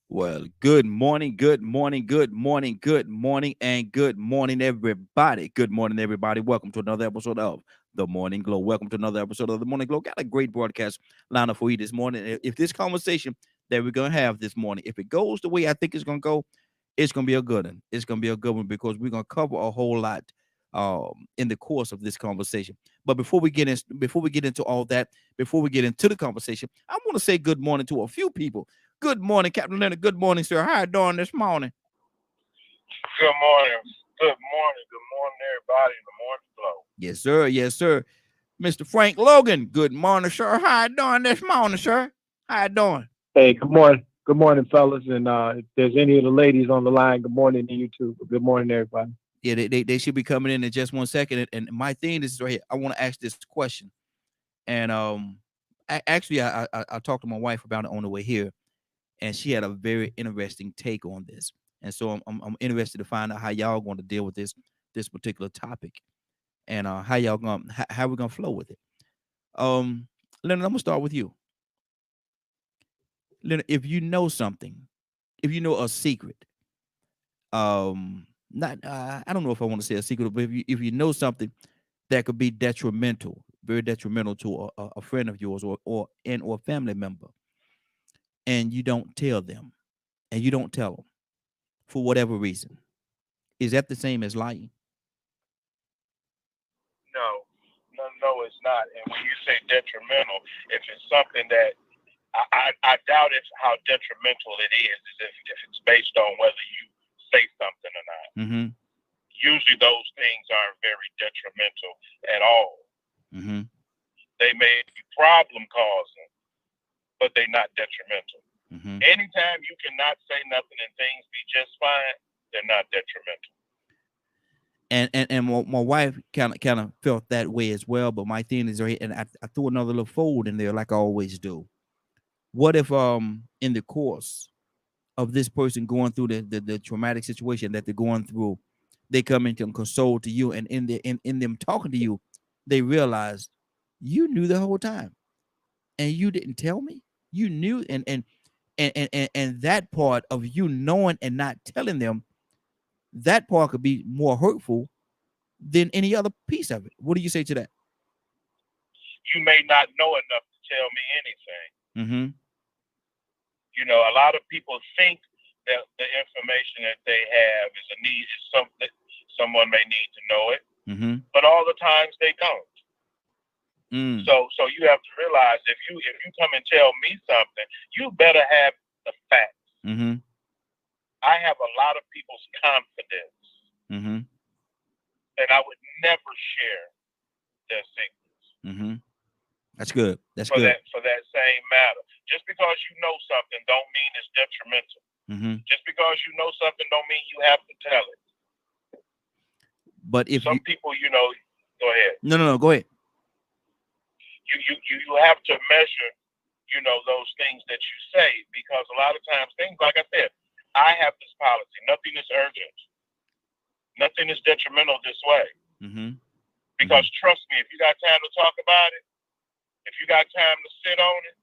Well, good morning, good morning, good morning, good morning, and good morning, everybody. Good morning, everybody. Welcome to another episode of The Morning Glow. Welcome to another episode of The Morning Glow. Got a great broadcast lineup for you this morning. If this conversation that we're going to have this morning, if it goes the way I think it's going to go, it's going to be a good one. It's going to be a good one because we're going to cover a whole lot in the course of this conversation. But before we get into all that, before we get into the conversation, I want to say good morning to a few people. Good morning, Captain Leonard. Good morning, sir. How you doing this morning? Good morning. Good morning. Good morning, everybody in the morning flow. Yes, sir. Yes, sir. Mr. Frank Logan. Good morning, sir. How you doing this morning, sir? How you doing? Hey, good morning. Good morning, fellas. And if there's any of the ladies on the line, good morning to you too. Good morning, everybody. Yeah, they should be coming in just 1 second. And my thing is right here. I want to ask this question. And actually, I talked to my wife about it on the way here, and she had a very interesting take on this. And so I'm interested to find out how y'all going to deal with this particular topic, and how we're gonna flow with it. Leonard, I'm gonna start with you. Leonard, if you know something, if you know a secret, not I don't know if I want to say a secret, but if you know something that could be detrimental, very detrimental to a friend of yours or a family member, and you don't tell them, and you don't tell them for whatever reason, is that the same as lying? No, no, it's not. And when you say detrimental, if it's something that I doubt it's how detrimental it is if it's based on whether you say something or not. Mm-hmm. Usually those things aren't very detrimental at all. Mm-hmm. They may be problem causing, but they're not detrimental. Mm-hmm. Anytime you cannot say nothing and things be just fine, they're not detrimental. And my wife kind of felt that way as well. But my thing is right, and I threw another little fold in there like I always do. What if in the course of this person going through the traumatic situation that they're going through, they come into console to you, and in them talking to you, they realize you knew the whole time and you didn't tell me. You knew, and that part of you knowing and not telling them, that part could be more hurtful than any other piece of it. What do you say to that? You may not know enough to tell me anything. Mm-hmm. You know, a lot of people think that the information that they have is a need, is something someone may need to know it, Mm-hmm. but all the times they don't. Mm. So you have to realize if you come and tell me something, you better have the facts. Mm-hmm. I have a lot of people's confidence, Mm-hmm. and I would never share their secrets. Mm-hmm. That's good. That's for good. that same matter. Just because you know something don't mean it's detrimental. Mm-hmm. Just because you know something don't mean you have to tell it. But if some people, go ahead. No, go ahead. You have to measure, those things that you say, because a lot of times things, like I said, I have this policy: nothing is urgent, nothing is detrimental this way. Mm-hmm. Because trust me, if you got time to talk about it, if you got time to sit on it,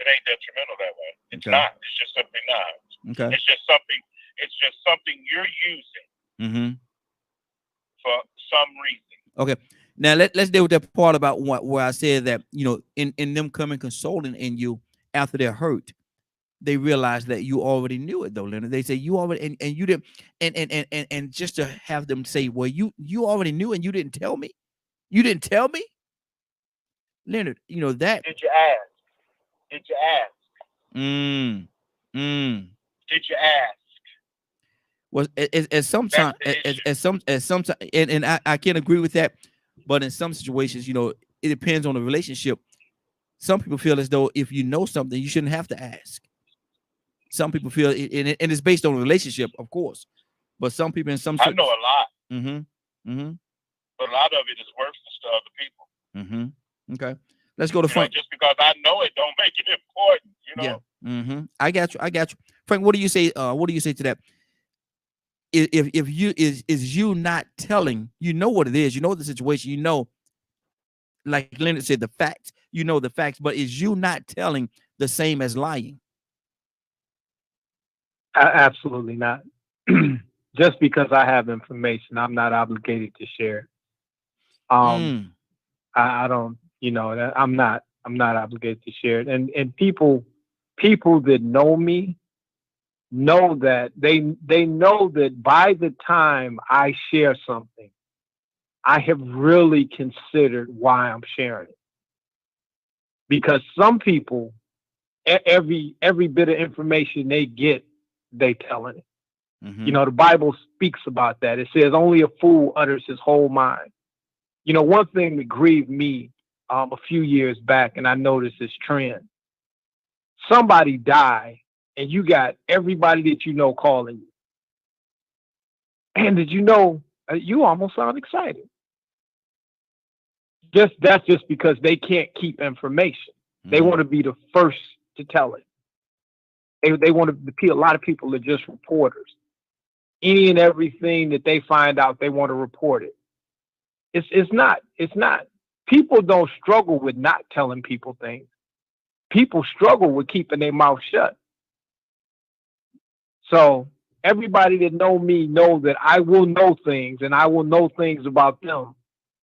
it ain't detrimental that way. It's not. It's just simply not. Okay. It's just something you're using for some reason. Okay. Now let's deal with that part about where I said that, in them coming consoling in you after they're hurt, they realize that you already knew it though, Leonard. They say you already and you didn't, and just to have them say, well, you already knew and you didn't tell me. You didn't tell me, Leonard. That. Did you ask? Did you ask? Did you ask? Well, as sometimes, and I can't agree with that, but in some situations, it depends on the relationship. Some people feel as though if you know something, you shouldn't have to ask. Some people feel, and it's based on a relationship, of course, but some people in some. I know a lot. Mm-hmm. Mm-hmm. But a lot of it is worse to other people. Okay. Let's go to You know, Frank. just because I know it don't make it important. You Yeah. know. I got you. Frank, what do you say? What do you say to that? If you is you not telling, you know what it is, you know the situation, you know, like Leonard said, the facts, you know the facts, but is you not telling the same as lying? Absolutely not. Just because I have information, I'm not obligated to share it. Mm. I don't, you know, I'm not obligated to share it. And people that know me know that they know that by the time I share something, I have really considered why I'm sharing it. Because some people, every bit of information they get, they telling it. You know, the Bible speaks about that. It says only a fool utters his whole mind. You know, one thing that grieved me a few years back, and I noticed this trend. Somebody die, and you got everybody that you know calling you. And did you know you almost sound excited? That's just because they can't keep information. They want to be the first to tell it. They want to be, a lot of people are just reporters. Any and everything that they find out, they want to report it. It's not. People don't struggle with not telling people things. People struggle with keeping their mouth shut. So everybody that know me know that I will know things, and I will know things about them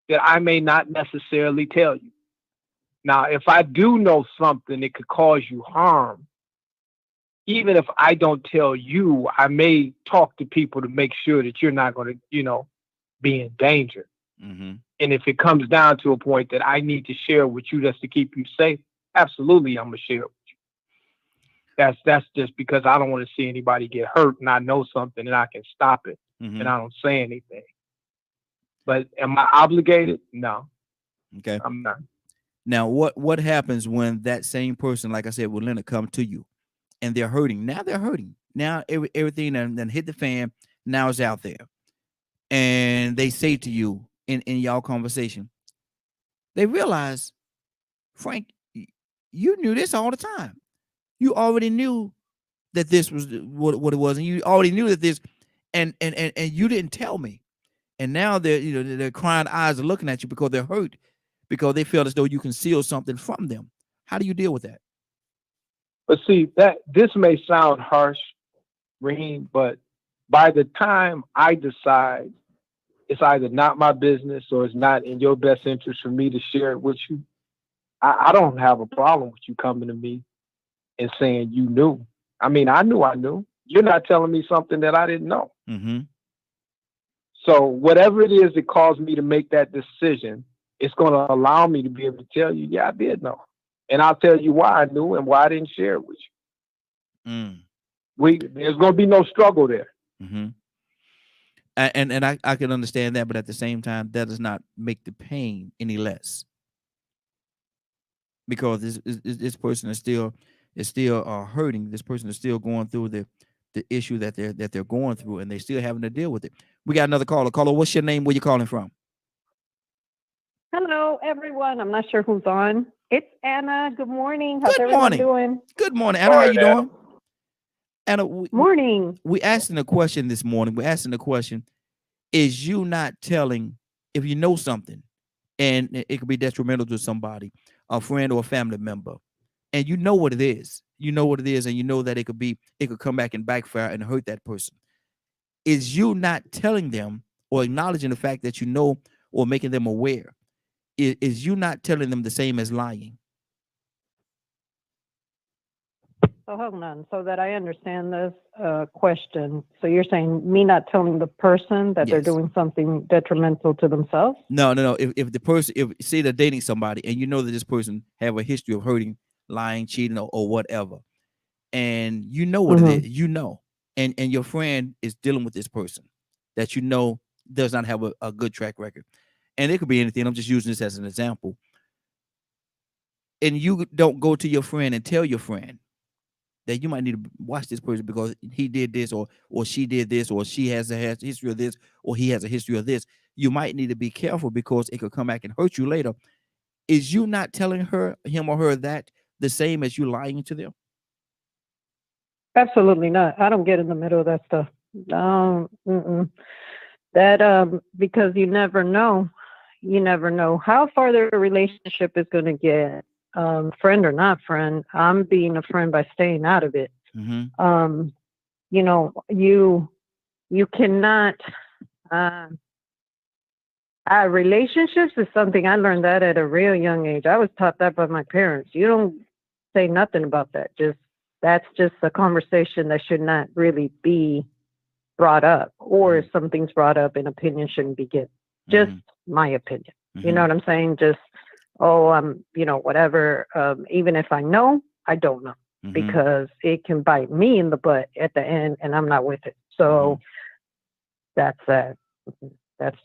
that I may not necessarily tell you. Now, if I do know something that could cause you harm, even if I don't tell you, I may talk to people to make sure that you're not going to, you know, be in danger. And if it comes down to a point that I need to share with you just to keep you safe, absolutely, I'm going to share it with you. That's just because I don't want to see anybody get hurt, and I know something and I can stop it, and I don't say anything. But am I obligated? No. Okay. I'm not. Now, what happens when that same person, like I said, will Leonard, come to you and they're hurting? Now they're hurting. Now everything that hit the fan now is out there. And they say to you in y'all conversation, they realize, Frank, you knew this all the time. You already knew that this was what it was, and you already knew that this, and you didn't tell me. And now they're, you know, their crying eyes are looking at you because they're hurt, because they feel as though you conceal something from them. How do you deal with that? But see, that this may sound harsh, Raheem, but by the time I decide it's either not my business or it's not in your best interest for me to share it with you, I don't have a problem with you coming to me and saying you knew. I mean, I knew. You're not telling me something that I didn't know. So whatever it is that caused me to make that decision, it's going to allow me to be able to tell you, yeah, I did know. And I'll tell you why I knew and why I didn't share it with you. There's going to be no struggle there. And I can understand that, but at the same time, that does not make the pain any less, because this person is still hurting. This person is still going through the issue that they're going through, and they're still having to deal with it. We got another caller. Caller, what's your name? Where you calling from? Hello, everyone. I'm not sure who's on. It's Anna. Good morning. How's everyone doing? Good morning, Anna. How you doing? Anna, morning. We asking a question this morning. We're asking the question: is you not telling, if you know something, and it could be detrimental to somebody, a friend or a family member, and you know what it is, and you know that it could come back and backfire and hurt that person. Is you not telling them or acknowledging the fact that you know, or making them aware? Is you not telling them the same as lying? So hold on, so that I understand this question. So you're saying me not telling the person that they're doing something detrimental to themselves? No. If the person, say they're dating somebody, and you know that this person have a history of hurting, lying, cheating, or whatever, and you know what it is, you know, and your friend is dealing with this person that you know does not have a good track record, and it could be anything. I'm just using this as an example. And you don't go to your friend and tell your friend that you might need to watch this person because he did this, or she did this, or she has a history of this, or he has a history of this. You might need to be careful because it could come back and hurt you later. is you not telling him or her that the same as you lying to them? Absolutely not. I don't get in the middle of that stuff. Mm-mm. That because you never know. You never know how far the relationship is going to get. Friend or not friend, I'm being a friend by staying out of it. Mm-hmm. You know, you cannot. Uh, Relationships is something I learned that at a real young age. I was taught that by my parents. You don't say nothing about that. That's just a conversation that should not really be brought up, or if something's brought up, an opinion shouldn't be given. Just my opinion. You know what I'm saying? Just, whatever. Even if I know, I don't know, because it can bite me in the butt at the end, and I'm not with it. So that's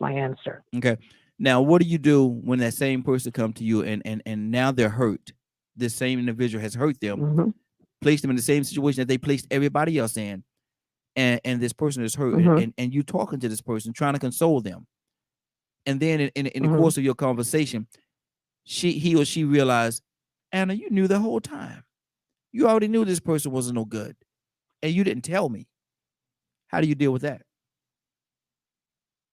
my answer. Okay. Now, what do you do when that same person come to you and now they're hurt? This same individual has hurt them, placed them in the same situation that they placed everybody else in, and this person is hurt, and you talking to this person, trying to console them, and then in the course of your conversation, he or she realized, Anna, you knew the whole time. You already knew this person wasn't no good, and you didn't tell me. How do you deal with that?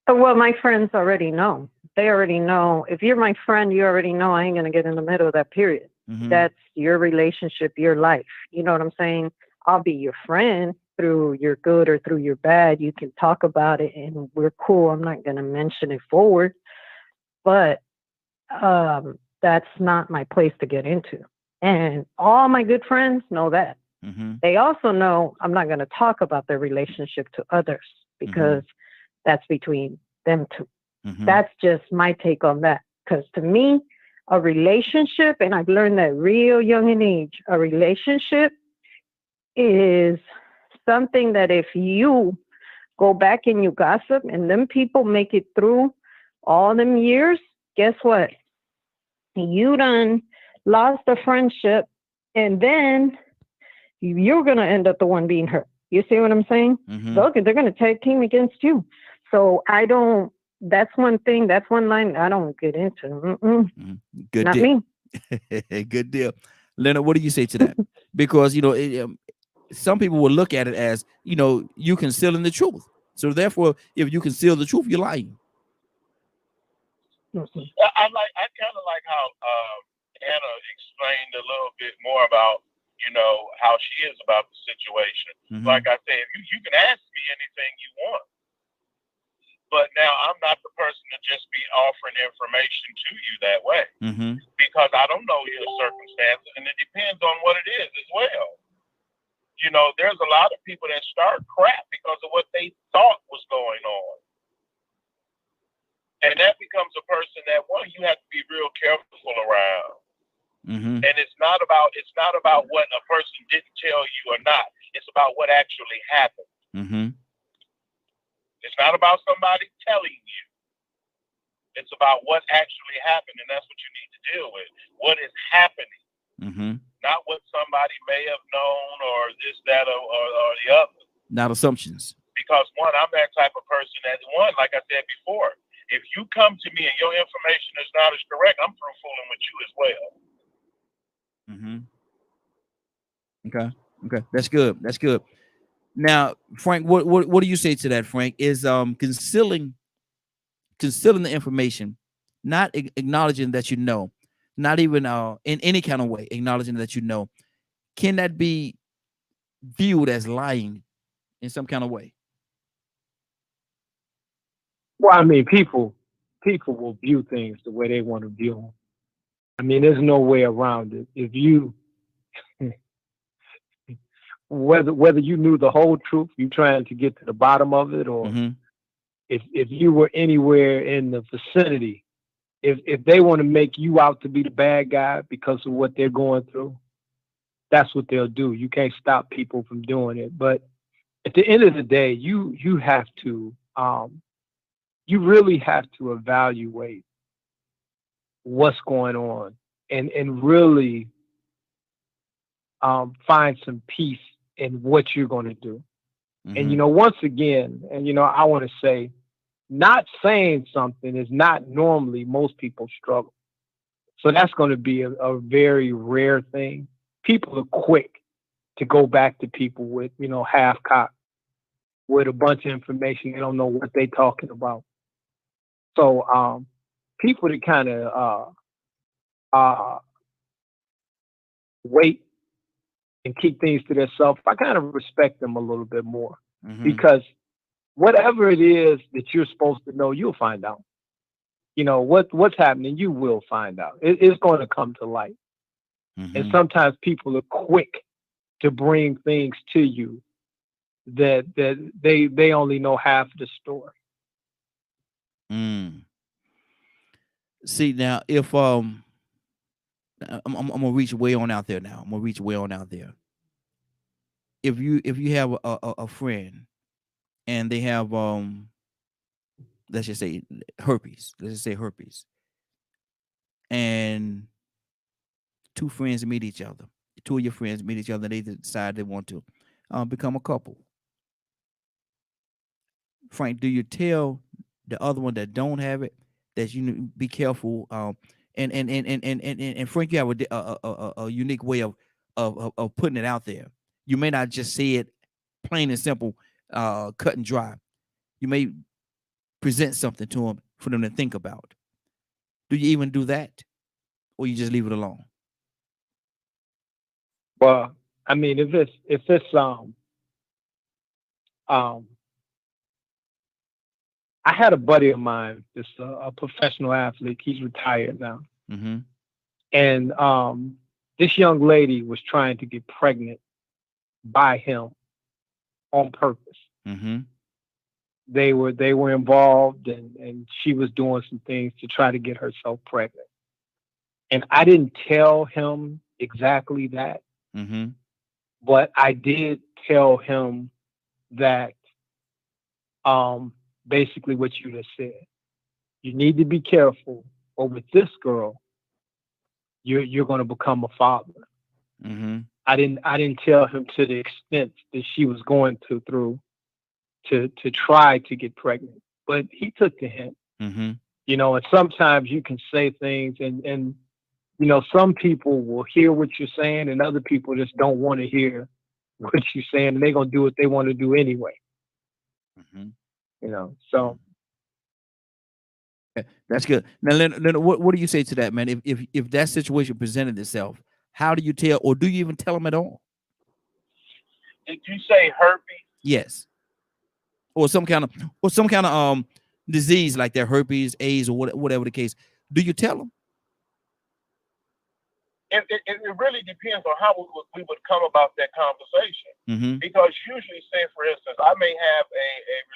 Well, my friends already know. They already know. If you're my friend, you already know I ain't going to get in the middle of that, period. That's your relationship, your life. You know what I'm saying? I'll be your friend through your good or through your bad. You can talk about it and we're cool. I'm not going to mention it forward. But that's not my place to get into. And all my good friends know that. They also know I'm not going to talk about their relationship to others, because that's between them two. That's just my take on that. Because to me, a relationship, and I've learned that real young in age, a relationship is something that if you go back and you gossip and them people make it through all them years, guess what? You done lost a friendship, and then you're going to end up the one being hurt. You see what I'm saying? So they're going to take team against you. So that's one thing, that's one line I don't get into. Good Not deal. me. Good deal. Leonard, what do you say to that? Because, some people will look at it as, you concealing the truth. So therefore, if you conceal the truth, you're lying. I kind of like how Anna explained a little bit more about, how she is about the situation. Like I said, you can ask me anything you want. But now I'm not the person to just be offering information to you that way, because I don't know your circumstances, and it depends on what it is as well. There's a lot of people that start crap because of what they thought was going on. And that becomes a person that, one, you have to be real careful around. And it's not about what a person didn't tell you or not. It's about what actually happened. It's not about somebody telling you. It's about what actually happened, and that's what you need to deal with. What is happening, not what somebody may have known or this, that, or the other. Not assumptions. Because, one, I'm that type of person that, one, like I said before, if you come to me and your information is not as correct, I'm through fooling with you as well. Okay. That's good. Now, Frank, what do you say to that, Frank? Is concealing the information, not acknowledging that you know, not even in any kind of way acknowledging that you know, can that be viewed as lying in some kind of way? Well, I mean, people will view things the way they want to view them. I mean, there's no way around it. If you, whether you knew the whole truth, you trying to get to the bottom of it, or if you were anywhere in the vicinity, if they want to make you out to be the bad guy because of what they're going through, that's what they'll do. You can't stop people from doing it. But at the end of the day, you have to, you really have to evaluate what's going on and really find some peace in what you're going to do. And, once again, and, I want to say, not saying something is not normally most people's struggle. So that's going to be a very rare thing. People are quick to go back to people with, half cocked, with a bunch of information. They don't know what they're talking about. So people that kind of wait and keep things to themselves, I kind of respect them a little bit more, because whatever it is that you're supposed to know, you'll find out. What's happening, you will find out. It's going to come to light. And sometimes people are quick to bring things to you that they only know half the story. See, now if I'm gonna reach way on out there now. If you have a friend and they have let's just say herpes. And two friends meet each other. Two of your friends meet each other, and they decide they want to become a couple. Frank, do you tell the other one that don't have it that you be careful? And Frank, you have a unique way of putting it out there. You may not just say it plain and simple, cut and dry. You may present something to them for them to think about. Do you even do that, or you just leave it alone? Well, I mean, if it's I had a buddy of mine, this a professional athlete. He's retired now, and this young lady was trying to get pregnant by him on purpose. They were involved, and she was doing some things to try to get herself pregnant. And I didn't tell him exactly that, but I did tell him that basically what you just said. You need to be careful, or with this girl, you're going to become a father. I didn't tell him to the extent that she was going through to try to get pregnant, but he took the hint. And sometimes you can say things, and some people will hear what you're saying, and other people just don't want to hear what you're saying, and they're gonna do what they want to do anyway. So that's good. Now, Leonard, what do you say to that, man? If that situation presented itself, how do you tell, or do you even tell them at all? Did you say herpes? Yes. Or some kind of disease like that, herpes, AIDS, or whatever the case. Do you tell them? It really depends on how we would come about that conversation. Because usually, say for instance, I may have a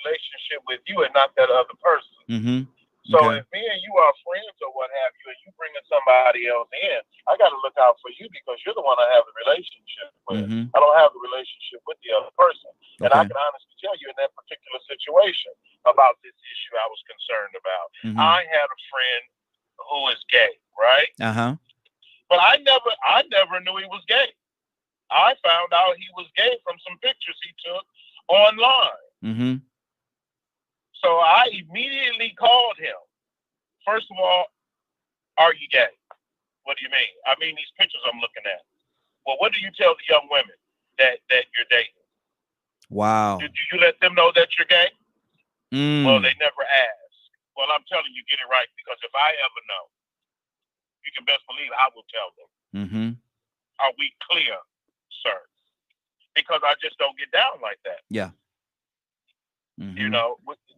relationship with you and not that other person. So if me and you are friends or what have you, and you bringing somebody else in, I got to look out for you because you're the one I have the relationship with. I don't have the relationship with the other person. And I can honestly tell you in that particular situation about this issue I was concerned about. I had a friend who is gay, right? But I never knew he was gay. I found out he was gay from some pictures he took online. So I immediately called him. First of all, are you gay? What do you mean? I mean these pictures I'm looking at. Well, what do you tell the young women that you're dating? Wow. Do you let them know that you're gay? Well, they never ask. Well, I'm telling you, get it right, because if I ever know, you can best believe I will tell them. Are we clear, sir? Because I just don't get down like that. Yeah.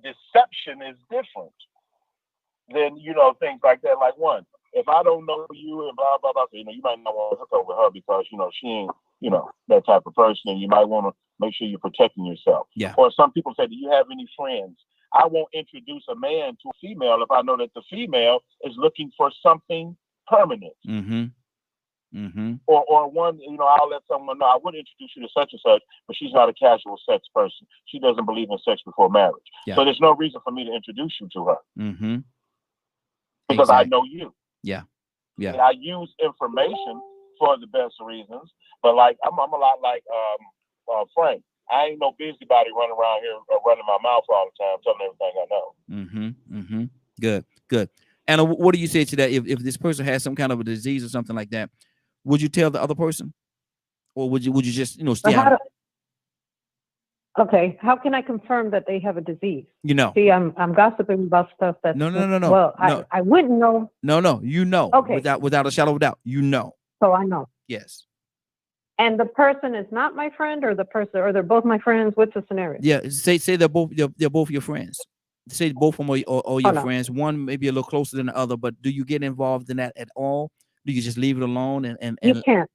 Deception is different than, things like that. Like if I don't know you and blah, blah, blah, you might not want to hook up with her because, she ain't, that type of person. And you might want to make sure you're protecting yourself. Yeah. Or some people say, do you have any friends? I won't introduce a man to a female if I know that the female is looking for something permanent. Or one, I'll let someone know I would introduce you to such and such, but she's not a casual sex person. She doesn't believe in sex before marriage. Yeah. So there's no reason for me to introduce you to her. Because I know you. Yeah. Yeah. And I use information for the best reasons, but like I'm a lot like Frank. I ain't no busybody running around here running my mouth all the time, telling everything I know. Good. And what do you say to that? If this person has some kind of a disease or something like that, would you tell the other person, or would you just stay But out? okay, how can I confirm that they have a disease? You know, See, I'm gossiping about stuff that's no. well, No. I wouldn't know. No. Okay, Without a shadow of a doubt, so I know. Yes. And the person is not my friend, or the person, or they're both my friends. What's the scenario? Yeah. Say they're both your friends. Say both of them are Oh your no, friends. One maybe a little closer than the other, but do you get involved in that at all? Do you just leave it alone you can't.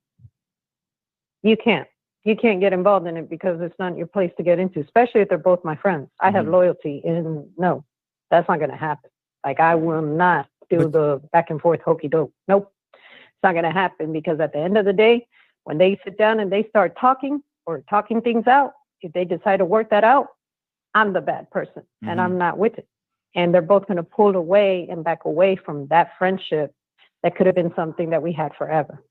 You can't. You can't get involved in it because it's not your place to get into, especially if they're both my friends. I have Mhm. loyalty, and no, that's not going to happen. Like, I will not do But the back and forth hokey doke. Nope. It's not going to happen, because at the end of the day, when they sit down and they start talking or talking things out, if they decide to work that out, I'm the bad person and Mhm. I'm not with it. And they're both going to pull away and back away from that friendship that could have been something that we had forever,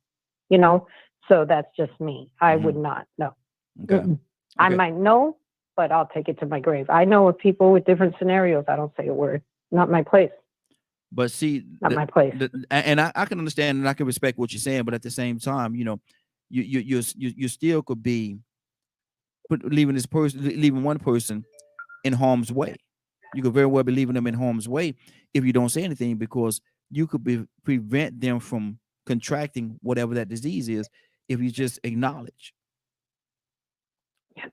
you know? So that's just me. I would Mhm. not, no. Okay. Mm-mm. I Okay. might know, but I'll take it to my grave. I know of people with different scenarios. I don't say a word. Not my place. But see, Not my place. and I can understand and I can respect what you're saying, but at the same time, you still could be leaving one person in harm's way. You could very well be leaving them in harm's way if you don't say anything, because you could prevent them from contracting whatever that disease is if you just acknowledge.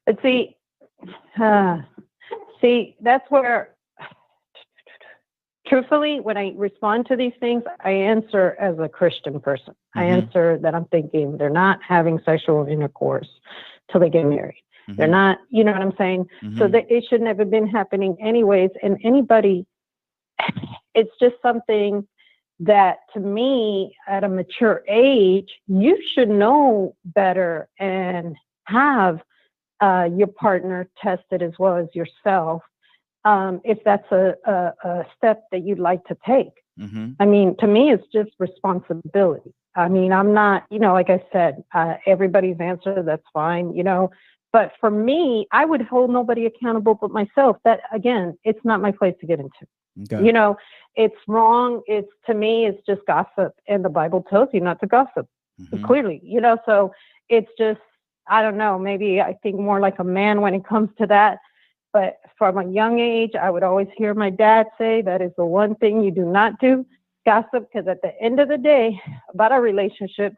But see, that's where, truthfully, when I respond to these things, I answer as a Christian person. I Mhm. answer that I'm thinking they're not having sexual intercourse till they get married. They're Mhm. not, you know what I'm saying? So Mhm. that it should never been happening anyways. And anybody, it's just something that, to me, at a mature age, you should know better and have your partner tested as well as yourself, if that's a step that you'd like to take. Mhm. I mean, to me, it's just responsibility. I mean, I'm not, like I said, everybody's answer, that's fine, but for me, I would hold nobody accountable but myself. That, again, it's not my place to get into. Okay. It's wrong. To me, it's just gossip. And the Bible tells you not to gossip, Mhm. clearly, so it's just, I don't know, maybe I think more like a man when it comes to that. But from a young age, I would always hear my dad say that is the one thing you do not do, gossip, because at the end of the day, about a relationship,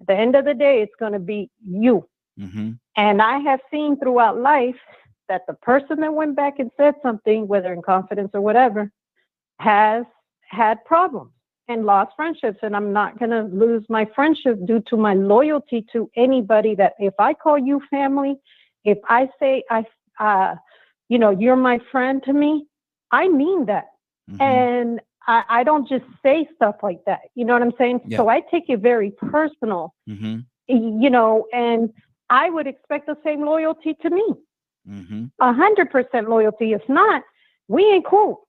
at the end of the day, it's going to be you. Mhm. And I have seen throughout life that the person that went back and said something, whether in confidence or whatever, has had problems and lost friendships. And I'm not going to lose my friendship due to my loyalty to anybody. That if I call you family, if I say you're my friend to me, I mean that. Mhm. And I don't just say stuff like that. You know what I'm saying? Yeah. So I take it very personal, Mhm. And I would expect the same loyalty to me. Mhm. 100% loyalty. If not, we ain't cool.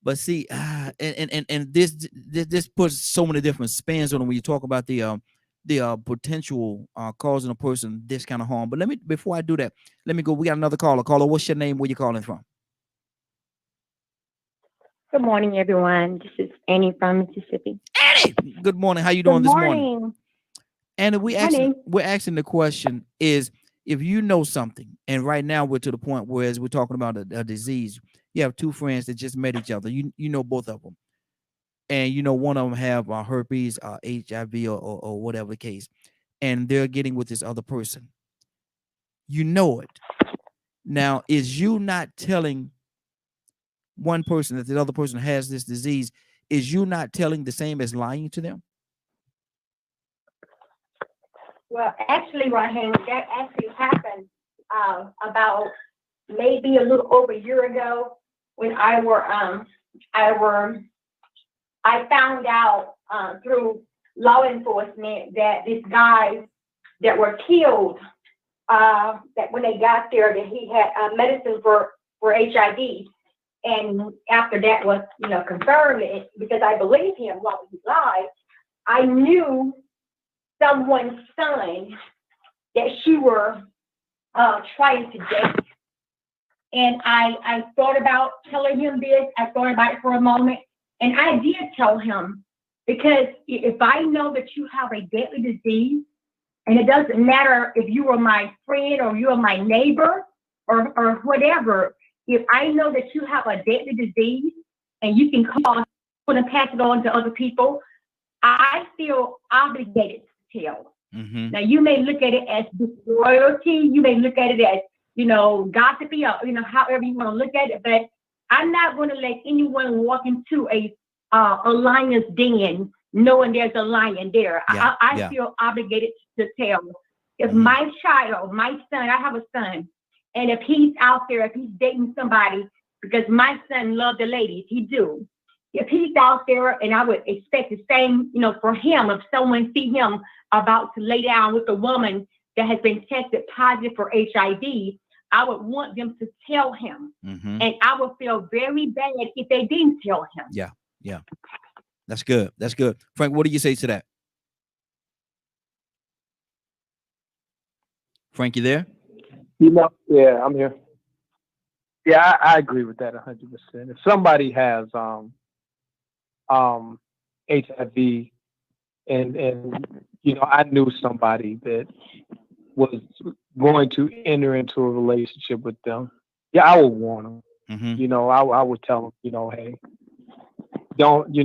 But see, and this puts so many different spins on it when you talk about the potential causing a person this kind of harm. But before I do that, let me go. We got another caller. Caller, what's your name? Where you calling from? Good morning, everyone. This is Annie from Mississippi. Annie, good morning. How you Good doing this morning? morning. And Morning. we're asking the question is, if you know something, and right now we're to the point where, as we're talking about a disease, you have two friends that just met each other. You know both of them, and one of them have herpes, HIV, or whatever the case, and they're getting with this other person. You know it. Now, is you not telling one person that the other person has this disease? Is you not telling the same as lying to them? Well, actually, Raheem, that actually happened about maybe a little over a year ago when I found out through law enforcement that these guys that were killed, that when they got there, that he had medicine for HIV. And after that was, confirmed, because I believed him while he lied, I knew someone's son that she were trying to date. And I thought about telling him this. I thought about it for a moment. And I did tell him, because if I know that you have a deadly disease, and it doesn't matter if you are my friend or you are my neighbor or whatever, if I know that you have a deadly disease and you can cause and pass it on to other people, I feel obligated to tell. Mm-hmm. Now, you may look at it as disloyalty, you may look at it as, gossipy, or, however you want to look at it, but I'm not going to let anyone walk into a lion's den knowing there's a lion there. Yeah, I feel obligated to tell. If Mhm. my child, my son, I have a son, and if he's out there, if he's dating somebody, because my son loves the ladies, he do. If he's out there, and I would expect the same, for him, if someone see him about to lay down with a woman that has been tested positive for HIV, I would want them to tell him. Mm-hmm. And I would feel very bad if they didn't tell him. Yeah. That's good. That's good. Frank, what do you say to that? Frank, you there? Yeah, I'm here. Yeah, I agree with that 100%. If somebody has HIV, and I knew somebody that was going to enter into a relationship with them, yeah, I would warn them. Mm-hmm. I would tell them, hey, don't,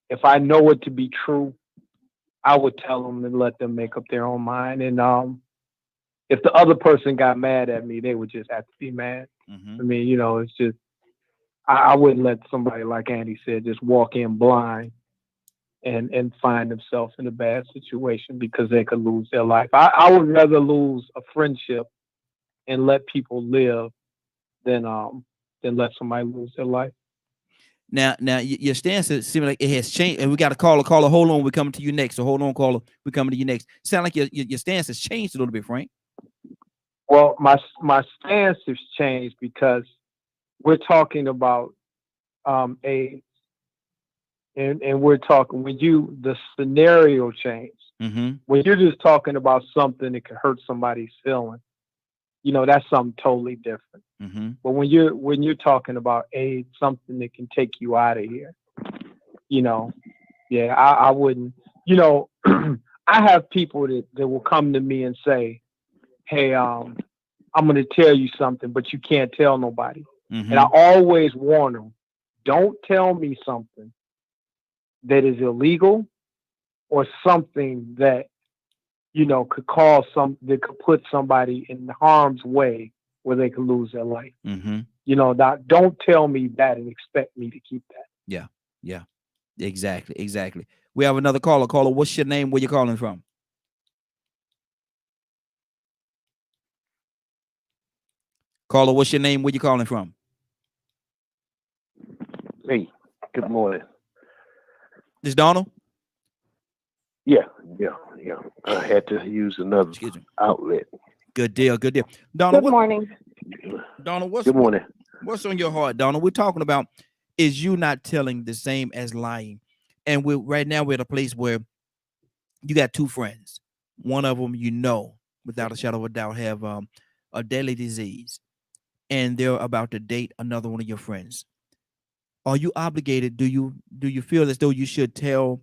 if I know it to be true, I would tell them and let them make up their own mind. And if the other person got mad at me, they would just have to be mad. Mm-hmm. I mean, it's just, I wouldn't let somebody, like Andy said, just walk in blind and find themselves in a bad situation because they could lose their life. I would rather lose a friendship and let people live than let somebody lose their life. Now, your stance seems like it has changed, and we got a caller. Hold on, we're coming to you next. So hold on, caller, we're coming to you next. Sound like your stance has changed a little bit, Frank. Well, my stance has changed because we're talking about AIDS, and we're talking the scenario changed. Mm-hmm. When you're just talking about something that could hurt somebody's feelings, that's something totally different. Mm-hmm. But when you're talking about AIDS, something that can take you out of here, yeah, I wouldn't. I have people that will come to me and say, hey, I'm going to tell you something, but you can't tell nobody. Mm-hmm. And I always warn them, don't tell me something that is illegal or something that, could could put somebody in harm's way where they could lose their life. Mm-hmm. Don't tell me that and expect me to keep that. Yeah. Exactly. We have another caller. Caller, what's your name? Where you calling from? Caller, what's your name? Where you calling from? Hey, good morning. This Donald? Yeah. I had to use another Excuse me. outlet. Good deal. Donald, Good morning. Donald, Good morning. What's on your heart, Donald? We're talking about is you not telling the same as lying. And right now we're at a place where you got two friends. One of them, without a shadow of a doubt, have a deadly disease, and they're about to date another one of your friends. Are you obligated? Do you feel as though you should tell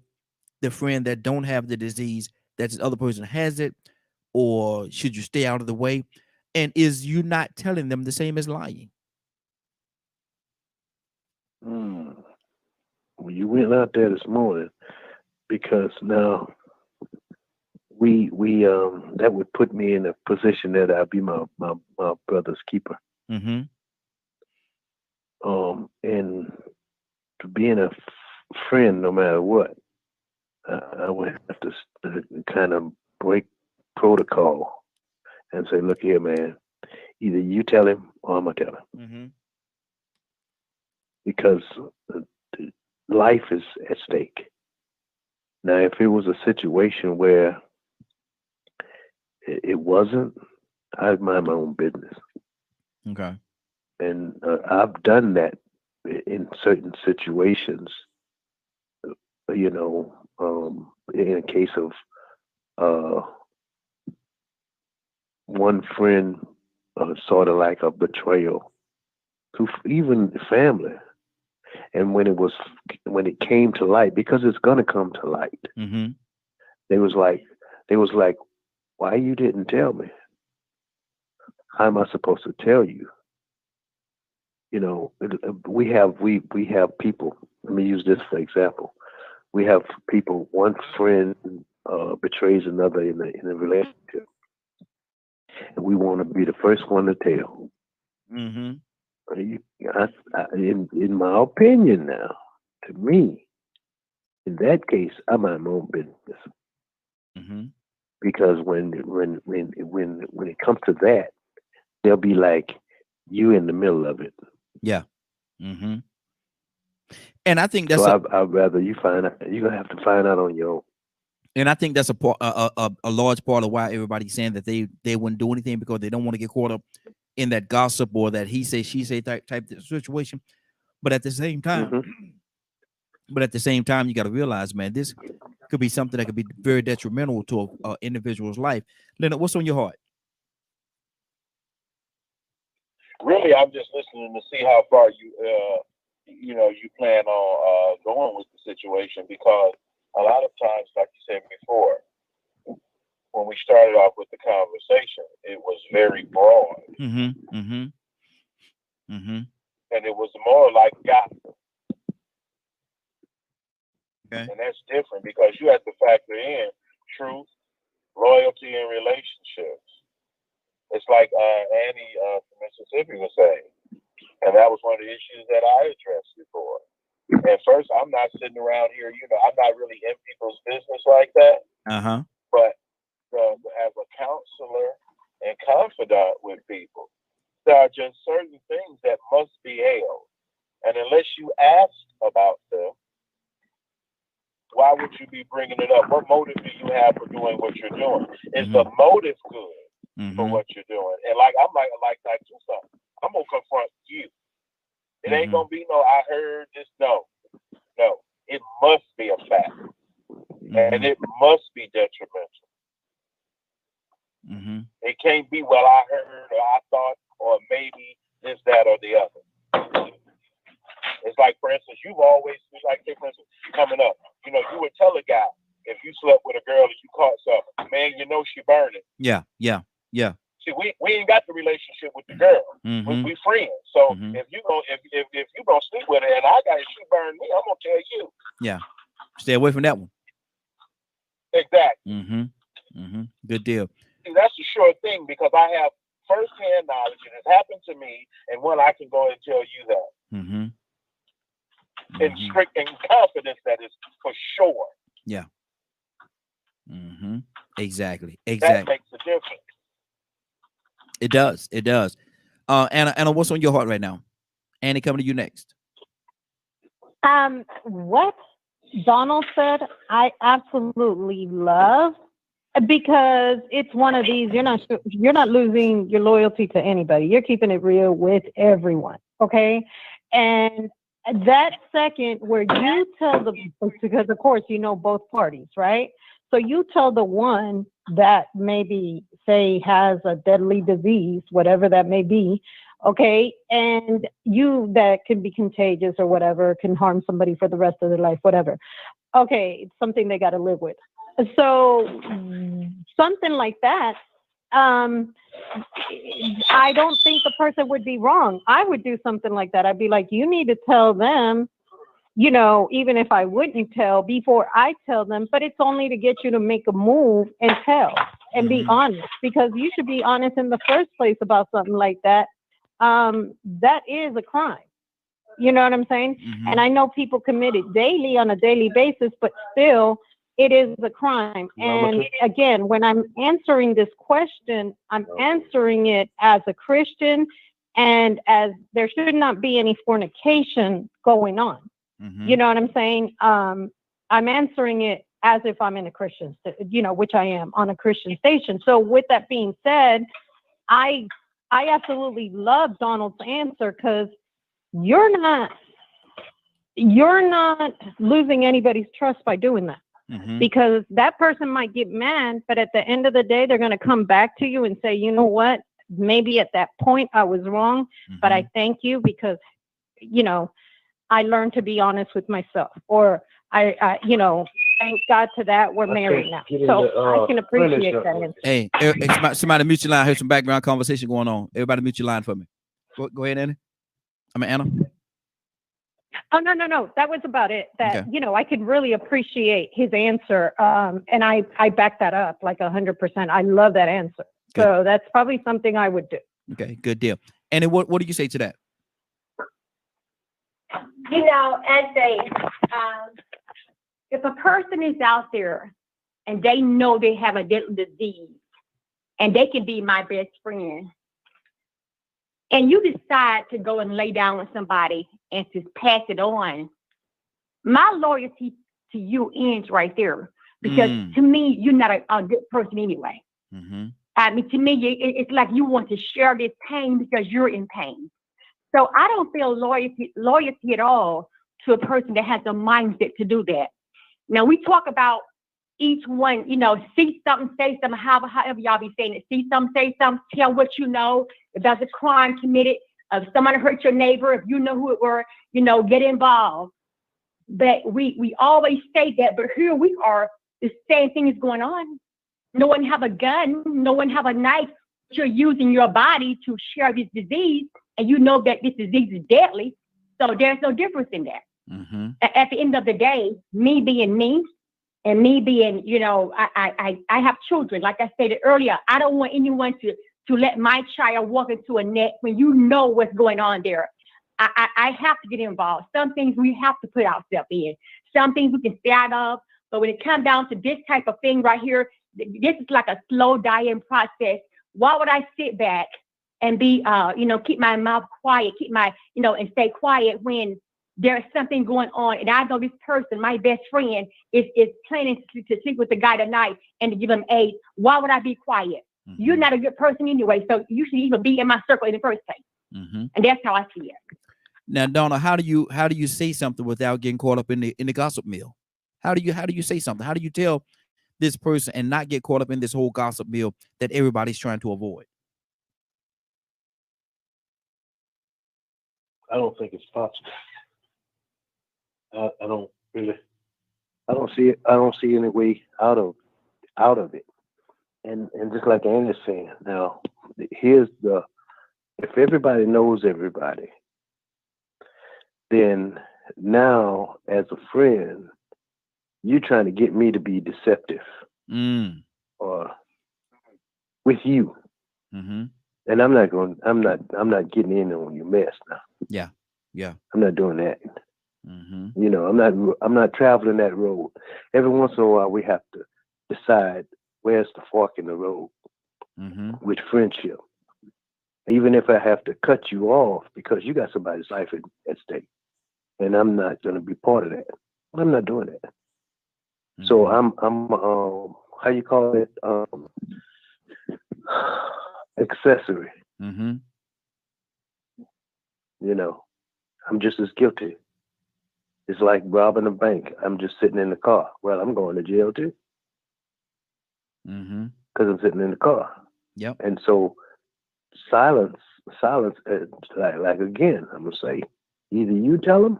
the friend that don't have the disease that this other person has it, or should you stay out of the way? And is you not telling them the same as lying? Well, you went out there this morning because now we that would put me in a position that I'd be my brother's keeper. Mm-hmm. And to being a friend, no matter what, I would have to kind of break protocol and say, look here, man, either you tell him or I'm going to tell him. Mm-hmm. Because life is at stake. Now, if it was a situation where it wasn't, I'd mind my own business. Okay. And I've done that in certain situations, in a case of one friend, sort of like a betrayal to even family. And when it came to light, because it's gonna come to light, Mm-hmm. they was like, why you didn't tell me? How am I supposed to tell you? You know, we have people. Let me use this for example. We have people. One friend betrays another in a relationship, and we want to be the first one to tell. Mm-hmm. In my opinion, now, to me, in that case, I mind my own business. Mm-hmm. Because when it comes to that, they'll be like, you in the middle of it. Yeah. Mm-hmm. And I think that's so I'd rather you find out. You're gonna have to find out on your own. and I think that's a large part of why everybody's saying that they wouldn't do anything, because they don't want to get caught up in that gossip or that he say she say type situation. But at the same time, you got to realize, man, this could be something that could be very detrimental to an individual's life. Leonard, what's on your heart? Really, I'm just listening to see how far you plan on going with the situation, because a lot of times, like you said before, when we started off with the conversation, it was very broad. Mm-hmm. Mm-hmm. Mm-hmm. And it was more like gossip. Okay. And that's different, because you have to factor in truth, loyalty, and relationships. It's like Annie from Mississippi was saying. And that was one of the issues that I addressed before. At first, I'm not sitting around here, I'm not really in people's business like that. Uh-huh. But as a counselor and confidant with people, there are just certain things that must be held. And unless you ask about them, why would you be bringing it up? What motive do you have for doing what you're doing? Is the motive good for what you're doing? And like I'm like do something. I'm gonna confront you. It ain't gonna be no I heard this. No. It must be a fact. And it must be detrimental. It can't be, well, I heard or I thought or maybe this, that, or the other. It's like, for instance, you've always, like, for instance, coming up, you would tell a guy, if you slept with a girl and you caught something, man, she burning. Yeah. See, we ain't got the relationship with the girl. We friends. So if you gonna sleep with her and I got she burned me, I'm gonna tell you. Yeah. Stay away from that one. Exactly. Good deal. See, that's a sure thing, because I have firsthand knowledge, and it's happened to me, and one I can go and tell you that. In strict and confidence that is for sure. Yeah. Exactly. That makes a difference. It does. Anna, what's on your heart right now? Annie, coming to you next. What Donald said, I absolutely love, because it's one of these, you're not losing your loyalty to anybody. You're keeping it real with everyone. Okay. And that second where you tell because of course, both parties, right? So you tell the one that maybe say has a deadly disease, whatever that may be. Okay. And that can be contagious or whatever, can harm somebody for the rest of their life, whatever. Okay. It's something they got to live with. So something like that, I don't think the person would be wrong. I would do something like that. I'd be like, you need to tell them, even if I wouldn't tell before I tell them, but it's only to get you to make a move and tell and be honest, because you should be honest in the first place about something like that. That is a crime. You know what I'm saying? And I know people commit it daily on a daily basis, but still it is a crime. And again, when I'm answering this question, I'm answering it as a Christian, and as there should not be any fornication going on. You know what I'm saying? I'm answering it as if I'm in a Christian, which I am on a Christian station. So with that being said, I absolutely love Donald's answer, because you're not losing anybody's trust by doing that. Because that person might get mad, but at the end of the day, they're going to come back to you and say, you know what, maybe at that point I was wrong, but I thank you, because, I learned to be honest with myself, or I thank God to that we're married now. So I can appreciate that answer. Hey, somebody mute your line. I heard some background conversation going on. Everybody mute your line for me. Go ahead, Annie. Anna. Oh, no. That was about it. That, Okay. I could really appreciate his answer. And I back that up like 100%. I love that answer. Good. So that's probably something I would do. Okay, good deal. Annie, what do you say to that? If a person is out there and they know they have a disease and they can be my best friend, and you decide to go and lay down with somebody and to pass it on, my loyalty to you ends right there. Because to me, you're not a good person anyway. Mm-hmm. I mean, to me, it's like you want to share this pain because you're in pain. So I don't feel loyalty at all to a person that has the mindset to do that. Now, we talk about each one, see something, say something, however y'all be saying it. See something, say something, tell what you know. If there's a crime committed, if someone hurt your neighbor, if you know who it were, get involved. But we always say that, but here we are, the same thing is going on. No one have a gun, no one have a knife. You're using your body to share this disease, and you know that this disease is deadly. So there's no difference in that. Mm-hmm. At the end of the day, me being me and me being, I have children. Like I stated earlier, I don't want anyone to let my child walk into a net when you know what's going on there. I have to get involved. Some things we have to put ourselves in. Some things we can stay out of. But when it comes down to this type of thing right here, this is like a slow dying process. Why would I sit back and be, keep my mouth quiet, keep my, and stay quiet when there's something going on, and I know this person, my best friend, is planning to sleep with the guy tonight and to give him AIDS. Why would I be quiet? Mm-hmm. You're not a good person anyway, so you should even be in my circle in the first place. Mm-hmm. And that's how I see it. Now, Donna, how do you say something without getting caught up in the gossip mill? How do you say something? How do you tell this person and not get caught up in this whole gossip mill that everybody's trying to avoid? I don't think it's possible. I don't see any way out of it. And just like Andy's saying, now if everybody knows everybody, then now as a friend, you're trying to get me to be deceptive or with you. Mm-hmm. And I'm not getting in on your mess now. Yeah. I'm not doing that. Mm-hmm. I'm not traveling that road. Every once in a while, we have to decide where's the fork in the road with friendship. Even if I have to cut you off because you got somebody's life at stake, and I'm not going to be part of that. I'm not doing that. Mm-hmm. So I'm how you call it, accessory. Mm-hmm. I'm just as guilty. It's like robbing a bank. I'm just sitting in the car. Well, I'm going to jail too. Mm-hmm. Because I'm sitting in the car. Yep. And so silence, like again, I'm going to say, either you tell them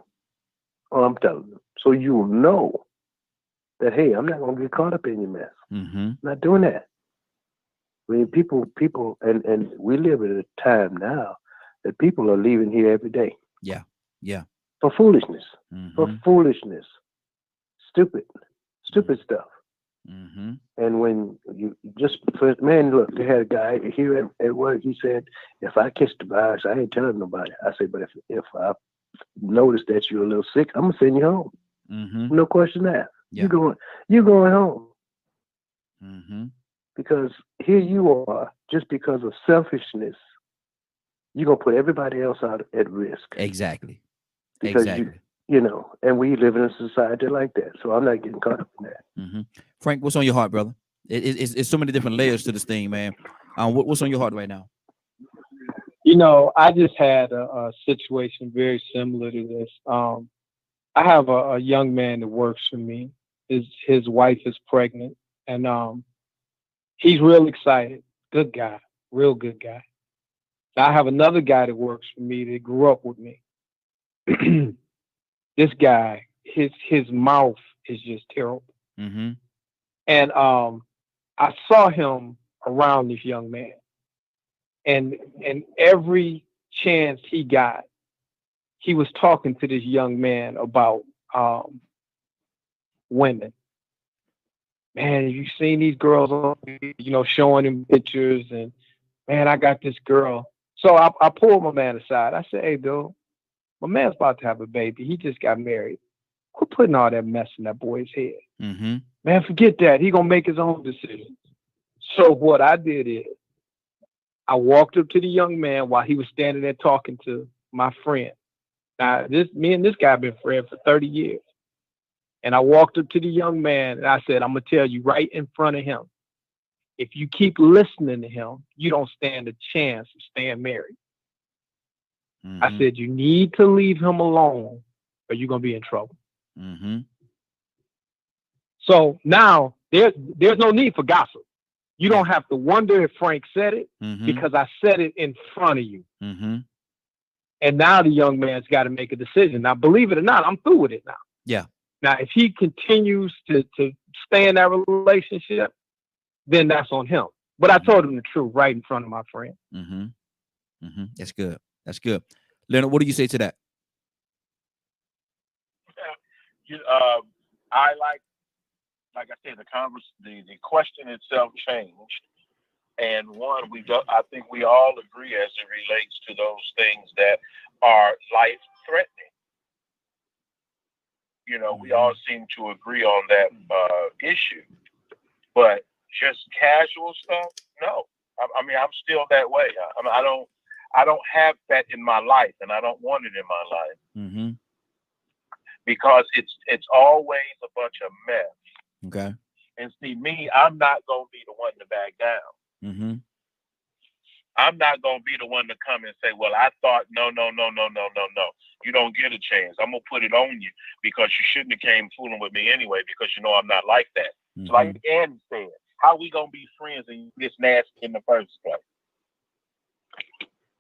or I'm telling them. So you will know that, hey, I'm not going to get caught up in your mess. Mm-hmm. I'm not doing that. I mean, people, and we live at a time now that people are leaving here every day. Yeah. For foolishness. Mm-hmm. For foolishness. Stupid stuff. Mm-hmm. And when you just, man, look, they had a guy here at work, he said, if I catch the virus, I ain't telling nobody. I say, but if I notice that you're a little sick, I'm going to send you home. Mm-hmm. No question asked. Yeah. You're going home. Mm-hmm. Because here you are, just because of selfishness, you're going to put everybody else out at risk. Exactly. Because and we live in a society like that. So I'm not getting caught up in that. Mm-hmm. Frank, what's on your heart, brother? It's so many different layers to this thing, man. What's on your heart right now? I just had a situation very similar to this. I have a young man that works for me. His wife is pregnant, and he's real excited. Good guy, real good guy. I have another guy that works for me that grew up with me. this guy, his mouth is just terrible. Mm-hmm. And I saw him around this young man, and every chance he got, he was talking to this young man about women. Man, you seen these girls, showing him pictures, and man, I got this girl. So I pulled my man aside. I said, "Hey, dude, my man's about to have a baby. He just got married. Quit putting all that mess in that boy's head. Mm-hmm. Man, forget that. He gonna make his own decisions." So what I did is I walked up to the young man while he was standing there talking to my friend. Now, me and this guy have been friends for 30 years. And I walked up to the young man and I said, "I'm gonna tell you right in front of him, if you keep listening to him, you don't stand a chance of staying married." Mm-hmm. I said, "You need to leave him alone or you're gonna be in trouble." Mm-hmm. So now there's no need for gossip. You don't have to wonder if Frank said it, Mm-hmm. because I said it in front of you. Mm-hmm. And now the young man's got to make a decision. Now, believe it or not, I'm through with it now. Yeah. Now, if he continues to stay in that relationship, then that's on him. But I told him the truth right in front of my friend. Mm-hmm. Mm-hmm. That's good. That's good. Leonard, what do you say to that? I like I said, the question itself changed, and I think we all agree as it relates to those things that are life threatening. We all seem to agree on that issue, but just casual stuff, no. I mean, I'm still that way. I don't have that in my life, and I don't want it in my life. Mm-hmm. Because it's always a bunch of mess. Okay. And see, me, I'm not gonna be the one to back down. Mm-hmm. I'm not gonna be the one to come and say, "Well, I thought no. You don't get a chance. I'm gonna put it on you because you shouldn't have came fooling with me anyway, because I'm not like that." Mm-hmm. Like Annie said, how we gonna be friends and you get nasty in the first place?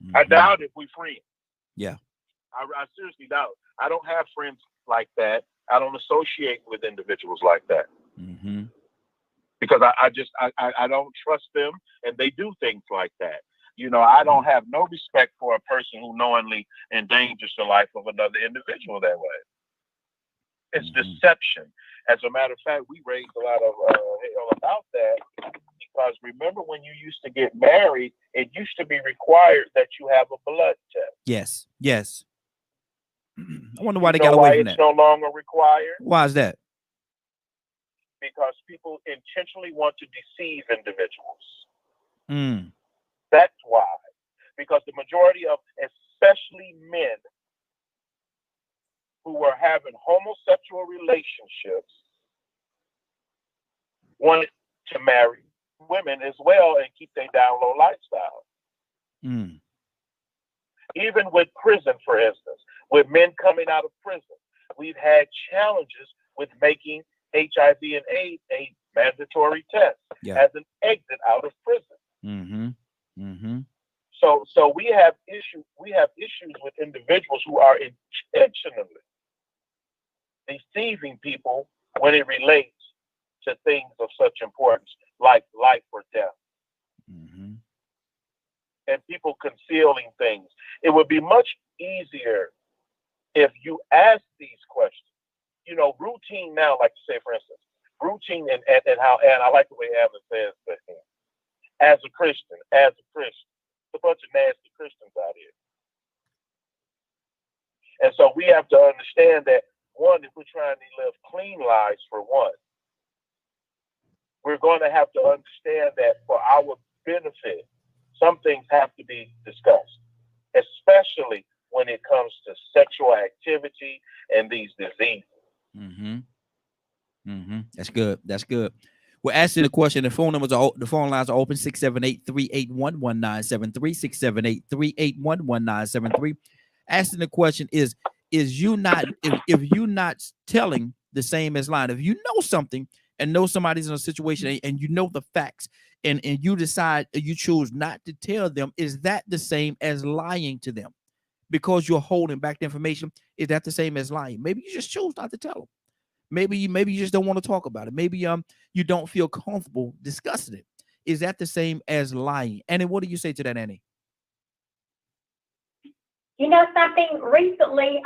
Mm-hmm. I doubt if we friends. Yeah. I seriously doubt. I don't have friends like that. I don't associate with individuals like that. Mm-hmm. Because I don't trust them, and they do things like that. I don't have no respect for a person who knowingly endangers the life of another individual that way. It's deception. As a matter of fact, we raised a lot of hell about that, because remember when you used to get married, it used to be required that you have a blood test. Yes. Yes. I wonder why they know got why away from it's that. no longer required? Why is that? Because people intentionally want to deceive individuals. Mm. That's why. Because the majority of, especially men, who were having homosexual relationships wanted to marry women as well and keep their down low lifestyle. Mm. Even with prison, for instance, with men coming out of prison, we've had challenges with making HIV and AIDS a mandatory test as an exit out of prison. Mm-hmm. Mm-hmm. So we have issues with individuals who are intentionally deceiving people when it relates to things of such importance like life or death. Mm-hmm. And people concealing things. It would be much easier if you ask these questions. Routine now, like you say, for instance, routine and how, and I like the way Evan says that, as a Christian, a bunch of nasty Christians out here. And so we have to understand that, one, if we're trying to live clean lives, for one, we're going to have to understand that for our benefit, some things have to be discussed, especially when it comes to sexual activity and these diseases. Mm-hmm. Mm-hmm. That's good. That's good. We're asking the question. The phone lines are open: 678-381-1973, 678-381-1973. Asking the question is you not, if you not telling the same as lying, if you know something and know somebody's in a situation and you know the facts and you decide, you choose not to tell them, is that the same as lying to them? because you're holding back the information, is that the same as lying? Maybe you just choose not to tell them. Maybe you just don't want to talk about it. Maybe you don't feel comfortable discussing it. Is that the same as lying? Annie, what do you say to that, Annie? You know something? Recently,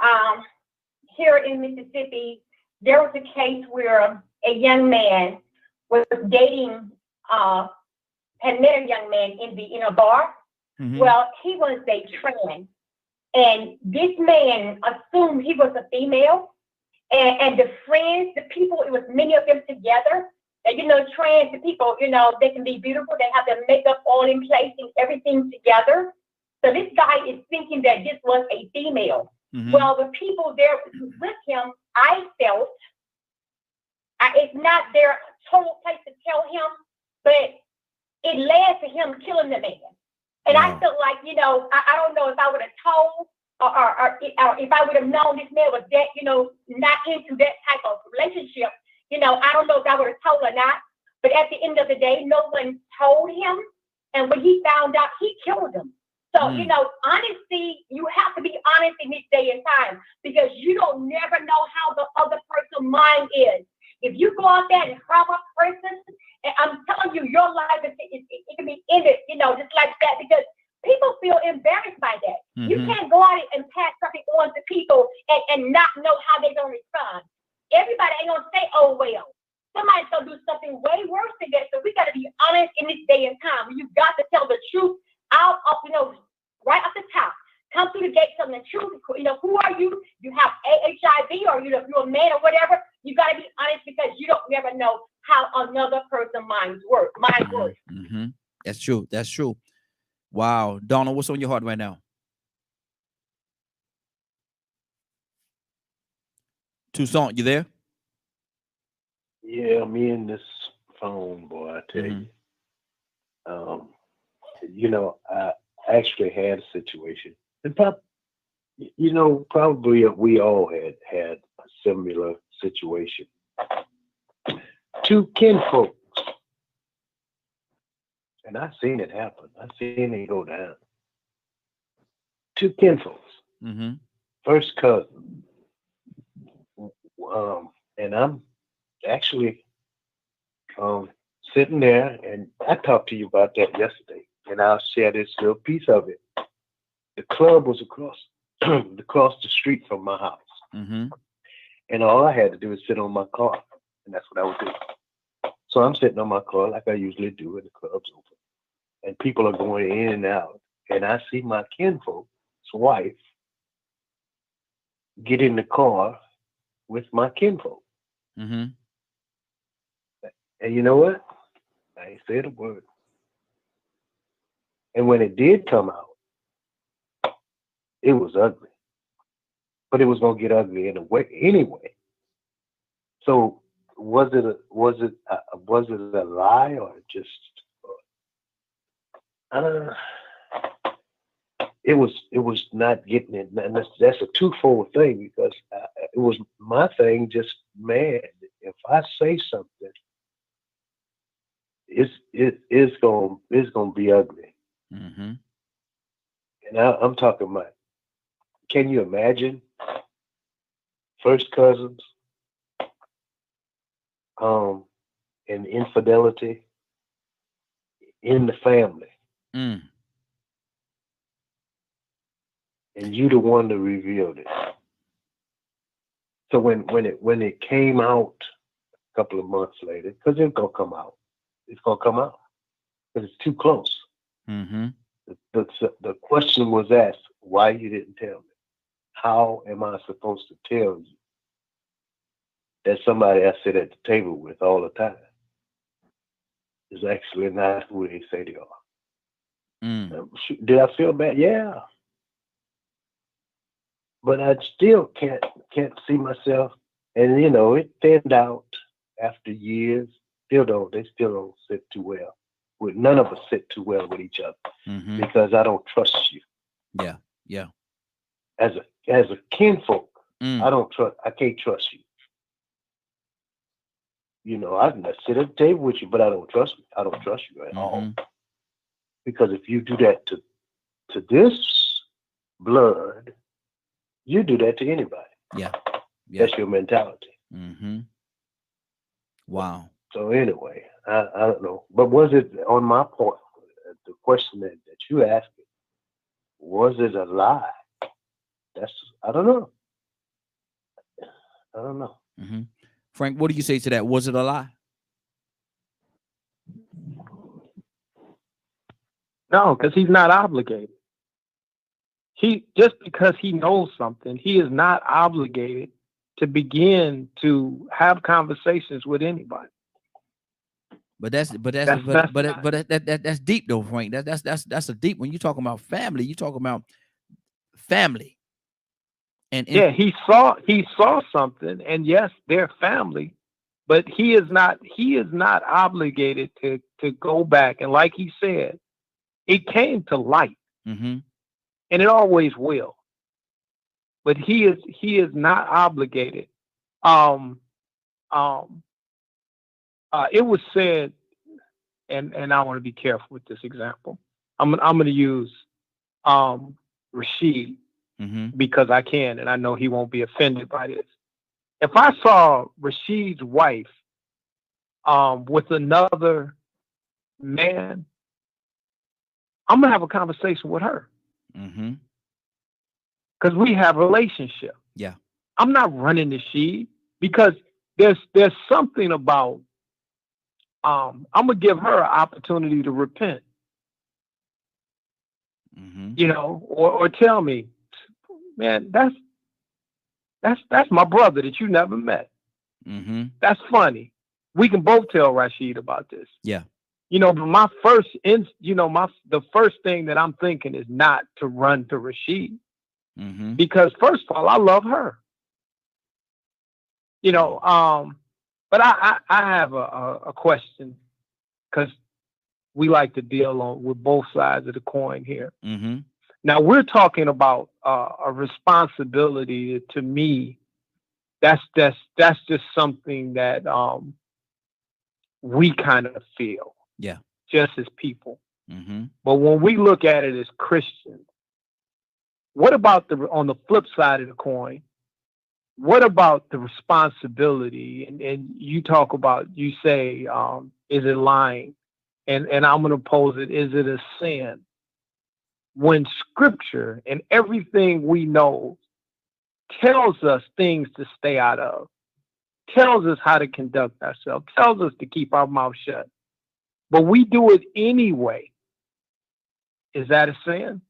here in Mississippi, there was a case where a young man was dating, had met a young man in a bar. Mhm. Well, he was a trans, and this man assumed he was a female. And the friends, the people, it was many of them together. And trans people, they can be beautiful. They have their makeup all in place and everything together. So this guy is thinking that this was a female. Mhm. Well, the people there with him, I felt, it's not their total place to tell him, but it led to him killing the man. And I felt like, I don't know if I would have told or if I would have known this man was that, not into that type of relationship, I don't know if I would have told or not. But at the end of the day, no one told him. And when he found out, he killed him. So, honesty, you have to be honest in this day and time, because you don't never know how the other person's mind is. If you go out there and harm a person, and I'm telling you, your life it can be ended, just like that, because people feel embarrassed by that. Mhm. You can't go out and pass something on to people and not know how they're going to respond. Everybody ain't going to say, oh, well. Somebody's going to do something way worse than that. So we got to be honest in this day and time. You've got to tell the truth out of, right off the top. Come through the gate telling the truth. Who are you? You have HIV, or you're a man or whatever. You got to be honest, because you don't never know how another person's mind works. Mm-hmm. That's true. That's true. Wow. Donald, what's on your heart right now? Toussaint, you there? Yeah, me and this phone, boy, I tell Mhm. you. I actually had a situation. And probably we all had a similar situation. Two kinfolks. And I've seen it happen. I've seen it go down. Two kinfolks. Mm-hmm. First cousin. And I'm actually sitting there, and I talked to you about that yesterday, and I'll share this little piece of it. The club was across the street from my house. Mm-hmm. And all I had to do was sit on my car, and that's what I would do. So I'm sitting on my car like I usually do, and the club's open. And people are going in and out, and I see my kinfolk's wife get in the car with my kinfolk. Mm-hmm. And you know what? I ain't said a word. And when it did come out, it was ugly. But it was gonna get ugly in a way anyway. So was it a lie, or just I don't know. It was not getting it, and that's a twofold thing, because it was my thing. Just, man, if I say something, it's gonna be ugly. Mm-hmm. And I'm talking about. Can you imagine first cousins, and infidelity in the family, Mm. and you the one that revealed it? So when it came out a couple of months later, because it's gonna come out, because it's too close. Mm-hmm. The question was asked, why you didn't tell me? How am I supposed to tell you that somebody I sit at the table with all the time is actually not who they say they are? Mm. Did I feel bad? Yeah. But I still can't see myself, and it thinned out after years. They still don't sit too well. None of us sit too well with each other, Mm-hmm. because I don't trust you. Yeah. Yeah. As a kinfolk, Mm. I can't trust you. I can sit at the table with you, but I don't trust you. I don't trust you at all. Mm-hmm. Because if you do that to this blood, you do that to anybody. Yeah. That's your mentality. Mm-hmm. Wow. So anyway, I don't know. But was it on my point, the question that you asked me, was it a lie? I don't know. I don't know. Mm-hmm. Frank, what do you say to that? Was it a lie? No, because he's not obligated. Just because he knows something, he is not obligated to begin to have conversations with anybody. But that's deep though, Frank. That's a deep. When you're talking about family, you're talking about family. And yeah, he saw something, and yes, they're family, but he is not obligated to go back. And like he said, it came to light, mm-hmm. and it always will. But he is not obligated. It was said, and I want to be careful with this example. I'm going to use Rashid, mm-hmm. because I can, and I know he won't be offended by this. If I saw Rashid's wife with another man, I'm gonna have a conversation with her, mm-hmm. because we have a relationship. Yeah, I'm not running to Rashid because there's something about I'm gonna give her an opportunity to repent. Mm-hmm. You know, or tell me, man, that's my brother that you never met. Mm-hmm. That's funny. We can both tell Rashid about this. Yeah. You know, but the first thing that I'm thinking is not to run to Rashid, mm-hmm. because first of all, I love her. You know, but I have a question, because we like to deal with both sides of the coin here. Mm-hmm. Now we're talking about a responsibility. To me, that's just something that we kind of feel. Yeah. Just as people. Mm-hmm. But when we look at it as Christians, what about on the flip side of the coin? What about the responsibility? And you talk about, you say, is it lying? And I'm going to pose it, is it a sin? When Scripture and everything we know tells us things to stay out of, tells us how to conduct ourselves, tells us to keep our mouth shut, but we do it anyway, is that a sin?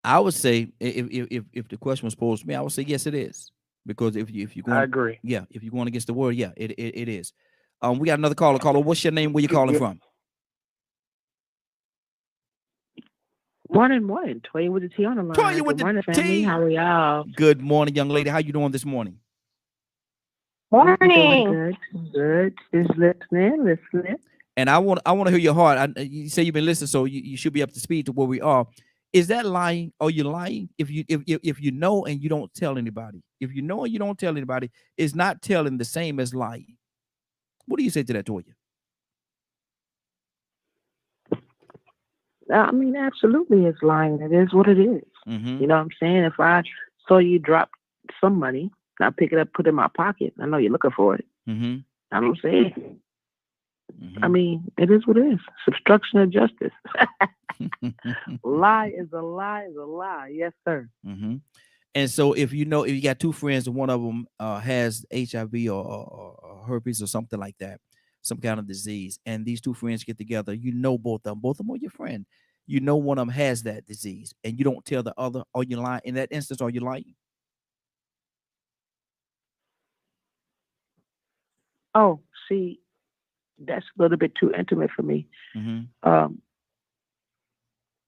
I would say, if the question was posed to me, I would say yes, it is. Because if you're going, I agree. Yeah, if you're going against the word, yeah, it is. We got another caller. Caller, what's your name? Where you calling from? Morning. Toya with the T on the line. Toya with Good morning, the family. T. How are y'all? Good morning, young lady. How you doing this morning? Morning. Good. Just listening. And I want to hear your heart. You say you've been listening, so you should be up to speed to where we are. Is that lying? Are you lying? If you know and you don't tell anybody, if you know and you don't tell anybody, is not telling the same as lying? What do you say to that, Toya? I mean, absolutely, it's lying. It is what it is. Mm-hmm. You know what I'm saying? If I saw you drop some money, I pick it up, put it in my pocket. I know you're looking for it. Mm-hmm. I don't say it. Mm-hmm. I mean, it is what it is. It's obstruction of justice. Lie is a lie is a lie. Yes, sir. Mm-hmm. And so if you got two friends and one of them has HIV or herpes or something like that, some kind of disease, and these two friends get together, both of them are your friend. One of them has that disease, and you don't tell the other. Are you lying? In that instance, are you lying? Oh, see, that's a little bit too intimate for me. Mm-hmm.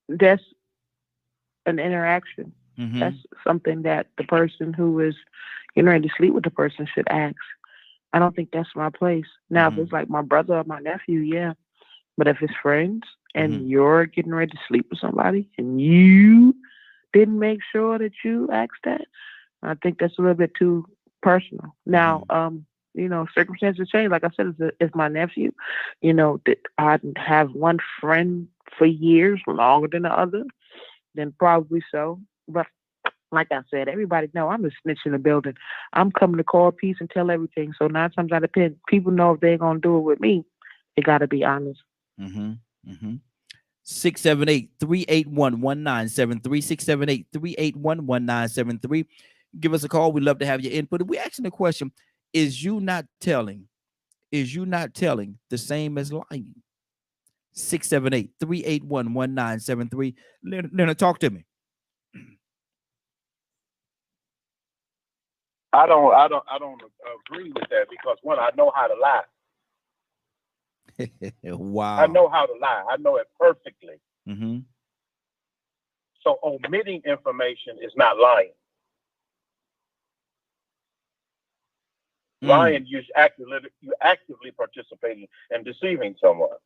That's an interaction. Mm-hmm. That's something that the person who is getting ready to sleep with the person should ask. I don't think that's my place. Now, if it's like my brother or my nephew, yeah. But if it's friends and you're getting ready to sleep with somebody and you didn't make sure that you asked that, I think that's a little bit too personal. Now, circumstances change. Like I said, it's my nephew. I have one friend for years, longer than the other, then probably so. But like I said, everybody know I'm a snitch in the building. I'm coming to call peace and tell everything. So 9 times out of 10, people know if they're gonna do it with me, they gotta be honest. 678-381-1973. 678-381-1973. Give us a call. We'd love to have your input. We're asking the question: Is you not telling the same as lying? 678-381-1973. Leonard, talk to me. I don't agree with that because one, I know how to lie. Wow. I know how to lie. I know it perfectly. Mm-hmm. So omitting information is not lying. Lying, you actively participating in deceiving someone.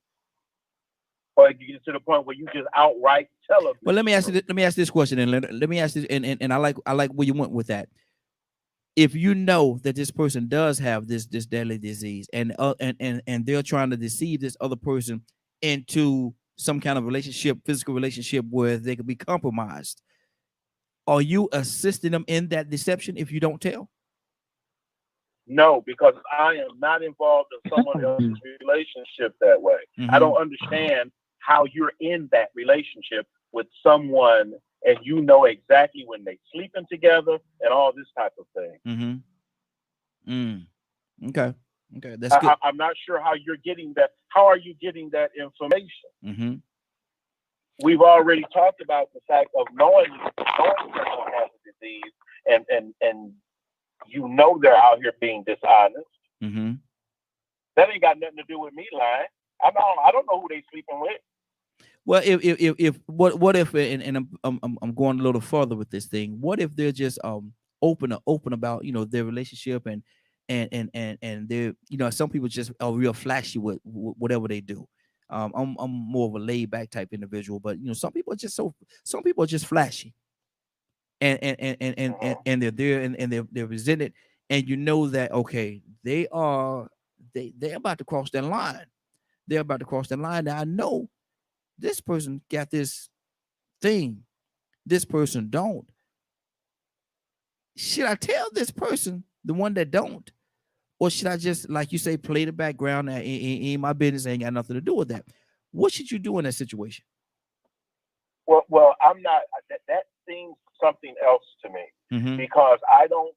Or you get to the point where you just outright tell them. Well, let me ask this question, and let me ask this, and I like where you went with that. If you know that this person does have this deadly disease, and they're trying to deceive this other person into some kind of relationship, physical relationship, where they could be compromised, are you assisting them in that deception if you don't tell? No, because I am not involved in someone else's relationship that way. I don't understand how you're in that relationship with someone and you know exactly when they're sleeping together and all this type of thing. Okay, that's good. I'm not sure how you're getting that. How are you getting that information? We've already talked about the fact of knowing someone has a disease and you know they're out here being dishonest. That ain't got nothing to do with me lying. I don't know who they sleeping with. Well, what if and I'm going a little further with this thing. What if they're just open about their relationship and they're some people just are real flashy with whatever they do. I'm more of a laid back type individual, but some people are just flashy, and they're there and they're resented, and that okay, they're about to cross that line. They're about to cross that line. Now I know this person got this thing, this person don't. Should I tell this person, the one that don't, or should I just, like you say, play the background? Ain't my business, ain't got nothing to do with that. What should you do in that situation? Well, I'm not. That seems something else to me because I don't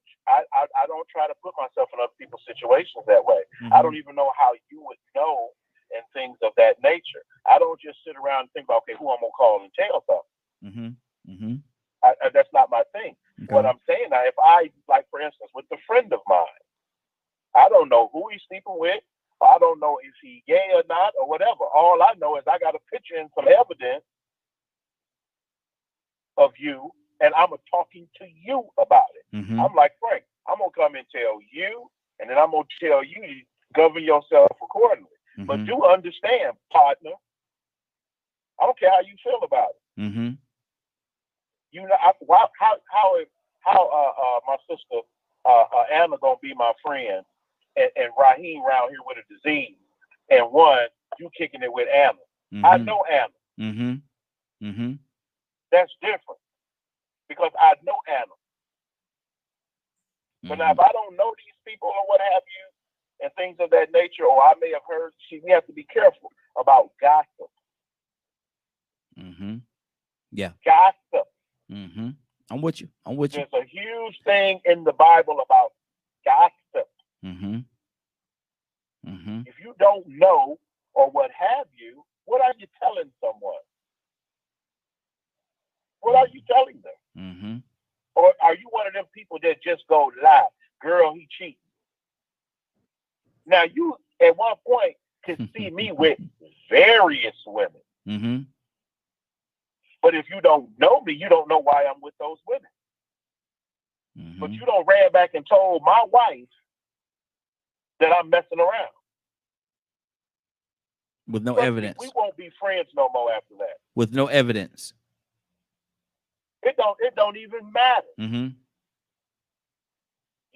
try to put myself in other people's situations that way. I don't even know how you would know and things of that nature. I don't just sit around and think about, okay, who I'm gonna call and tell something. That's not my thing. Okay. What I'm saying now, if I, like for instance, with a friend of mine, I don't know who he's sleeping with. I don't know if he gay or not or whatever. All I know is I got a picture and some evidence of you, and I'm talking to you about it. I'm like, Frank, I'm gonna come and tell you, and then I'm gonna tell you to govern yourself accordingly. But do understand, partner, I don't care how you feel about it. How my sister Anna gonna be my friend, and Raheem around here with a disease, and one you kicking it with Anna. I know Anna. That's different because I know Anna. But now if I don't know these people or what have you, and things of that nature, or I may have heard, we have to be careful about gossip. Yeah. Gossip. I'm with you. There's a huge thing in the Bible about gossip. If you don't know or what have you, what are you telling someone? What are you telling them? Or are you one of them people that just go lie? Girl, he cheating. Now you at one point can see me with various women. But if you don't know me, you don't know why I'm with those women. But you don't ran back and told my wife that I'm messing around. With no evidence. We won't be friends no more after that. With no evidence. It don't even matter.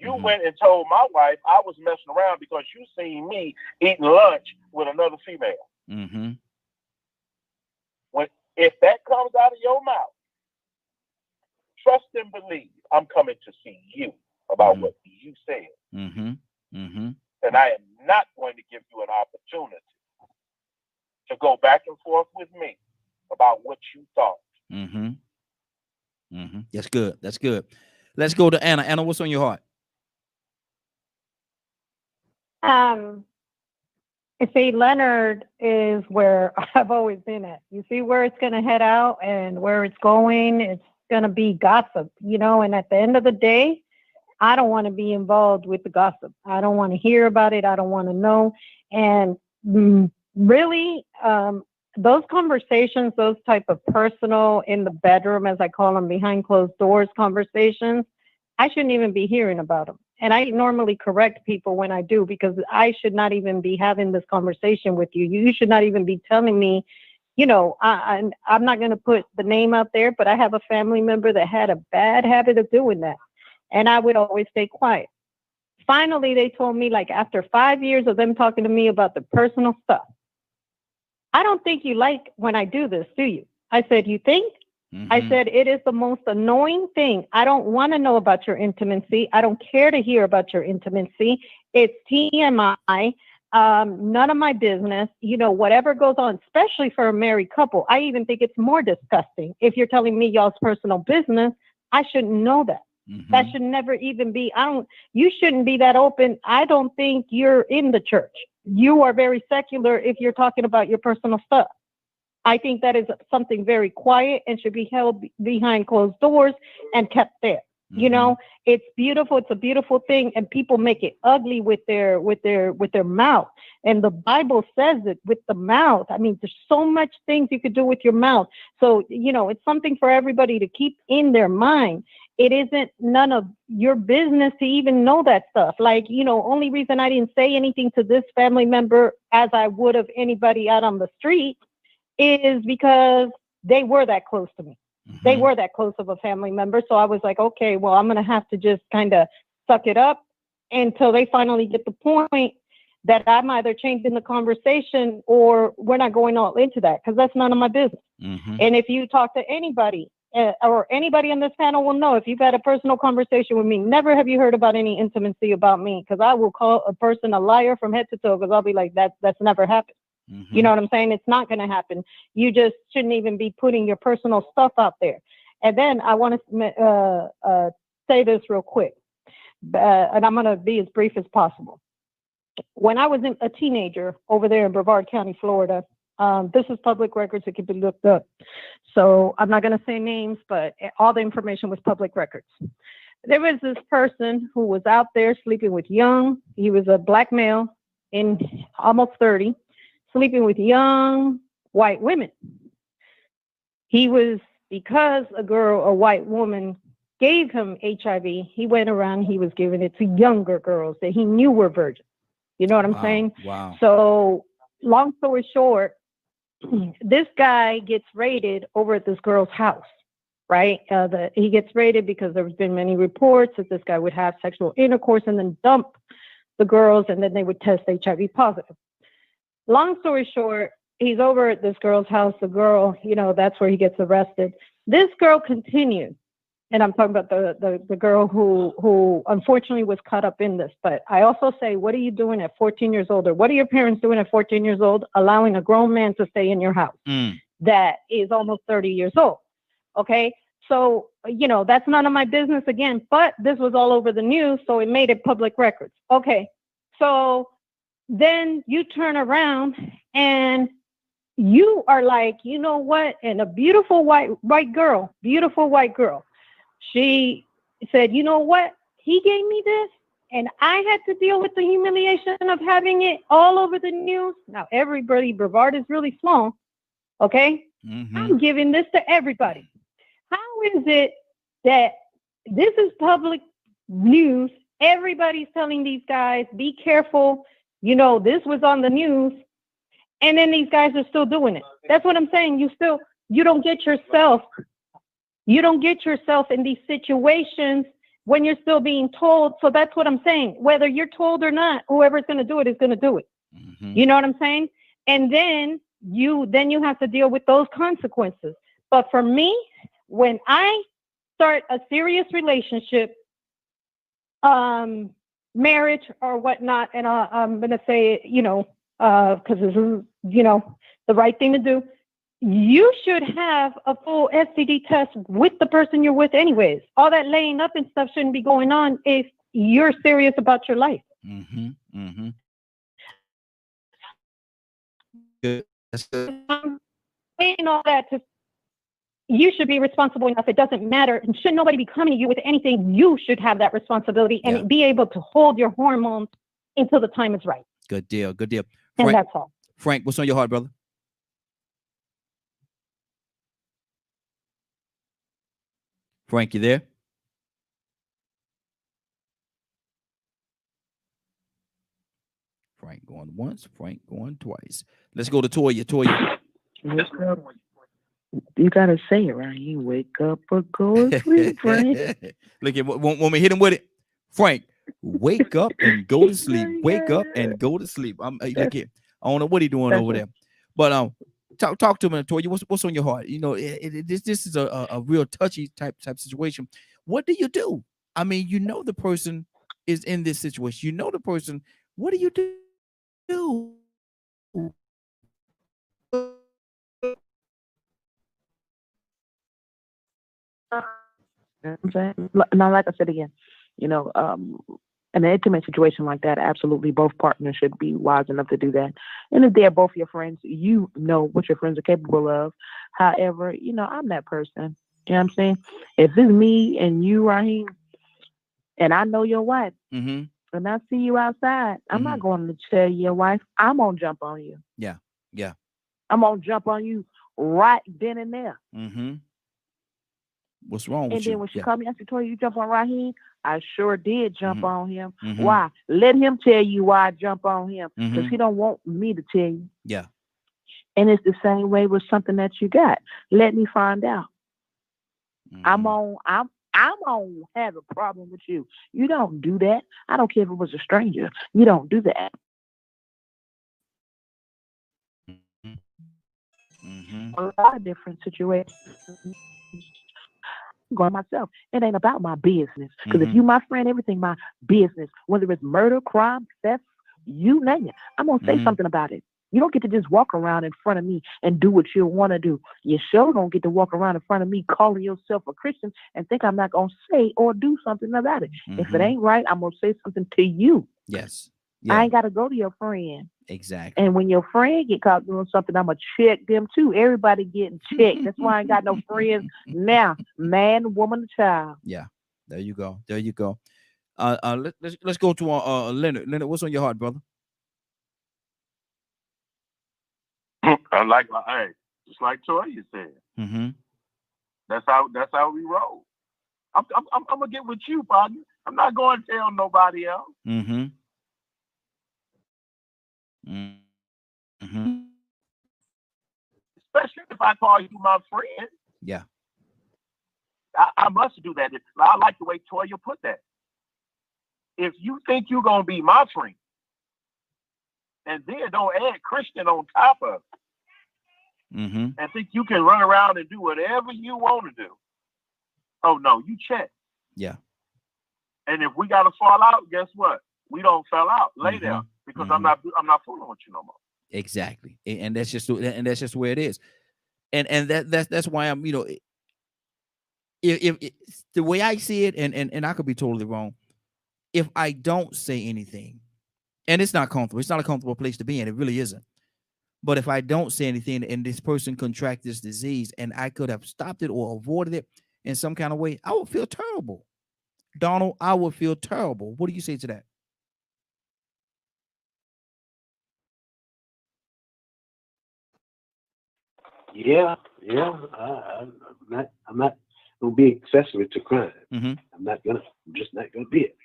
You went and told my wife I was messing around because you seen me eating lunch with another female. If that comes out of your mouth, trust and believe I'm coming to see you about what you said. And I am not going to give you an opportunity to go back and forth with me about what you thought. That's good. That's good. Let's go to Anna. Anna, what's on your heart? See, Leonard is where I've always been at. You see where it's going to head out and where it's going. It's going to be gossip, and at the end of the day, I don't want to be involved with the gossip. I don't want to hear about it. I don't want to know. And really, those conversations, those type of personal in the bedroom, as I call them, behind closed doors conversations, I shouldn't even be hearing about them. And I normally correct people when I do, because I should not even be having this conversation with you. You should not even be telling me, I'm not going to put the name out there, but I have a family member that had a bad habit of doing that. And I would always stay quiet. Finally, they told me, like, after 5 years of them talking to me about the personal stuff, I don't think you like when I do this, do you? I said, you think? I said, it is the most annoying thing. I don't want to know about your intimacy. I don't care to hear about your intimacy. It's TMI. None of my business. Whatever goes on, especially for a married couple. I even think it's more disgusting. If you're telling me y'all's personal business, I shouldn't know that. That should never even be. You shouldn't be that open. I don't think you're in the church. You are very secular if you're talking about your personal stuff. I think that is something very quiet and should be held behind closed doors and kept there. It's beautiful. It's a beautiful thing, and people make it ugly with their mouth. And the Bible says it with the mouth. I mean, there's so much things you could do with your mouth. So, it's something for everybody to keep in their mind. It isn't none of your business to even know that stuff. Like, only reason I didn't say anything to this family member as I would of anybody out on the street is because they were that close to me. They were that close of a family member. So I was like, okay, well, I'm going to have to just kind of suck it up until they finally get the point that I'm either changing the conversation or we're not going all into that, because that's none of my business. And if you talk to anybody or anybody on this panel will know, if you've had a personal conversation with me, never have you heard about any intimacy about me, because I will call a person a liar from head to toe, because I'll be like, that's never happened. You know what I'm saying? It's not going to happen. You just shouldn't even be putting your personal stuff out there. And then I want to say this real quick, and I'm going to be as brief as possible. When I was a teenager over there in Brevard County, Florida, this is public records. It can be looked up. So I'm not going to say names, but all the information was public records. There was this person who was out there sleeping with he was a black male in almost 30, sleeping with young white women. Because a white woman gave him HIV, he went around, he was giving it to younger girls that he knew were virgins. You know what I'm saying? Wow. So long story short, this guy gets raided over at this girl's house, right? He gets raided because there's been many reports that this guy would have sexual intercourse and then dump the girls, and then they would test HIV positive. Long story short, he's over at this girl's house. The girl, that's where he gets arrested. This girl continued, and I'm talking about the girl who unfortunately was caught up in this. But I also say, what are you doing at 14 years old? Or what are your parents doing at 14 years old, allowing a grown man to stay in your house that is almost 30 years old? Okay. So, that's none of my business again, but this was all over the news. So it made it public records. Okay. So then you turn around and you are like, you know what? And a beautiful white girl, she said, you know what? He gave me this and I had to deal with the humiliation of having it all over the news. Now, everybody, Brevard is really small. Okay. I'm giving this to everybody. How is it that this is public news? Everybody's telling these guys, be careful. This was on the news, and then these guys are still doing it. That's what I'm saying. You don't get yourself in these situations when you're still being told. So that's what I'm saying. Whether you're told or not, whoever's going to do it is going to do it. You know what I'm saying? And then then you have to deal with those consequences. But for me, when I start a serious relationship, marriage or whatnot, and I'm going to say, because this is, the right thing to do, you should have a full STD test with the person you're with anyways. All that laying up and stuff shouldn't be going on if you're serious about your life. Mm-hmm. Mm-hmm. Good. That's good. Saying all that, you should be responsible enough. It doesn't matter. And should nobody be coming to you with anything, you should have that responsibility and be able to hold your hormones until the time is right. Good deal. Good deal. And that's all. Frank, what's on your heart, brother? Frank, you there? Frank going once, Frank going twice. Let's go to Toya. Toya. You gotta say it right. You wake up or go to sleep, Frank. Look at want me to hit him with it. Frank, wake up and go to sleep. Wake up and go to sleep. Look here. I don't know what he's doing over there, but talk to me, Toya. What's on your heart? This is a real touchy type situation. What do you do? I mean, the person is in this situation. The person. What do you do? I'm saying, now, like I said again, in an intimate situation like that, absolutely both partners should be wise enough to do that. And if they're both your friends, you know what your friends are capable of. However, I'm that person. You know what I'm saying? If it's me and you, Raheem, and I know your wife, mm-hmm. and I see you outside, I'm not going to tell your wife, I'm going to jump on you. Yeah. Yeah. I'm going to jump on you right then and there. Mm-hmm. What's wrong with you? And then when she called me, I said, Toya, you jump on Raheem? I sure did jump on him. Mm-hmm. Why? Let him tell you why I jump on him. Because Mm-hmm. he don't want me to tell you. Yeah. And it's the same way with something that you got. Let me find out. Mm-hmm. I'm gonna have a problem with you. You don't do that. I don't care if it was a stranger. You don't do that. Mm-hmm. A lot of different situations. I'm going myself. It ain't about my business. Because if you my friend, everything my business. Whether it's murder, crime, theft, you name it. I'm gonna say something about it. You don't get to just walk around in front of me and do what you want to do. You sure don't get to walk around in front of me calling yourself a Christian and think I'm not going to say or do something about it. Mm-hmm. If it ain't right, I'm going to say something to you. Yes. Yeah. I ain't got to go to your friend. Exactly. And when your friend get caught doing something, I'm going to check them too. Everybody getting checked. That's why I ain't got no friends now. Man, woman, child. Yeah. There you go. There you go. Let's go to Leonard. Leonard, what's on your heart, brother? Just like Toya said. Mm-hmm. That's how we roll. I'm gonna get with you, partner. I'm not going to tell nobody else. Mm-hmm. Mm-hmm. Especially if I call you my friend. Yeah. I must do that. I like the way Toya put that. If you think you're gonna be my friend, and then don't add Christian on top of it, and think you can run around and do whatever you want to do. Oh no, you check. Yeah. And if we gotta fall out, guess what? We don't fall out. Lay down because I'm not fooling with you no more. Exactly, and that's just where it is, and that's why I'm if the way I see it, and I could be totally wrong. If I don't say anything, and it's not comfortable, it's not a comfortable place to be in. It really isn't. But if I don't say anything and this person contract this disease and I could have stopped it or avoided it in some kind of way, I would feel terrible. Donald, I would feel terrible. What do you say to that? Yeah. I'm not gonna be accessory to crime. Mm-hmm. I'm just not gonna be it.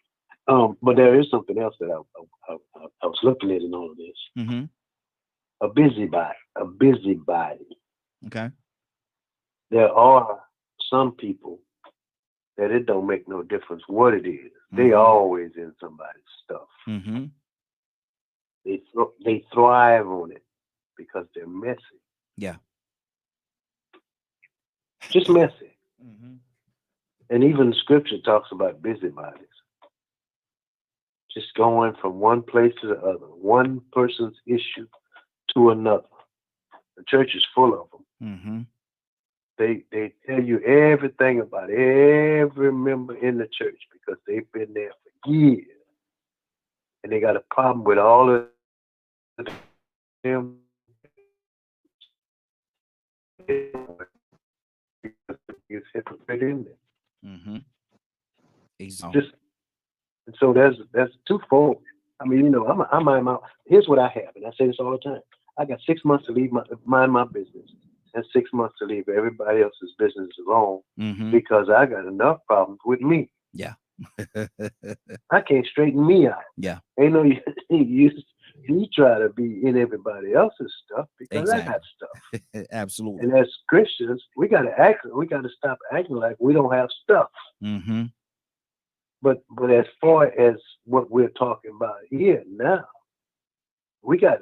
But there is something else that I was looking at in all of this. Mm-hmm. A busybody. Okay. There are some people that it don't make no difference what it is. They always in somebody's stuff. Mm-hmm. They thrive on it. because they're messy. Yeah. Just messy. Mm-hmm. And even the scripture talks about busybodies. Just going from one place to the other, one person's issue to another. The church is full of them. Mm-hmm. They tell you everything about every member in the church because they've been there for years. And they got a problem with all of them. It's hypocrite in there. Mm-hmm. Exactly. And so that's twofold. I mean, you know, I'm here's what I have, and I say this all the time. I got 6 months to mind my business, and 6 months to leave everybody else's business alone Mm-hmm. because I got enough problems with me. Yeah. I can't straighten me out. Yeah. Ain't no you try to be in everybody else's stuff because I got stuff. Absolutely. And as Christians, we got to stop acting like we don't have stuff. Mm-hmm. But as far as what we're talking about here now, we got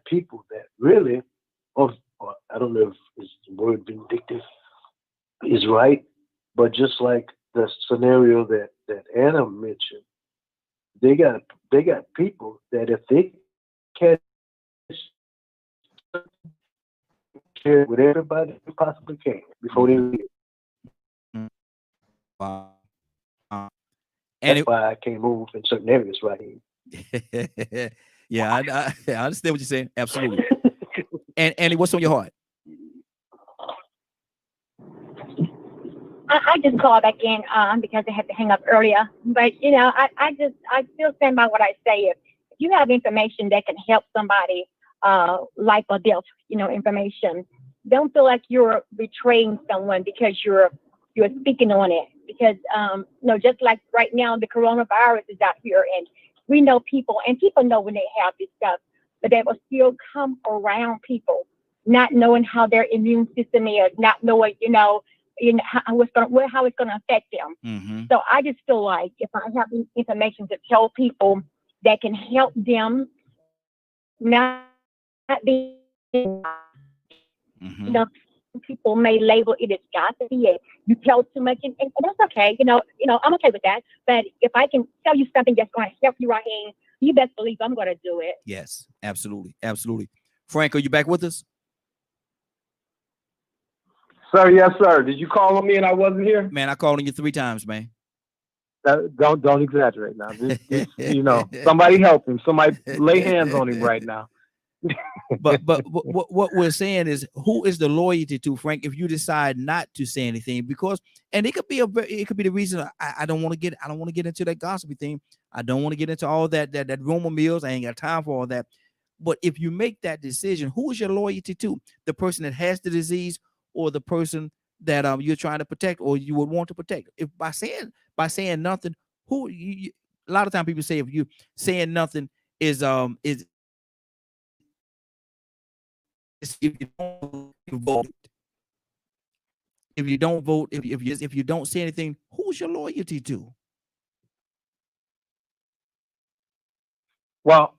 people that really, or I don't know if the word vindictive is right, but just like the scenario that Anna mentioned, they got people that if they catch share with everybody they possibly can before they leave. Wow. That's why I can't move in certain areas right here. Yeah, I understand what you're saying. Absolutely. And Annie, what's on your heart? I just called back in because I had to hang up earlier. But you know, I still stand by what I say. If you have information that can help somebody, life or death, you know, information, don't feel like you're betraying someone because you're speaking on it. Because you know, just like right now, the coronavirus is out here, and we know people, and people know when they have this stuff, but they will still come around people, not knowing how their immune system is, not knowing, how it's going to affect them. Mm-hmm. So I just feel like if I have information to tell people that can help them not be, Mm-hmm. People may label it as gossipy and you tell too much, and that's okay. I'm okay with that. But if I can tell you something that's going to help you, Raheem, you best believe I'm going to do it. Yes, absolutely, absolutely. Frank, are you back with us? Sir, yes, sir. Did you call on me and I wasn't here? Man, I called on you 3 times, man. Don't exaggerate now. Somebody help him. Somebody lay hands on him right now. but what we're saying is, who is the loyalty to, Frank, if you decide not to say anything? Because, and it could be the reason I don't want to get into that gossipy thing. I don't want to get into all that rumor mills. I ain't got time for all that. But if you make that decision, who is your loyalty to? The person that has the disease, or the person that you're trying to protect, or you would want to protect? If by saying nothing, a lot of times people say, if you saying nothing is if you don't vote, if you don't vote, if you don't say anything, who's your loyalty to? Well,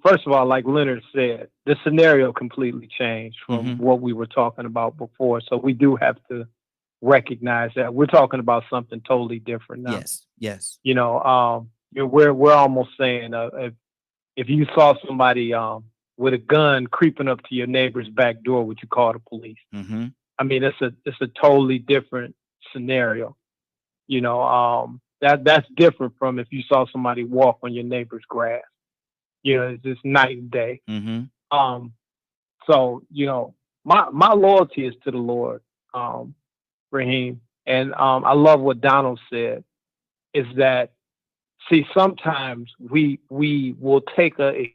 first of all, like Leonard said, the scenario completely changed from what we were talking about before. So we do have to recognize that we're talking about something totally different now. Yes. We're almost saying if you saw somebody with a gun creeping up to your neighbor's back door, would you call the police? Mm-hmm. I mean, it's a totally different scenario. That's different from if you saw somebody walk on your neighbor's grass. It's just night and day. Mm-hmm. So my loyalty is to the Lord, Raheem, and I love what Donald said. Is that, see, sometimes we will take extreme.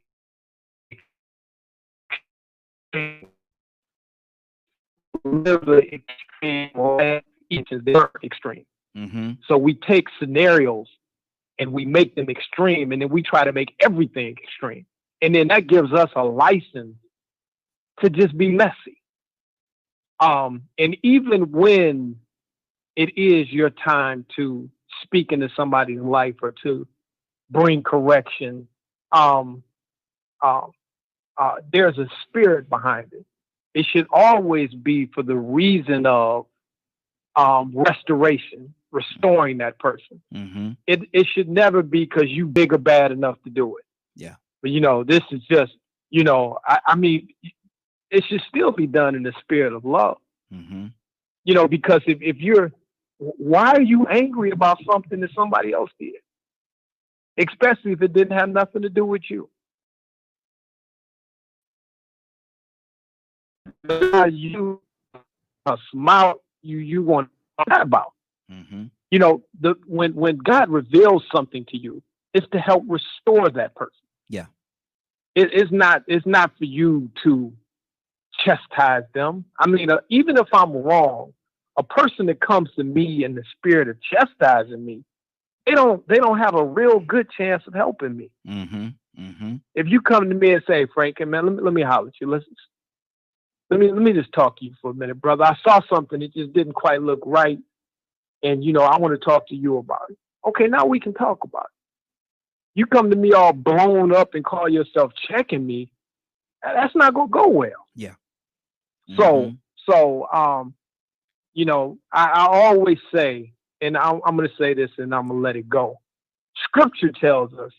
Mm-hmm. So we take scenarios and we make them extreme, and then we try to make everything extreme. And then that gives us a license to just be messy. And even when it is your time to speak into somebody's life or to bring correction, there's a spirit behind it. It should always be for the reason of restoration, restoring that person. Mm-hmm. It should never be because you big or bad enough to do it. Yeah. But this is just, I mean, it should still be done in the spirit of love. Mm-hmm. Because if you're, why are you angry about something that somebody else did? Especially if it didn't have nothing to do with you. You a smile you want to talk about. Mm-hmm. When God reveals something to you, it's to help restore that person. Yeah. It's not for you to chastise them. I mean, even if I'm wrong, a person that comes to me in the spirit of chastising me, they don't have a real good chance of helping me. Mm-hmm. Mm-hmm. If you come to me and say, Frank, man, let me holler at you. Let me just talk to you for a minute, brother. I saw something that just didn't quite look right, and I want to talk to you about it. Okay, now we can talk about it. You come to me all blown up and call yourself checking me, that's not gonna go well. Yeah. So I always say, and I'm gonna say this and I'm gonna let it go. Scripture tells us,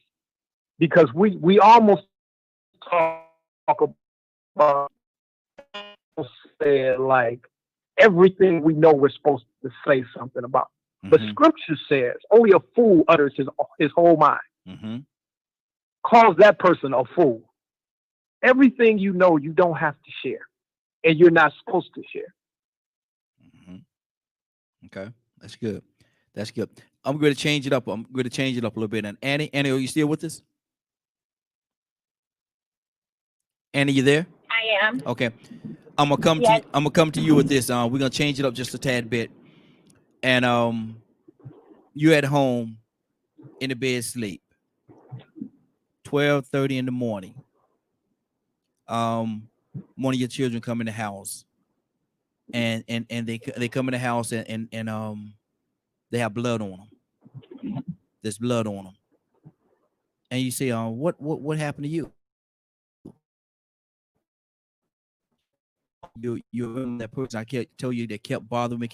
because we almost talk about said like everything we know we're supposed to say something about. Mm-hmm. But Scripture says only a fool utters his whole mind. Mm-hmm. Calls that person a fool. Everything you know you don't have to share, and you're not supposed to share. Mm-hmm. Okay, that's good. That's good. I'm going to change it up. I'm going to change it up a little bit. And Annie, are you still with us? Annie, you there? I am. Okay. I'm gonna come to you with this. We're gonna change it up just a tad bit. And you're at home in the bed sleep. 12:30 in the morning. One of your children come in the house, and they come in the house and they have blood on them. There's blood on them, and you say, what happened to you? You're that person I kept tell you that kept bothering me.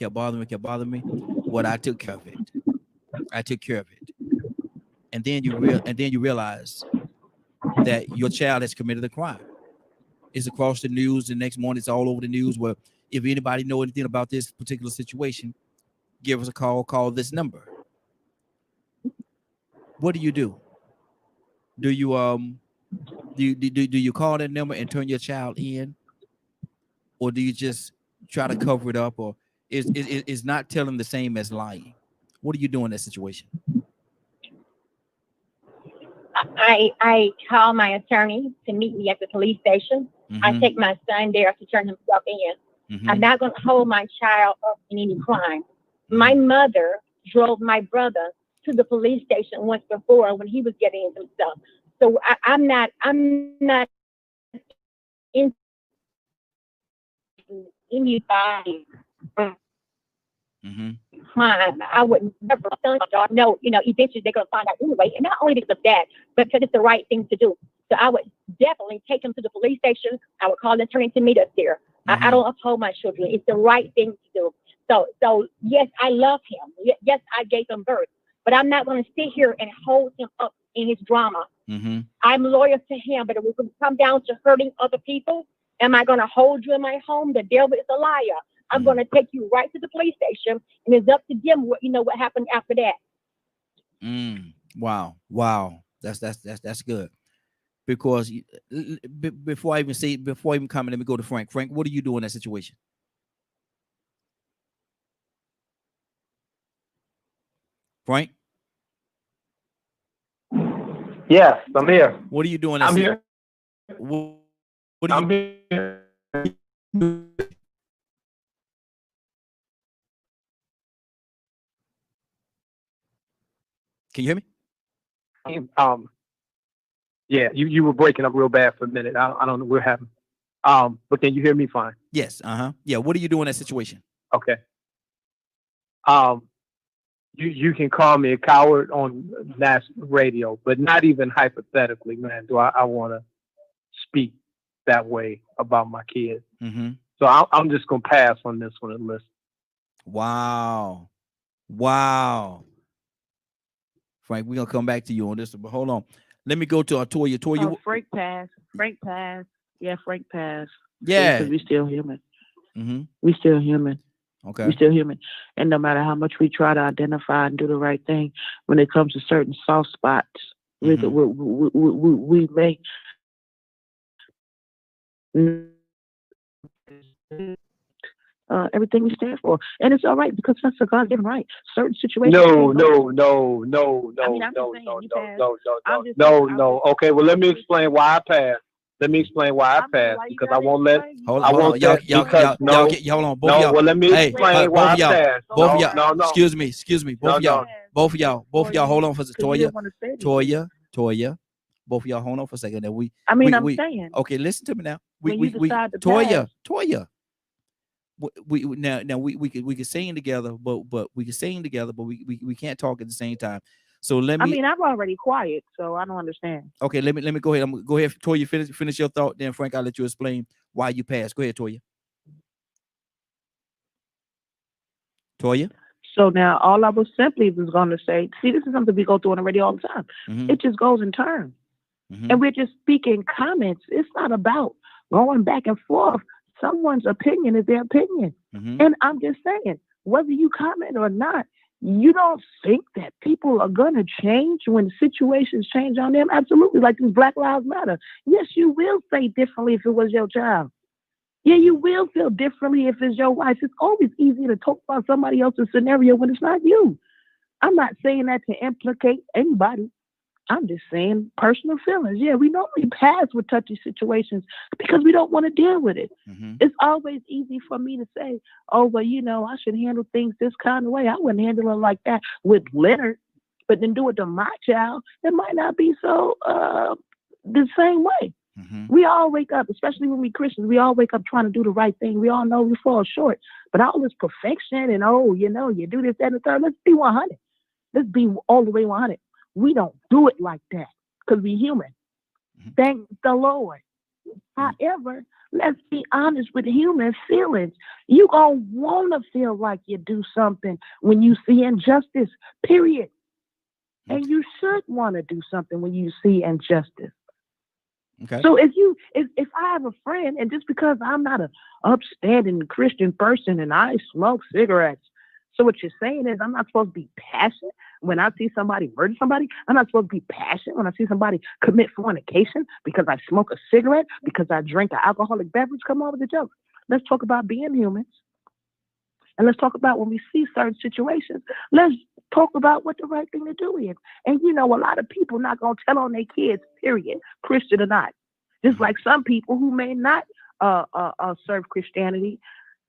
What I took care of it. And then you realize that your child has committed a crime. It's across the news. The next morning, it's all over the news. Well, if anybody know anything about this particular situation, give us a call. Call this number. What do you do? Do you do you call that number and turn your child in, or do you just try to cover it up, or is not telling the same as lying? What do you do in that situation? I call my attorney to meet me at the police station. Mm-hmm. I take my son there to turn himself in. Mm-hmm. I'm not going to hold my child up in any crime. Mm-hmm. My mother drove my brother to the police station once before when he was getting into stuff. So I'm not in anybody. Mm-hmm. Crime. I would never no, eventually they're gonna find out anyway. And not only because of that, but because it's the right thing to do. So I would definitely take him to the police station. I would call the attorney to meet us there. Mm-hmm. I don't uphold my children. It's the right thing to do. So yes, I love him. Yes, I gave him birth. But I'm not gonna sit here and hold him up in his drama. Mm-hmm. I'm loyal to him, but if it would come down to hurting other people, am I gonna hold you in my home? The devil is a liar. I'm Mm-hmm. going to take you right to the police station, and it's up to them what happened after that. Wow. That's good. Because before I even comment, let me go to Frank. Frank, what do you do in that situation? Frank? Yes, I'm here. What are you doing? I'm here. What are you? I'm here. Can you hear me? Yeah, you were breaking up real bad for a minute. I don't know what happened. But can you hear me fine? Yes. Yeah. What do you do in that situation? Okay. You can call me a coward on national radio, but not even hypothetically, man. Do I want to speak that way about my kids. Mm-hmm. So I'm just gonna pass on this one and listen. Wow. Frank, we're gonna come back to you on this one, but hold on. Let me go to Toya. Toya, Frank pass. Yeah, Frank pass. yeah. Because we still human. Mm-hmm. We still human. Okay. We still human. And no matter how much we try to identify and do the right thing, when it comes to certain soft spots, we may everything we stand for. And it's all right because that's a God given right. Certain situations. No. Okay, well, let me explain why I passed. Because I won't let. Hold on, y'all. Hold on, both of y'all. Well, let me explain why I passed. Both of y'all. No. Excuse me. Both of y'all. Hold on for a second. Toya. Both of y'all, hold on for a second. I'm saying. Okay, listen to me now. Toya. We can sing together, but we can't talk at the same time. So let me. I'm already quiet, so I don't understand. Okay, let me go ahead. Go ahead, Toya. Finish your thought. Then Frank, I'll let you explain why you passed. Go ahead, Toya. So now, all I was simply going to say, see, this is something we go through on the radio all the time. Mm-hmm. It just goes in turn, and we're just speaking comments. It's not about going back and forth. Someone's opinion is their opinion, and I'm just saying, whether you comment or not. You don't think that people are going to change when situations change on them? Absolutely. Like this Black Lives Matter. Yes, you will say differently if it was your child. Yeah, you will feel differently if it's your wife. It's always easier to talk about somebody else's scenario when it's not you. I'm not saying that to implicate anybody. I'm just saying personal feelings. Yeah, we normally pass with touchy situations because we don't want to deal with it. It's always easy for me to say, oh, well, I should handle things this kind of way. I wouldn't handle it like that with Leonard, but then do it to my child. It might not be so the same way. We all wake up, especially when we Christians, we all wake up trying to do the right thing. We all know we fall short, but all this perfection and, you do this, that, and the third, let's be 100. Let's be all the way 100. We don't do it like that because we're human. Thank the Lord. However, let's be honest with human feelings. You gonna want to feel like you do something when you see injustice, period. And you should want to do something when you see injustice. Okay. So if I have a friend, and just because I'm not an upstanding Christian person and I smoke cigarettes, so what you're saying is I'm not supposed to be passionate when I see somebody murder somebody? I'm not supposed to be passionate when I see somebody commit fornication because I smoke a cigarette, because I drink an alcoholic beverage? Come on with the joke. Let's talk about being humans. And let's talk about when we see certain situations, let's talk about what the right thing to do is. And a lot of people not going to tell on their kids, period, Christian or not. Just like some people who may not serve Christianity,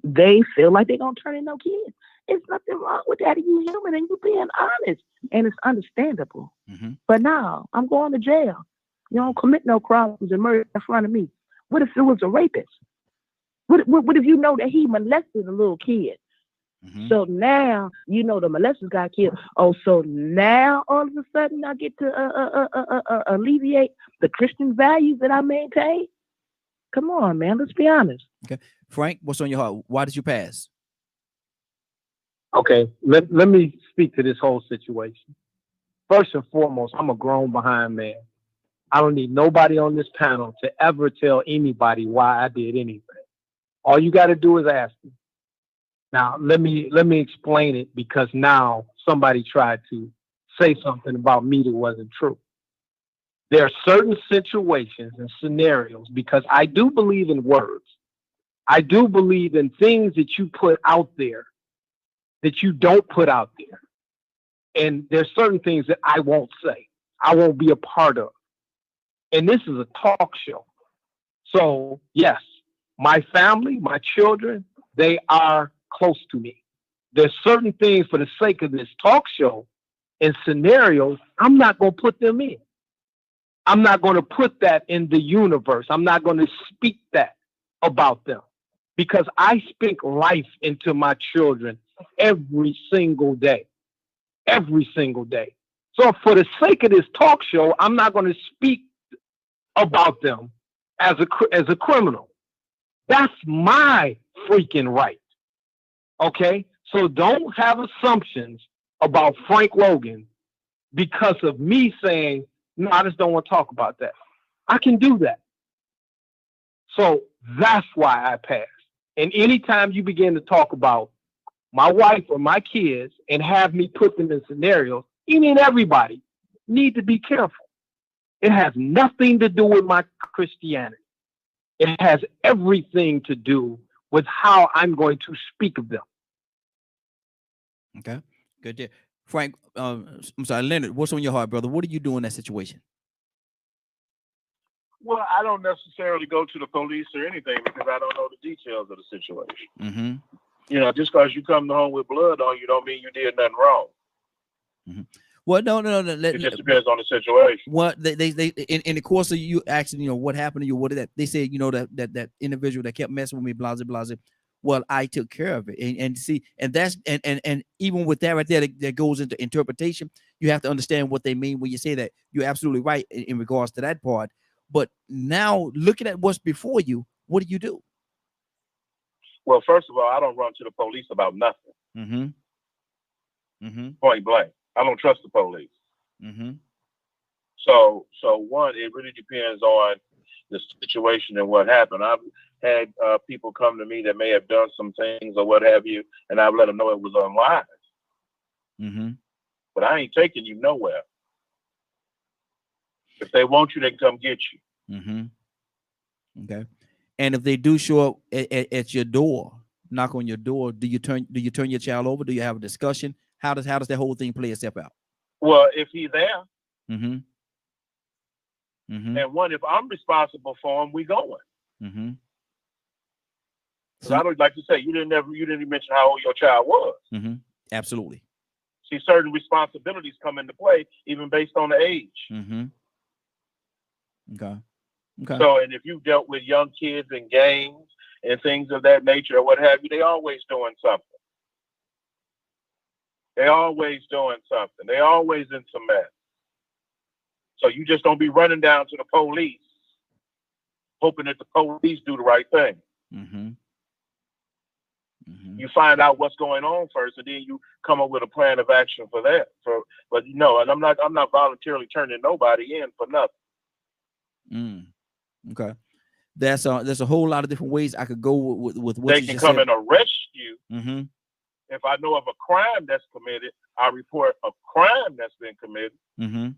they feel like they're going to turn in no kids. It's nothing wrong with that. You're human and you're being honest. And it's understandable. But now I'm going to jail. You don't commit no crimes and murder in front of me. What if it was a rapist? What if you know that he molested a little kid? So now, the molesters got killed. Oh, so now all of a sudden I get to alleviate the Christian values that I maintain? Come on, man. Let's be honest. Okay. Frank, what's on your heart? Why did you pass? Okay, let me speak to this whole situation. First and foremost, I'm a grown behind man. I don't need nobody on this panel to ever tell anybody why I did anything. All you got to do is ask me. Now, let me explain it, because now somebody tried to say something about me that wasn't true. There are certain situations and scenarios, because I do believe in words. I do believe in things that you put out there that you don't put out there. And there's certain things that I won't say. I won't be a part of. And this is a talk show. So, yes, my family, my children, they are close to me. There's certain things for the sake of this talk show and scenarios, I'm not going to put them in. I'm not going to put that in the universe. I'm not going to speak that about them, because I speak life into my children every single day. Every single day. So for the sake of this talk show, I'm not going to speak about them as a criminal. That's my freaking right. Okay? So don't have assumptions about Frank Logan because of me saying, no, I just don't want to talk about that. I can do that. So that's why I passed. And anytime you begin to talk about my wife or my kids and have me put them in scenarios, any and everybody need to be careful. It has nothing to do with my Christianity. It has everything to do with how I'm going to speak of them. Okay, good deal. Frank, I'm sorry, Leonard, what's on your heart, brother? What do you do in that situation? Well, I don't necessarily go to the police or anything because I don't know the details of the situation. Mm-hmm. You know, just because you come home with blood on you don't mean you did nothing wrong. Mm-hmm. Well, no. It just depends on the situation. What they in the course of you asking, you know, what happened to you, what did that? They said, you know, that individual that kept messing with me, blah blah blah. Well, I took care of it, and see, and that's and even with that right there, that goes into interpretation. You have to understand what they mean when you say that. You're absolutely right in regards to that part. But now, looking at what's before you, what do you do? Well, first of all, I don't run to the police about nothing. Mm-hmm. Mm-hmm. Point blank. I don't trust the police. Mm-hmm. So one, it really depends on the situation and what happened. I've had people come to me that may have done some things or what have you, and I've let them know it was unwise. Mm-hmm. But I ain't taking you nowhere. If they want you, they can come get you. Mm-hmm. Okay. And if they do show up at your door, knock on your door, do you turn your child over? Do you have a discussion? How does that whole thing play itself out? Well, if he's there, mm-hmm. Mm-hmm. and one, if I'm responsible for him, we going. Mm-hmm. So I would like to say you didn't even mention how old your child was. Mm-hmm. Absolutely. See, certain responsibilities come into play even based on the age. Mm-hmm. Okay. So, and if you've dealt with young kids in games and things of that nature or what have you, they always doing something. They always doing something. They always in some mess. So you just don't be running down to the police, hoping that the police do the right thing. Mm-hmm. Mm-hmm. You find out what's going on first, and then you come up with a plan of action for that. But no, and I'm not voluntarily turning nobody in for nothing. Okay, there's a whole lot of different ways I could go with what they you can just come said. and arrest you. Mm-hmm. If I know of a crime that's committed, I report a crime that's been committed. Mm-hmm.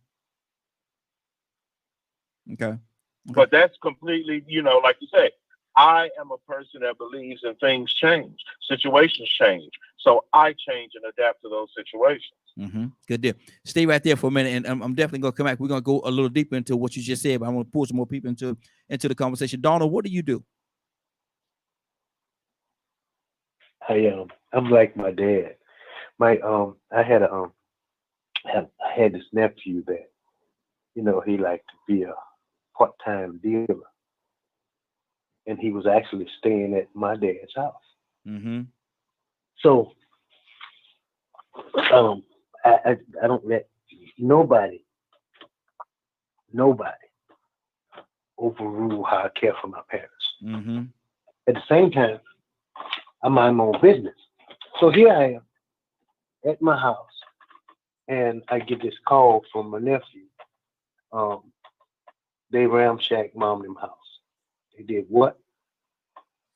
Okay. But that's completely, like you say, I am a person that believes in things change, situations change. So I change and adapt to those situations. Mm-hmm. Good deal. Stay right there for a minute, and I'm definitely going to come back. We're going to go a little deeper into what you just said, but I want to pull some more people into the conversation. Donald, what do you do? I'm like my dad. I had this nephew that, he liked to be a part-time dealer, and he was actually staying at my dad's house. Mm-hmm. So, I don't let nobody overrule how I care for my parents. Mm-hmm. At the same time, I mind my own business. So here I am at my house, and I get this call from my nephew. They ramshacked mom and them house. They did what?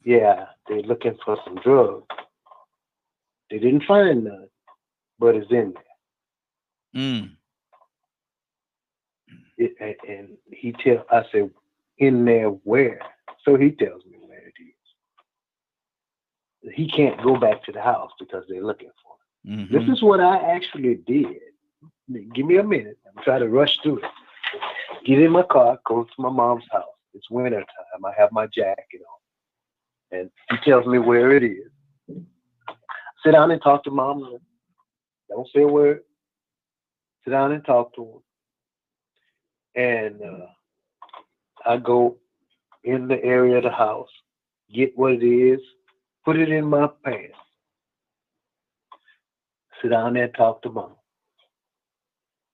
Yeah, they're looking for some drugs. They didn't find none, but it's in there. And I said, in there where? So he tells me where it is. He can't go back to the house because they're looking for him. Mm-hmm. This is what I actually did. Give me a minute. I'm trying to rush through it. Get in my car, go to my mom's house. It's winter time. I have my jacket on. And he tells me where it is. Sit down and talk to mom. Don't say a word. Sit down and talk to him. And I go in the area of the house, get what it is, put it in my pants. Sit down there and talk to mom.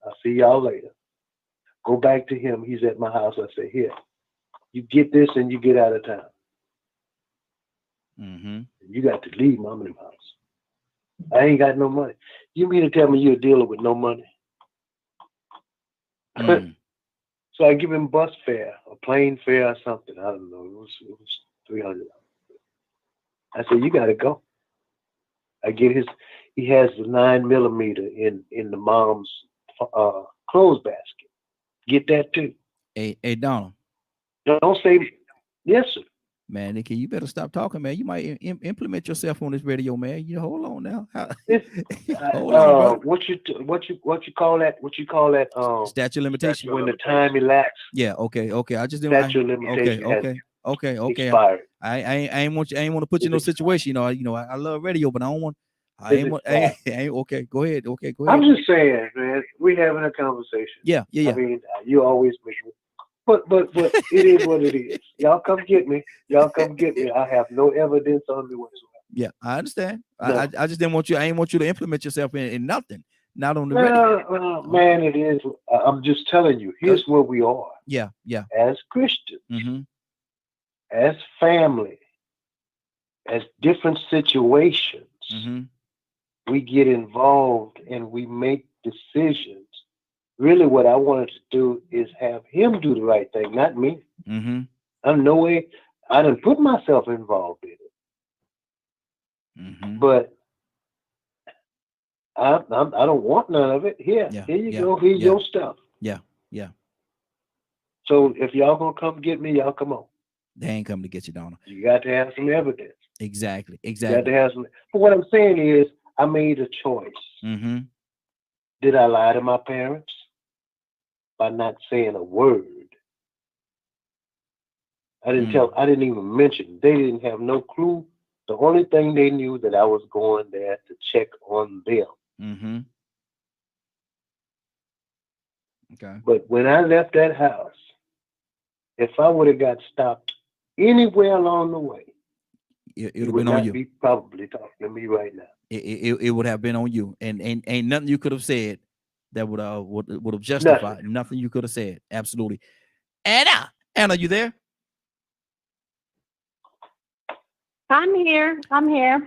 I'll see y'all later. Go back to him. He's at my house. I say, here, You get this and you get out of town. Mm-hmm. You got to leave mom and them house. I ain't got no money. You mean to tell me you're a dealer with no money? Mm. So I give him bus fare, a plane fare or something. I don't know. It was $300. I said, you got to go. I get he has the 9mm in the mom's clothes basket. Get that too. Hey, Donald. Don't say, yes, sir. Man, Nikki, you better stop talking, man. You might implement yourself on this radio, man. You hold on now. Hold on, brother. What you call that? What you call that? Statute of limitation. When the time elapsed. Yeah. Okay. I just didn't. Statute of limitation. Okay. Expired. I ain't want to put you in no situation. I love radio, but I don't want. Okay. Go ahead. I'm just saying, man. We having a conversation. Yeah. I mean, you always make me. But it is what it is. Y'all come get me. I have no evidence on me whatsoever. Yeah, I understand. No. I just didn't want you. I ain't want you to implement yourself in nothing. Not on the radio. Man, it is. I'm just telling you. Here's where we are. Yeah. As Christians, mm-hmm. as family, as different situations, mm-hmm. we get involved and we make decisions. Really, what I wanted to do is have him do the right thing, not me. Mm-hmm. I'm no way. I didn't put myself involved in it, mm-hmm. but I don't want none of it. Here you go. Here's your stuff. Yeah. So if y'all gonna come get me, y'all come on. They ain't coming to get you, Donald. You got to have some evidence. Exactly. You got to have some. But what I'm saying is, I made a choice. Mm-hmm. Did I lie to my parents by not saying a word? I didn't even mention. They didn't have no clue. The only thing they knew that I was going there to check on them. Mm-hmm. Okay. But when I left that house, if I would have got stopped anywhere along the way, it would have been on you. Be probably talking to me right now. It would have been on you, and ain't nothing you could have said that would have justified. Nothing you could have said. Absolutely. Anna, you there? I'm here.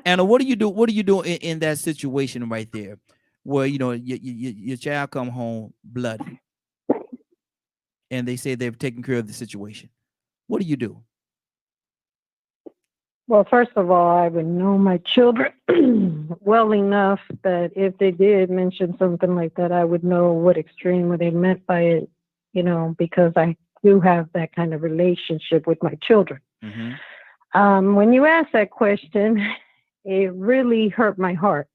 Anna, what do you do in that situation right there, where your child come home bloody, and they say they've taken care of the situation? What do you do? Well, first of all, I would know my children well enough that if they did mention something like that, I would know what extreme they meant by it, because I do have that kind of relationship with my children. Mm-hmm. When you asked that question, it really hurt my heart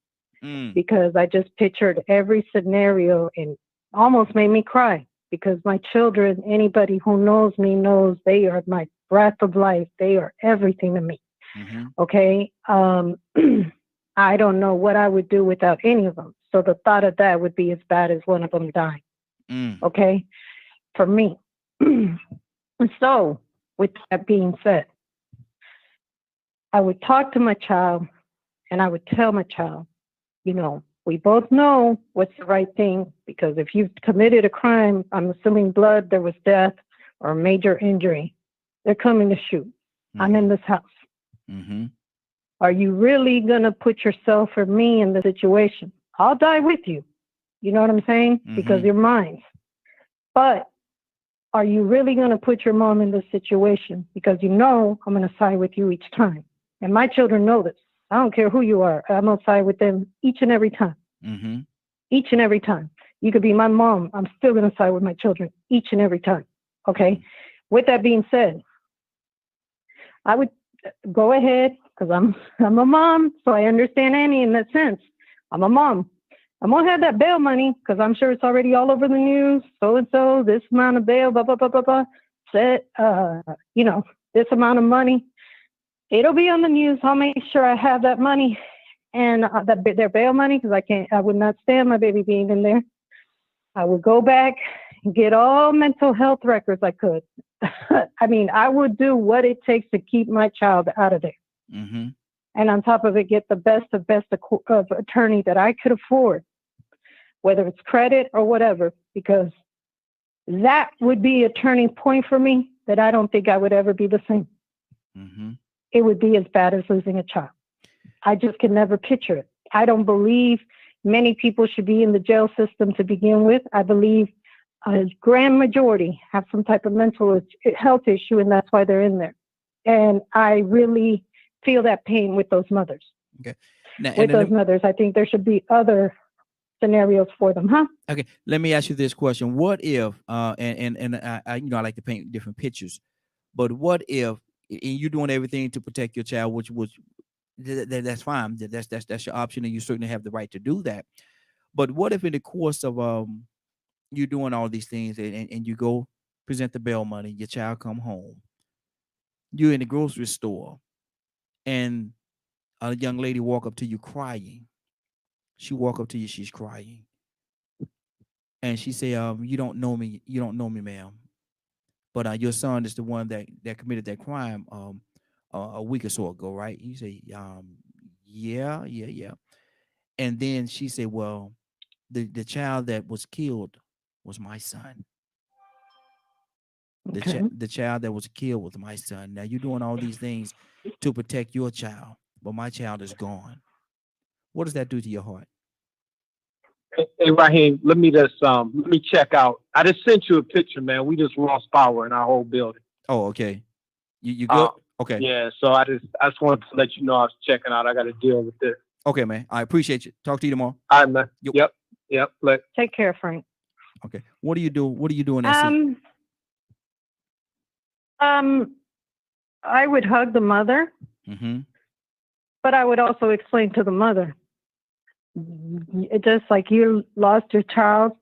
because I just pictured every scenario and almost made me cry, because my children, anybody who knows me knows they are my breath of life. They are everything to me. Mm-hmm. Okay. I don't know what I would do without any of them. So the thought of that would be as bad as one of them dying. Okay. For me. So with that being said, I would talk to my child and I would tell my child, we both know what's the right thing, because if you've committed a crime, I'm assuming blood, there was death or a major injury, they're coming to shoot. Mm-hmm. I'm in this house. Mm-hmm. Are you really going to put yourself or me in the situation? I'll die with you. You know what I'm saying? Mm-hmm. Because you're mine. But are you really going to put your mom in this situation? Because I'm going to side with you each time. And my children know this. I don't care who you are. I'm going to side with them each and every time. Mm-hmm. Each and every time. You could be my mom. I'm still going to side with my children each and every time. Okay? Mm-hmm. With that being said, I would go ahead, because I'm a mom, so I understand Annie in that sense. I'm a mom. I'm going to have that bail money, because I'm sure it's already all over the news. So-and-so, this amount of bail, blah, blah, blah, blah, blah. Set, this amount of money. It'll be on the news. I'll make sure I have that money and their bail money, because I would not stand my baby being in there. I would go back and get all mental health records I could. I mean, I would do what it takes to keep my child out of there. Mm-hmm. And on top of it, get the best of attorney that I could afford, whether it's credit or whatever, because that would be a turning point for me. that I don't think I would ever be the same. Mm-hmm. It would be as bad as losing a child. I just can never picture it. I don't believe many people should be in the jail system to begin with. I believe a grand majority have some type of mental health issue, and that's why they're in there. And I really feel that pain with those mothers. Okay. Now, With those mothers, I think there should be other scenarios for them, huh? okay, let me ask you this question: what if, and I you know, I like to paint different pictures, but what if, and you're doing everything to protect your child, which was that's fine, that's your option, and you certainly have the right to do that. But what if in the course of you doing all these things, and you go present the bail money, your child come home, you're in the grocery store, and a young lady walk up to you crying. She walk up to you, she's crying. And she say, you don't know me, ma'am. But your son is the one that committed that crime a week or so ago, right? You say, yeah. And then she said, well, the child that was killed was my son. Okay. The child that was killed was my son. Now you're doing all these things to protect your child, but my child is gone. What does that do to your heart? Hey, Raheem, let me check out. I just sent you a picture, man. We just lost power in our whole building. Oh, okay. You good? Okay. Yeah, so I just wanted to let you know I was checking out. I got to deal with this. Okay, man. I appreciate you. Talk to you tomorrow. All right, man. Yep. Take care, Frank. Okay. What do you do? What do you do in that situation? I would hug the mother, Mm-hmm. but I would also explain to the mother, just like you lost your child,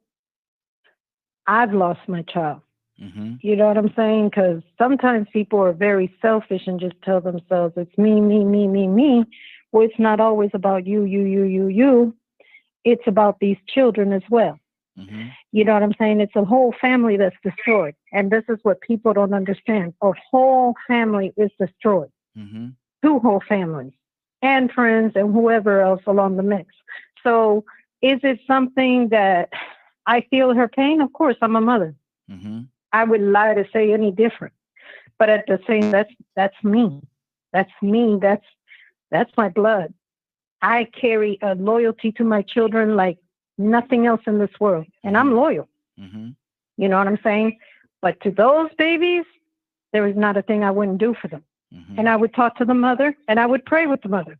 I've lost my child. Mm-hmm. You know what I'm saying? Because sometimes people are very selfish and just tell themselves it's me. Well, it's not always about you. It's about these children as well. Mm-hmm. You know what I'm saying? It's a whole family that's destroyed. And this is what people don't understand. A whole family is destroyed. Mm-hmm. 2 whole families and friends and whoever else along the mix. So is it something that I feel her pain? Of course, I'm a mother. Mm-hmm. I would lie to say any different. But at the same, that's me. That's me. That's my blood. I carry a loyalty to my children like nothing else in this world. And I'm loyal. Mm-hmm. You know what I'm saying? But to those babies, there is not a thing I wouldn't do for them. Mm-hmm. And I would talk to the mother and I would pray with the mother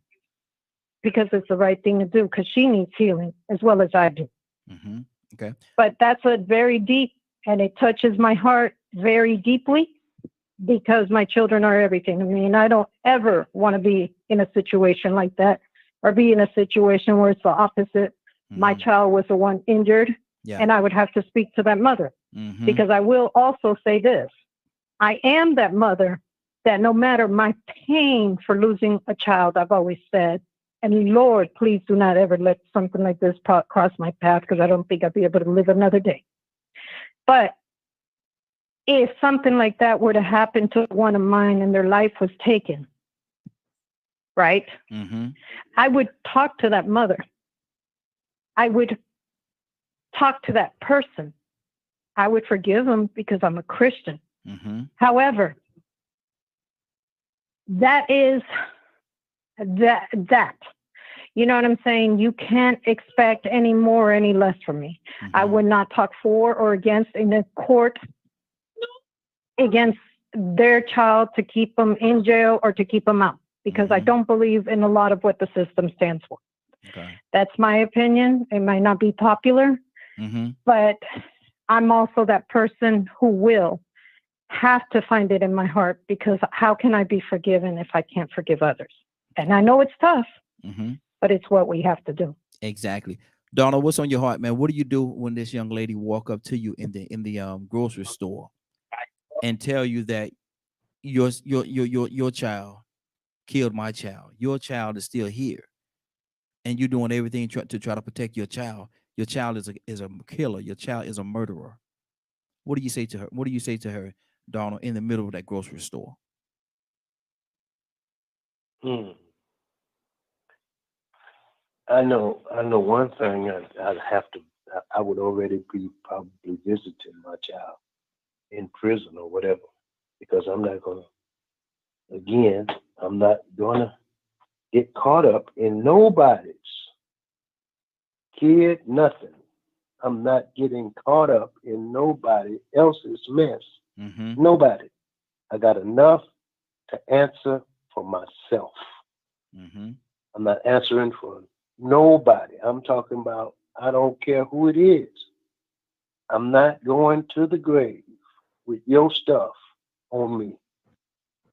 because it's the right thing to do because she needs healing as well as I do. Mm-hmm. Okay. But that's a very deep, and it touches my heart very deeply because my children are everything to me. And I don't ever want to be in a situation like that or be in a situation where it's the opposite. Mm-hmm. My child was the one injured, and I would have to speak to that mother. Mm-hmm. Because I will also say this. I am that mother that no matter my pain for losing a child, I've always said, and Lord, please do not ever let something like this cross my path because I don't think I'd be able to live another day. But if something like that were to happen to one of mine and their life was taken, right? Mm-hmm. I would talk to that mother. I would talk to that person. I would forgive them because I'm a Christian. Mm-hmm. However, that is that. You know what I'm saying? You can't expect any more or any less from me. Mm-hmm. I would not talk for or against in a court against their child to keep them in jail or to keep them out because I don't believe in a lot of what the system stands for. Okay. That's my opinion. It might not be popular, but I'm also that person who will have to find it in my heart because how can I be forgiven if I can't forgive others? And I know it's tough, but it's what we have to do. Exactly. Donald, what's on your heart, man? What do you do when this young lady walk up to you in the grocery store and tell you that your child killed my child? Your child is still here, and you're doing everything to try to protect your child. Your child is a killer. Your child is a murderer. What do you say to her? What do you say to her, Donald, in the middle of that grocery store? I know one thing. I would already be probably visiting my child in prison or whatever. because I'm not gonna get caught up in nobody's kid, nothing. I'm not getting caught up in nobody else's mess. Mm-hmm. Nobody. I got enough to answer for myself. Mm-hmm. I'm not answering for nobody. I'm talking about, I don't care who it is. I'm not going to the grave with your stuff on me.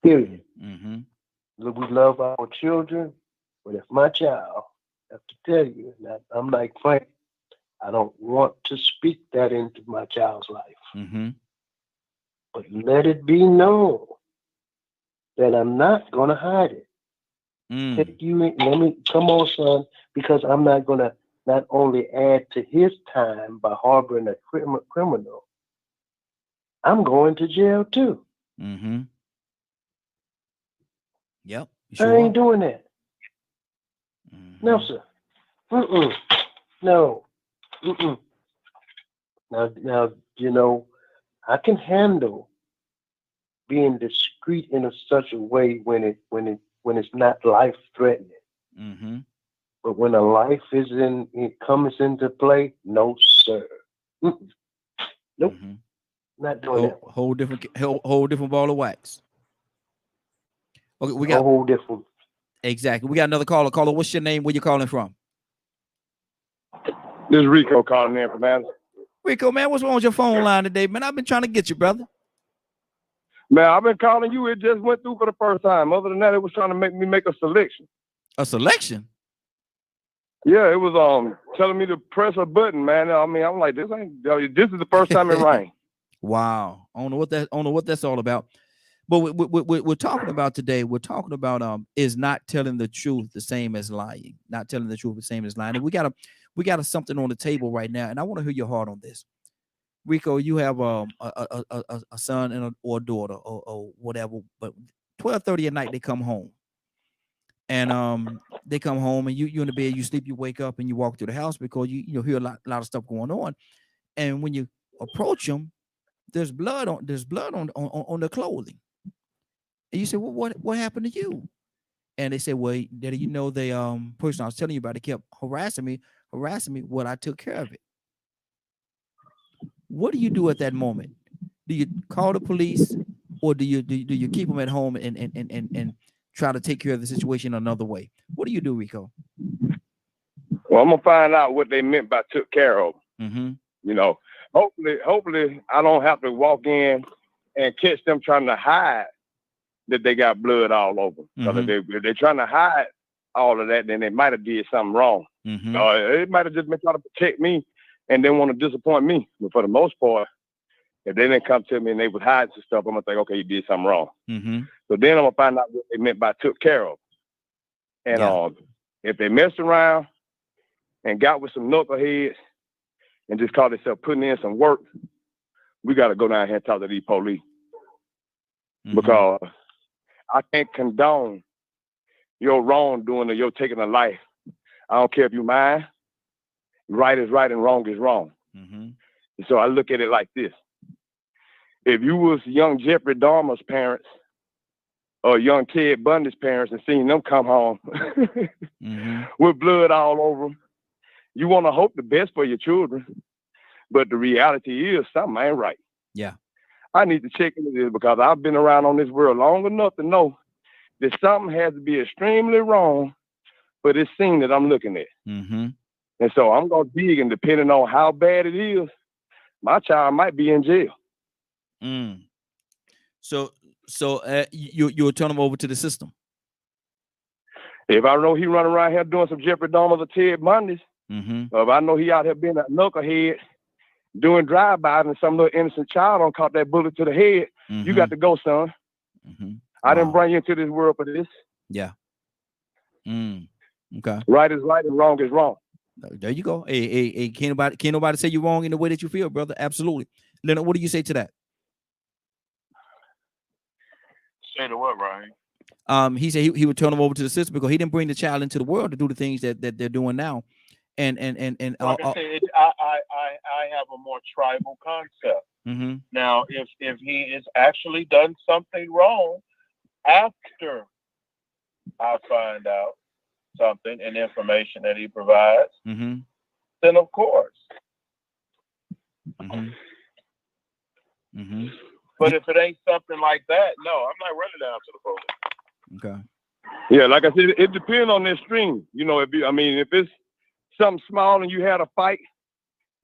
Period. Mm-hmm. We love our children, but if my child, I have to tell you, that I'm like Frank, I don't want to speak that into my child's life. Mm-hmm. But let it be known that I'm not going to hide it. Take you in, let me, come on, son, because I'm not going to not only add to his time by harboring a criminal, I'm going to jail too. Mm-hmm. Yep. I ain't doing that. Mm-hmm. No, sir. Mm-mm. No. Mm-mm. Now, you know, I can handle being discreet in such a way when it's not life threatening. Mm-hmm. But when a life it comes into play, no, sir. Mm-mm. Nope. Mm-hmm. Not doing that. Whole different ball of wax. Okay, we got a whole different. Exactly. We got another caller. Caller, what's your name? Where you calling from? This is Rico calling in from Atlanta. Rico, man, what's wrong with your phone line today, man? I've been trying to get you, brother. Man, I've been calling you. It just went through for the first time. Other than that, it was trying to make me make a selection. A selection? Yeah, it was telling me to press a button, man. I mean, I'm like, this is the first time it rang. Wow. I don't know what that's all about. But we're talking about today. We're talking about is not telling the truth the same as lying. Not telling the truth the same as lying. And we got something on the table right now, and I want to hear your heart on this. Rico, you have a son or a daughter or whatever, but 12:30 at night they come home. And they come home and you in the bed, you sleep, you wake up and you walk through the house because you hear a lot of stuff going on. And when you approach them, there's blood on their clothing. And you say, well, what happened to you? And they say, well, Daddy, the person I was telling you about, they kept harassing me. Well, I took care of it. What do you do at that moment? Do you call the police, or do you keep them at home and try to take care of the situation another way? What do you do, Rico? Well, I'm gonna find out what they meant by took care of. Mm-hmm. You know, hopefully I don't have to walk in and catch them trying to hide that they got blood all over. Because if they're trying to hide all of that, then they might have did something wrong. Mm-hmm. It might have just been trying to protect me and didn't want to disappoint me. But for the most part, if they didn't come to me and they was hiding some stuff, I'm gonna think, okay, you did something wrong. Mm-hmm. So then I'm gonna find out what they meant by took care of. And if they messed around and got with some knuckleheads and just call themselves putting in some work, we got to go down here and talk to these police. Mm-hmm. Because I can't condone your wrongdoing or your taking a life. I don't care if you mine. Right is right and wrong is wrong. Mm-hmm. And so I look at it like this. If you was young Jeffrey Dahmer's parents or young Ted Bundy's parents and seen them come home mm-hmm. with blood all over them, you want to hope the best for your children. But the reality is something ain't right. Yeah. I need to check into this because I've been around on this world long enough to know that something has to be extremely wrong for this scene that I'm looking at. Mm-hmm. And so I'm going to dig, and depending on how bad it is, my child might be in jail. Mm. So you'll turn him over to the system. If I know he running around here doing some Jeffrey Dahmer or Ted Bundy's, mm-hmm. or if I know he out here being a knucklehead, doing drive-bys and some little innocent child don't caught that bullet to the head, mm-hmm. you got to go, son. Mm-hmm. I didn't bring you into this world for this. Yeah. Okay. Right is right and wrong is wrong. There you go. Hey, can't nobody say you're wrong in the way that you feel, brother. Absolutely. Leonard, what do you say to that? Say to what, Ryan? He said he would turn him over to the system because he didn't bring the child into the world to do the things that they're doing now. And like I said, I have a more tribal concept. Mm-hmm. Now, if he has actually done something wrong after I find out something and information that he provides, Mm-hmm. then of course. Mm-hmm. Mm-hmm. But if it ain't something like that, no, I'm not running down to the police. Okay. Yeah, like I said, it depends on the extreme. You know, if it's something small and you had a fight,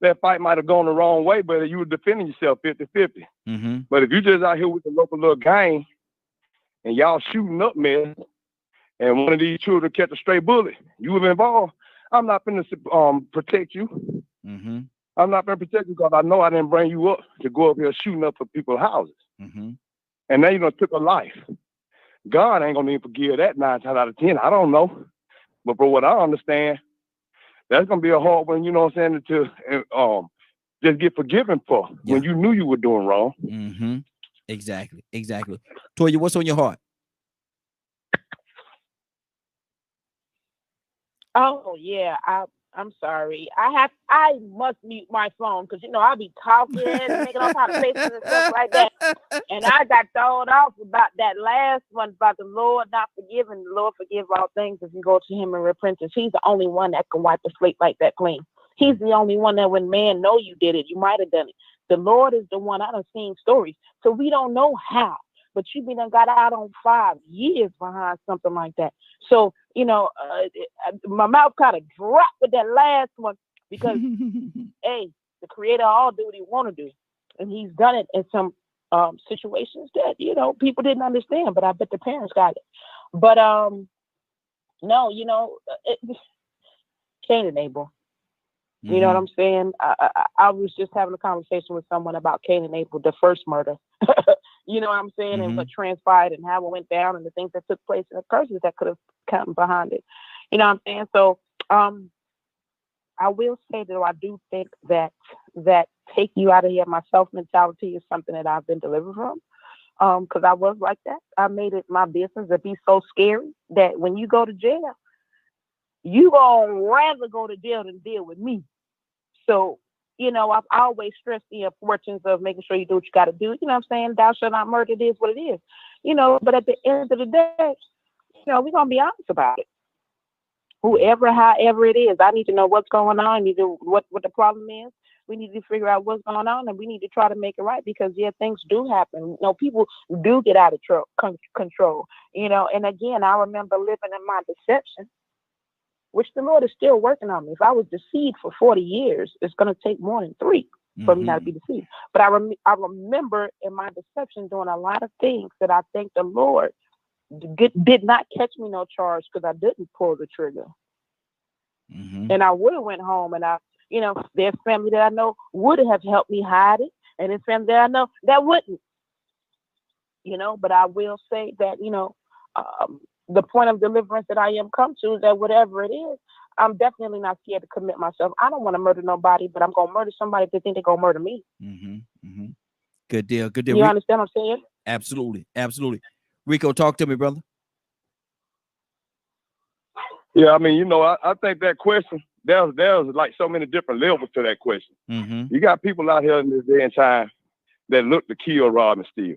that fight might have gone the wrong way, but you were defending yourself 50-50. Mm-hmm. But if you just out here with the local little gang and y'all shooting up, man, and one of these children catch a stray bullet, you were involved, I'm not going to protect you. Mm-hmm. I'm not going to protect you because I know I didn't bring you up to go up here shooting up for people's houses. Mm-hmm. And then you done took a life. God ain't going to even forgive that 9 times out of 10. I don't know. But for what I understand, that's going to be a hard one, you know what I'm saying, to just get forgiven for when you knew you were doing wrong. Mm-hmm. Exactly. Toya, what's on your heart? Oh yeah, I'm sorry. I must mute my phone because I'll be talking and making all kinds of faces and stuff like that. And I got thrown off about that last one about the Lord not forgiving. The Lord forgive all things if you go to Him in repentance. He's the only one that can wipe the slate like that clean. He's the only one that when man know you did it, you might have done it. The Lord is the one. I done seen stories, so we don't know how. But you done got out on 5 years behind something like that. So, my mouth kind of dropped with that last one because, hey, the Creator all do what He want to do. And He's done it in some situations that, people didn't understand, but I bet the parents got it. But, no, Cain and Abel. You know what I'm saying? I was just having a conversation with someone about Cain and Abel, the first murder. You know what I'm saying? And what transpired and how it went down and the things that took place and the curses that could have come behind it. You know what I'm saying? So I will say that I do think that take you out of here myself mentality is something that I've been delivered from. Because I was like that. I made it my business to be so scary that when you go to jail, you gonna rather go to jail than deal with me. So, I've always stressed the importance of making sure you do what you got to do. You know what I'm saying? Thou shalt not murder. It is what it is. But at the end of the day, we're going to be honest about it. Whoever, however it is, I need to know what's going on. I need to what the problem is. We need to figure out what's going on, and we need to try to make it right because, things do happen. People do get out of control, And again, I remember living in my deception, which the Lord is still working on me. If I was deceived for 40 years, it's going to take more than 3 for me not to be deceived. But I remember in my deception doing a lot of things that I think the Lord did not catch me no charge because I didn't pull the trigger. And I would have went home and there's family that I know would have helped me hide it. And there's family that I know that wouldn't. But I will say that, the point of deliverance that I am come to is that whatever it is, I'm definitely not scared to commit myself. I don't want to murder nobody, but I'm going to murder somebody if they think they're going to murder me. Good deal. You understand what I'm saying? Absolutely. Rico, talk to me, brother. Yeah, I think that question, there's like so many different levels to that question. You got people out here in this day and time that look to kill, rob, and steal.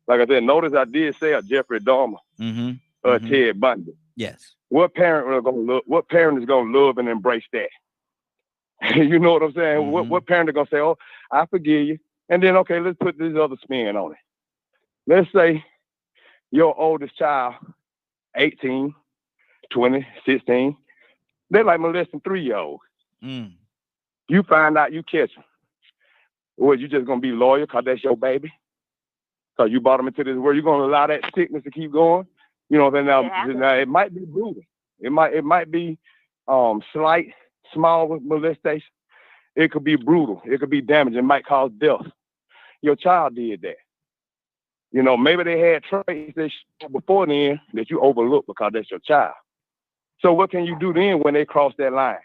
Like I said, notice I did say a Jeffrey Dahmer, Ted Bundy. Yes. What parent is gonna love and embrace that? You know what I'm saying? What parent is gonna say, "Oh, I forgive you," and then okay, let's put this other spin on it. Let's say your oldest child, 18, 20, 16, they're like molesting 3-year-olds. You find out, you catch them. Well, you just gonna be loyal because that's your baby? So you brought them into this world. You're gonna allow that sickness to keep going. You know what I'm saying? Now it might be brutal. It might be slight, small molestation. It could be brutal. It could be damaging. It might cause death. Your child did that. Maybe they had traits before then that you overlooked because that's your child. So what can you do then when they cross that line?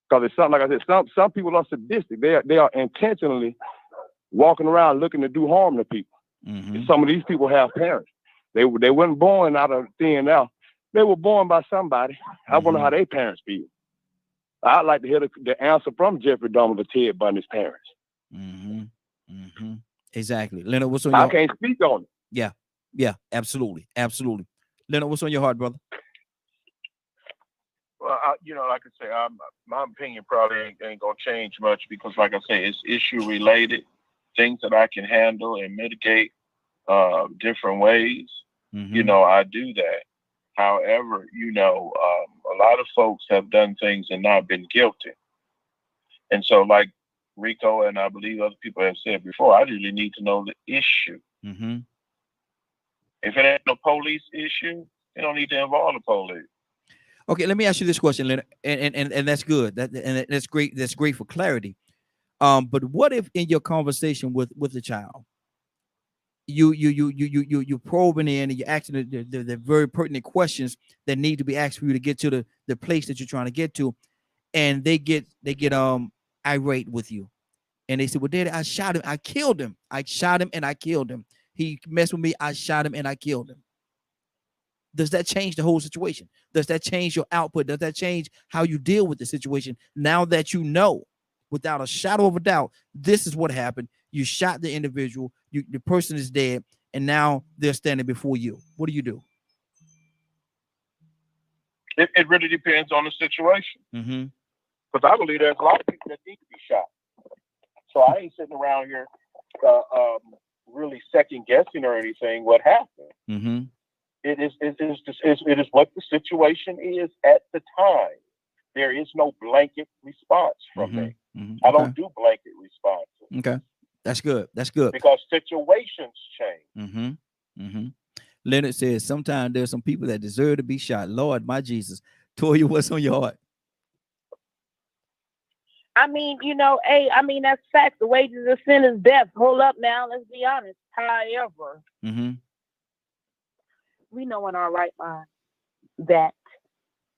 Because it's something, like I said, some people are sadistic. They are intentionally walking around looking to do harm to people. Some of these people have parents. They weren't born out of thin air. They were born by somebody. I wonder how their parents feel. I'd like to hear the answer from Jeffrey Dahmer to Ted Bundy's parents. Exactly. Leonard, what's on I your can't speak on it. Yeah, absolutely. Leonard, what's on your heart, brother? Well, like I say, my opinion probably ain't gonna change much because, like I say, it's issue related, things that I can handle and mitigate different ways. I do that. However, a lot of folks have done things and not been guilty. And so, like Rico and I believe other people have said before, I really need to know the issue. If it ain't no police issue, you don't need to involve the police. Okay, let me ask you this question, Leonard, and that's good. That's great. That's great for clarity. But what if in your conversation with the child, you probing in and you're asking the very pertinent questions that need to be asked for you to get to the place that you're trying to get to, and they get irate with you, and they say, "Well, Daddy, I shot him. I killed him. I shot him and I killed him. He messed with me. I shot him and I killed him." Does that change the whole situation? Does that change your output? Does that change how you deal with the situation now that you know without a shadow of a doubt this is what happened? You shot the individual, the person is dead, and now they're standing before you. What do you do? It really depends on the situation. Because I believe there's a lot of people that need to be shot. So I ain't sitting around here really second guessing or anything what happened. It is what the situation is at the time. There is no blanket response from me. I don't do blanket responses. Okay, that's good. That's good. Because situations change. Leonard says sometimes there's some people that deserve to be shot. Lord, my Jesus. Toya, what's on your heart? I mean, that's facts. The wages of sin is death. Hold up now. Let's be honest. However, we know in our right mind that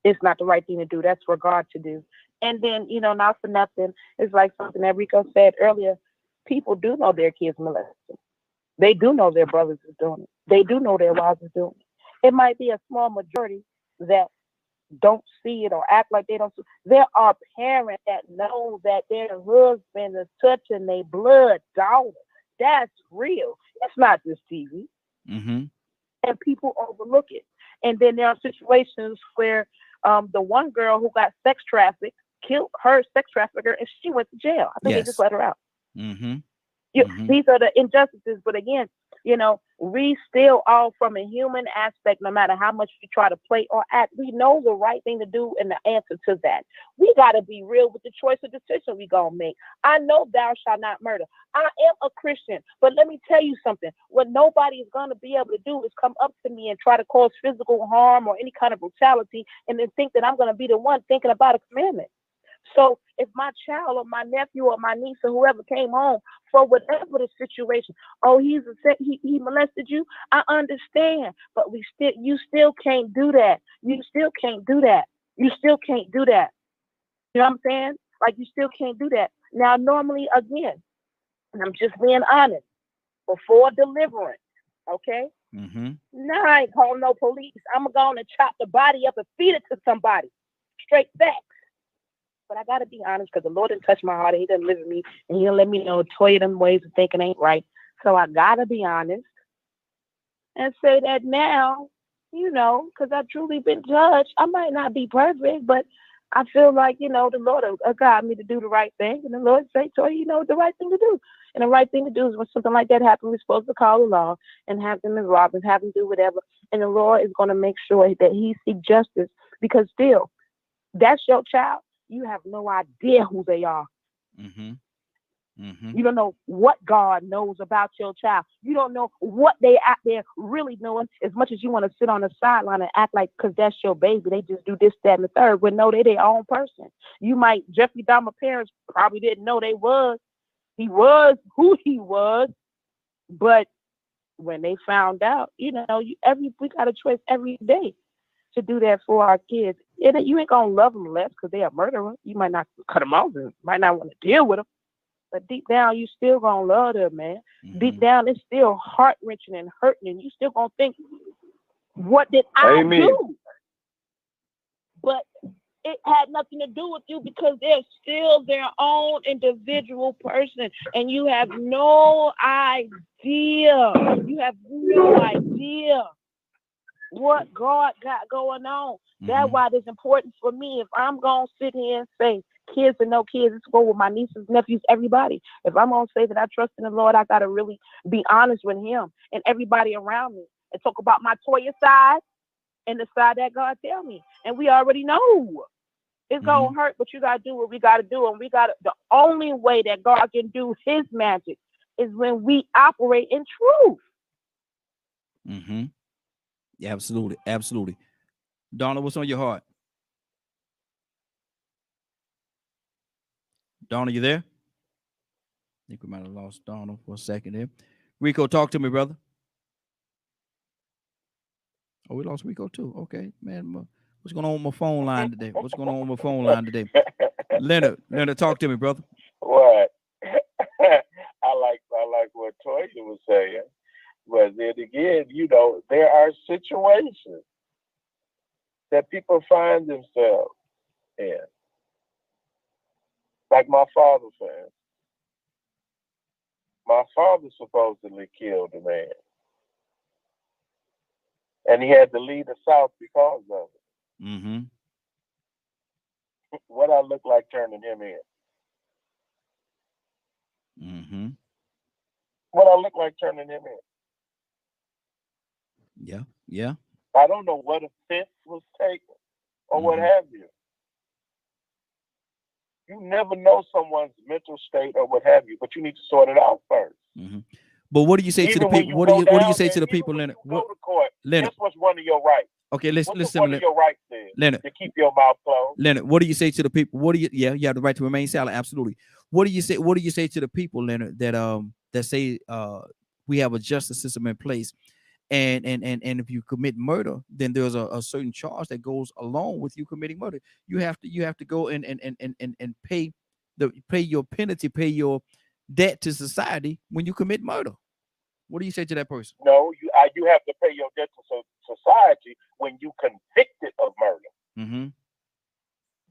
it's not the right thing to do. That's for God to do. And then, not for nothing, it's like something that Rico said earlier. People do know their kids molested. They do know their brothers are doing it. They do know their wives are doing it. It might be a small majority that don't see it or act like they don't see it. There are parents that know that their husband is touching their blood daughter. That's real. It's not just TV. And people overlook it. And then there are situations where the one girl who got sex trafficked killed her sex trafficker and she went to jail. I think they just let her out. These are the injustices. But again, we still all from a human aspect, no matter how much we try to play or act, we know the right thing to do and the answer to that. We got to be real with the choice of decision we going to make. I know thou shalt not murder. I am a Christian, but let me tell you something. What nobody is going to be able to do is come up to me and try to cause physical harm or any kind of brutality and then think that I'm going to be the one thinking about a commandment. So if my child or my nephew or my niece or whoever came home for whatever the situation, he molested you, I understand, but you still can't do that. You still can't do that. You still can't do that. You know what I'm saying? Like, you still can't do that. Now, normally, again, and I'm just being honest, before deliverance, okay? Now I ain't calling no police. I'm going to chop the body up and feed it to somebody. Straight facts. But I got to be honest because the Lord didn't touch my heart. He didn't live in me. And he'll let me know, Toya, them ways of thinking ain't right. So I got to be honest and say that now, because I've truly been judged. I might not be perfect, but I feel like, the Lord will guide me to do the right thing. And the Lord say, Toya, the right thing to do. And the right thing to do is when something like that happens, we're supposed to call the law and have them involved and have them do whatever. And the Lord is going to make sure that he seeks justice because still, that's your child. You have no idea who they are. You don't know what God knows about your child. You don't know what they out there really knowing as much as you want to sit on the sideline and act like because that's your baby. They just do this, that, and the third. But no, they're their own person. Jeffrey Dahmer's parents probably didn't know he was who he was. But when they found out, we got a choice every day to do that for our kids. You ain't gonna love them less because they're a murderer. You might not cut them off and might not want to deal with them, but deep down you still gonna love them, man. Deep down it's still heart wrenching and hurting, and you still gonna think, what did I do? But it had nothing to do with you because they're still their own individual person, and you have no idea. You have no idea what God got going on. That's why it's important for me. If I'm gonna sit here and say kids and no kids, it's go with my nieces, nephews, everybody. If I'm gonna say that I trust in the Lord, I gotta really be honest with Him and everybody around me, and talk about my Toya side and the side that God tell me. And we already know it's gonna hurt, but you gotta do what we gotta do, and the only way that God can do His magic is when we operate in truth. Yeah, absolutely, absolutely. Donna, what's on your heart? Donna, you there? I think we might have lost Donna for a second there. Rico, talk to me, brother. Oh, we lost Rico too. Okay, man. What's going on with my phone line today? What's going on with my phone line today? Leonard, talk to me, brother. What? I like what Toya was saying. But then again, there are situations that people find themselves in. Like my father said. My father supposedly killed a man. And he had to leave the South because of it. What I look like turning him in. What I look like turning him in. Yeah. I don't know what offense was taken or what have you. You never know someone's mental state or what have you, but you need to sort it out first. But what do you say to the people? What do you say to the people, Leonard? Go to court, Leonard, guess what's one of your rights? Okay, listen, one of your rights is, Leonard, to keep your mouth closed. Leonard, what do you say to the people? You have the right to remain silent, absolutely. What do you say to the people, Leonard, that say we have a justice system in place, and if you commit murder, then there's a certain charge that goes along with you committing murder. You have to go and pay your penalty, pay your debt to society when you commit murder. What do you say to that person? No, you have to pay your debt to society when you convicted of murder.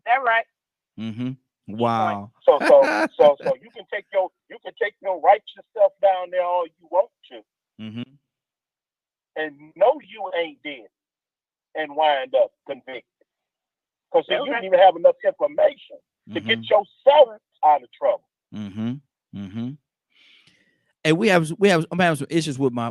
That right. Wow. So you can take your righteous self down there all you want to. And no, you ain't dead and wind up convicted. Because you didn't even have enough information to get yourself out of trouble. And I'm having some issues with my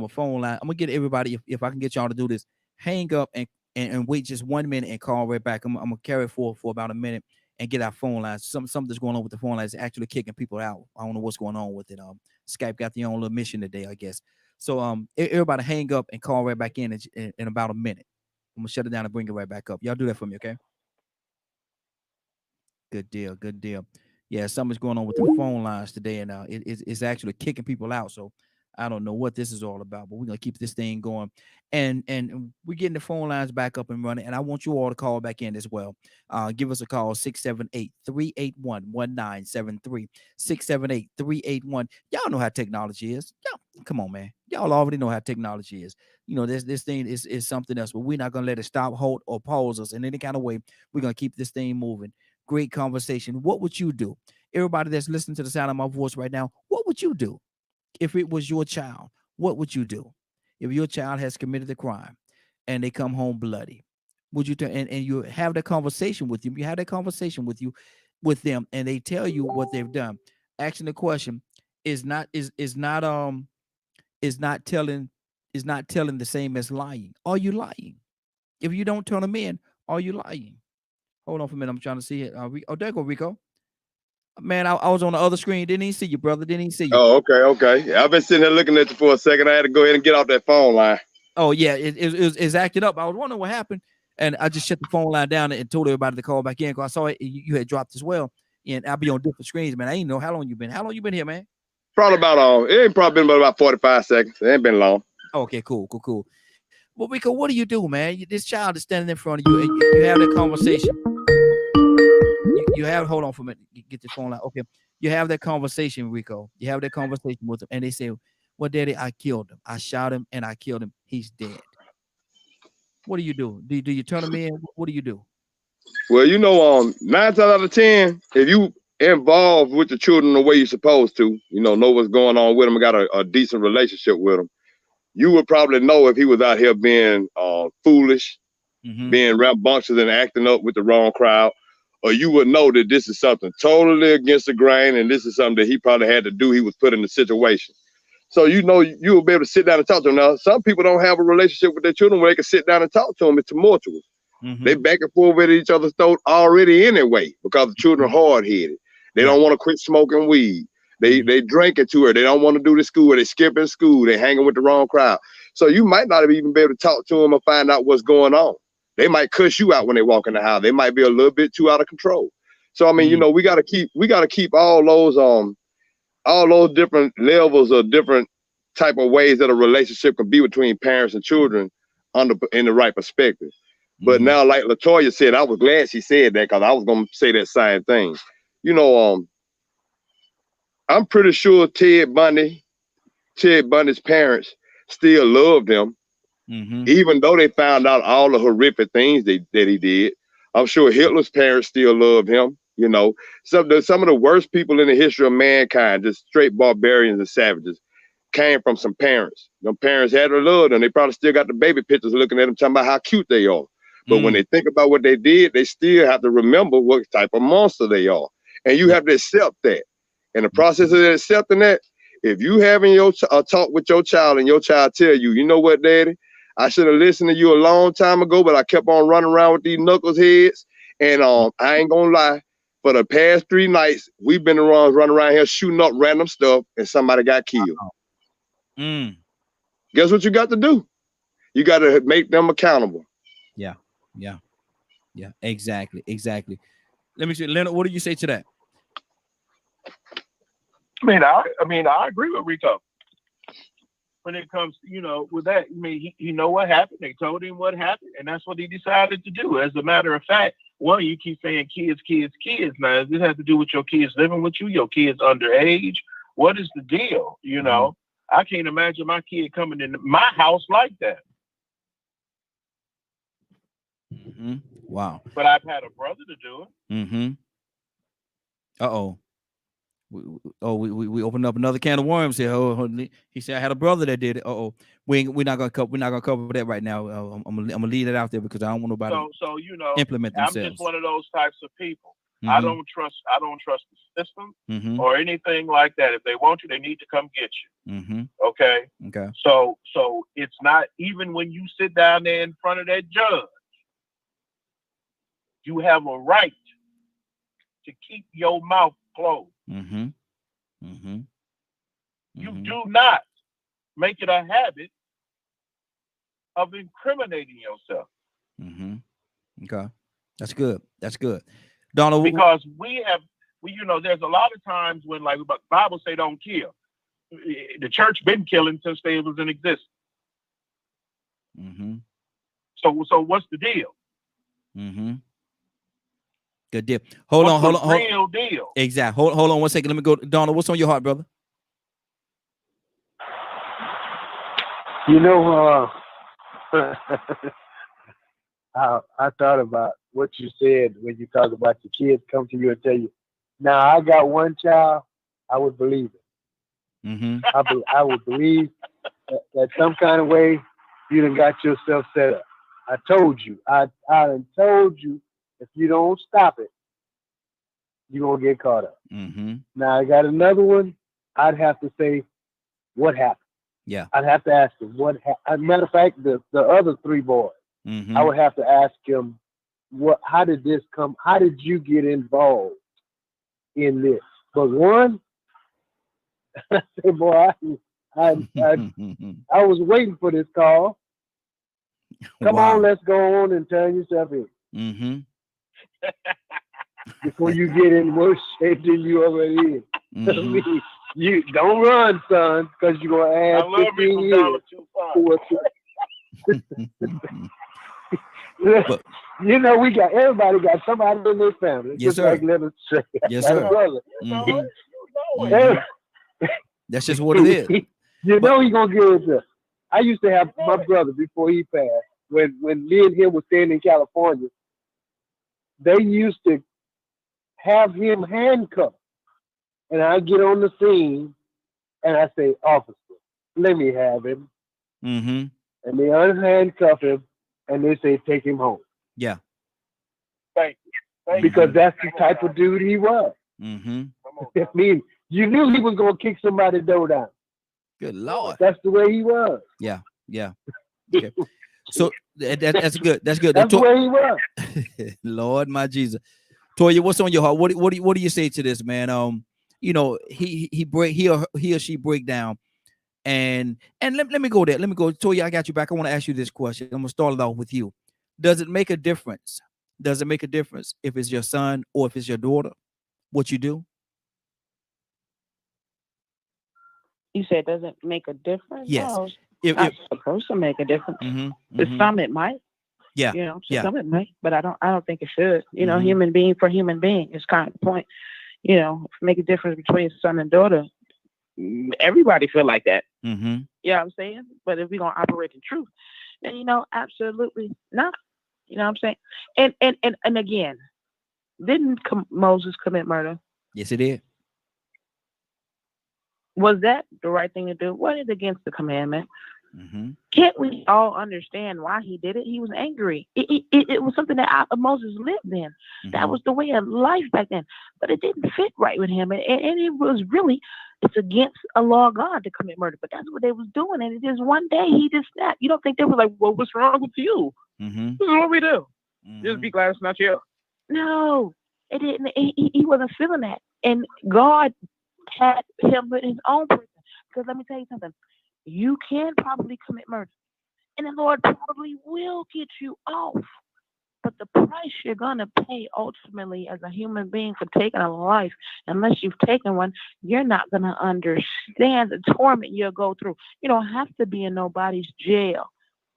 phone line. I'm gonna get everybody, if I can get y'all to do this, hang up and wait just 1 minute and call right back. I'm gonna carry it for about a minute and get our phone lines. Something's going on with the phone lines, actually kicking people out. I don't know what's going on with it. Skype got their own little mission today, I guess. So everybody hang up and call right back in about a minute. I'm gonna shut it down and bring it right back up. Y'all do that for me, okay? Good deal. Yeah, something's going on with the phone lines today, and it's actually kicking people out. So I don't know what this is all about, but we're gonna keep this thing going, and we're getting the phone lines back up and running. And I want you all to call back in as well. Give us a call, 678-381-1973, 678-381. Y'all know how technology is. Y'all, come on, man. Y'all already know how technology is. This thing is something else, but we're not gonna let it stop, hold, or pause us in any kind of way. We're gonna keep this thing moving. Great conversation. What would you do? Everybody that's listening to the sound of my voice right now, what would you do if it was your child? What would you do if your child has committed a crime and they come home bloody? Would you and you have that conversation with them? You have that conversation with them, and they tell you what they've done. Asking the question is not telling the same as lying. Are you lying? If you don't turn them in, are you lying? Hold on for a minute. I'm trying to see it. There you go, Rico. Man, I was on the other screen. Didn't even see you, brother. Didn't even see you. Oh, okay. I've been sitting here looking at you for a second. I had to go ahead and get off that phone line. Oh, yeah. It's acted up. I was wondering what happened. And I just shut the phone line down and told everybody to call back in because I saw it. You had dropped as well. And I'll be on different screens, man. I ain't know how long you been. How long you been here, man? Probably it ain't probably been about 45 seconds. It ain't been long. Okay, cool. Well, Rico, what do you do, man? This child is standing in front of you, and you have that conversation. You have, hold on for a minute, get the phone line. Okay, you have that conversation, Rico. You have that conversation with them, and they say, "Well, Daddy, I killed him. I shot him, and I killed him. He's dead." What do you do? Do you turn him in? What do you do? Well, 9 times out of 10, if you involved with the children the way you're supposed to, know what's going on with them, got a decent relationship with them, you would probably know if he was out here being foolish, being rambunctious and acting up with the wrong crowd, or you would know that this is something totally against the grain and this is something that he probably had to do. He was put in the situation. So, you will be able to sit down and talk to them. Now, some people don't have a relationship with their children where they can sit down and talk to them. It's tumultuous. They back and forth with each other's throat already anyway because the children are hard-headed. They don't want to quit smoking weed. They drinking too early. They don't want to do the school. They skipping school. They hanging with the wrong crowd. So you might not even be able to talk to them or find out what's going on. They might cuss you out when they walk in the house. They might be a little bit too out of control. So I mean, we gotta keep all those different levels of different type of ways that a relationship can be between parents and children in the right perspective. But now, like LaToya said, I was glad she said that because I was gonna say that same thing. I'm pretty sure Ted Bundy's parents still loved him, even though they found out all the horrific things that he did. I'm sure Hitler's parents still loved him. Some of the worst people in the history of mankind, just straight barbarians and savages, came from some parents. Them parents had to love them. They probably still got the baby pictures looking at them, talking about how cute they are. But when they think about what they did, they still have to remember what type of monster they are. And you have to accept that. In the process of accepting that, if you having a talk with your child and your child tell you, you know what, Daddy, I should have listened to you a long time ago, but I kept on running around with these knuckles heads. And I ain't gonna lie, for the past 3 nights, we've been running around here shooting up random stuff and somebody got killed. Guess what you got to do? You got to make them accountable. Yeah, exactly. Let me see, Leonard, what do you say to that? I mean, I agree with Rico. When it comes, with that, he know what happened. They told him what happened, and that's what he decided to do. As a matter of fact, you keep saying kids. Now, this has to do with your kids living with you, your kids underage. What is the deal? I can't imagine my kid coming into my house like that. Wow. But I've had a brother to do it. We opened up another can of worms here. He said I had a brother that did it. We're not gonna cover that right now. I'm gonna leave it out there because I don't want nobody so implement themselves. I'm just one of those types of people. I don't trust the system or anything like that. If they want you, they need to come get you. Okay. So it's not even when you sit down there in front of that judge, you have a right to keep your mouth closed. You do not make it a habit of incriminating yourself. Okay, that's good. Donald, because there's a lot of times when, like, the Bible say don't kill. The church been killing since they was in existence. So what's the deal? Good deal. Hold on. Real deal. Exactly. Hold on 1 second. Let me go. Donald, what's on your heart, brother? I thought about what you said when you talk about your kids come to you and tell you, now I got one child, I would believe it. I would believe that some kind of way you done got yourself set up. I told you. I done told you if you don't stop it, you're going to get caught up. Now I got another one. I'd have to say, what happened? Yeah. I'd have to ask him what happened. As a matter of fact, the other 3 boys, I would have to ask him, how did this come? How did you get involved in this? But one, I said, boy, I was waiting for this call. Come on, let's go on and turn yourself in. Before you get in worse shape than you already is. You don't run, son, because you're going to add 15 years. Everybody got somebody in their family. Yes, sir. Like Leonard said. Yes, sir. That's just what it is. He's going to get it. I used to have my brother before he passed. When me and him was staying in California, they used to have him handcuffed. And I get on the scene and I say, officer, let me have him. Mm-hmm. And they unhandcuff him and they say, take him home. Yeah. Thank you. Because that's the type of dude he was. Mm-hmm. I mean, you knew he was going to kick somebody's door down. Good Lord. That's the way he was. Yeah. Okay. So that's good. That's good. That's the way he was. Lord, my Jesus. Toya, what's on your heart? What do you say to this, man? He or she break down, and let me go there. Let me go. Toya, I got you back. I want to ask you this question. I'm gonna start it off with you. Does it make a difference? Does it make a difference if it's your son or if it's your daughter? What you do? You said does it make a difference? Yes. No, If it's supposed to make a difference. To some it might. Yeah. To some it might, but I don't think it should. Human being for human being is kind of the point. Make a difference between son and daughter. Everybody feel like that. Mm-hmm. You know what I'm saying? But if we're gonna operate in truth, then absolutely not. You know what I'm saying? And again, didn't Moses commit murder? Yes, it did. Was that the right thing to do? What is against the commandment? Mm-hmm. Can't we all understand why he did it? He was angry. It was something that Moses lived in. Mm-hmm. That was the way of life back then. But it didn't fit right with him. And it was really, it's against a law of God to commit murder. But that's what they was doing. And it just one day he just snapped. You don't think they were like, well, what's wrong with you? Mm-hmm. This is what we do. Mm-hmm. Just be glad it's not you. No, it didn't. He wasn't feeling that. And God had him with his own person. Because let me tell you something. You can probably commit murder. And the Lord probably will get you off. But the price you're going to pay ultimately as a human being for taking a life, unless you've taken one, you're not going to understand the torment you'll go through. You don't have to be in nobody's jail.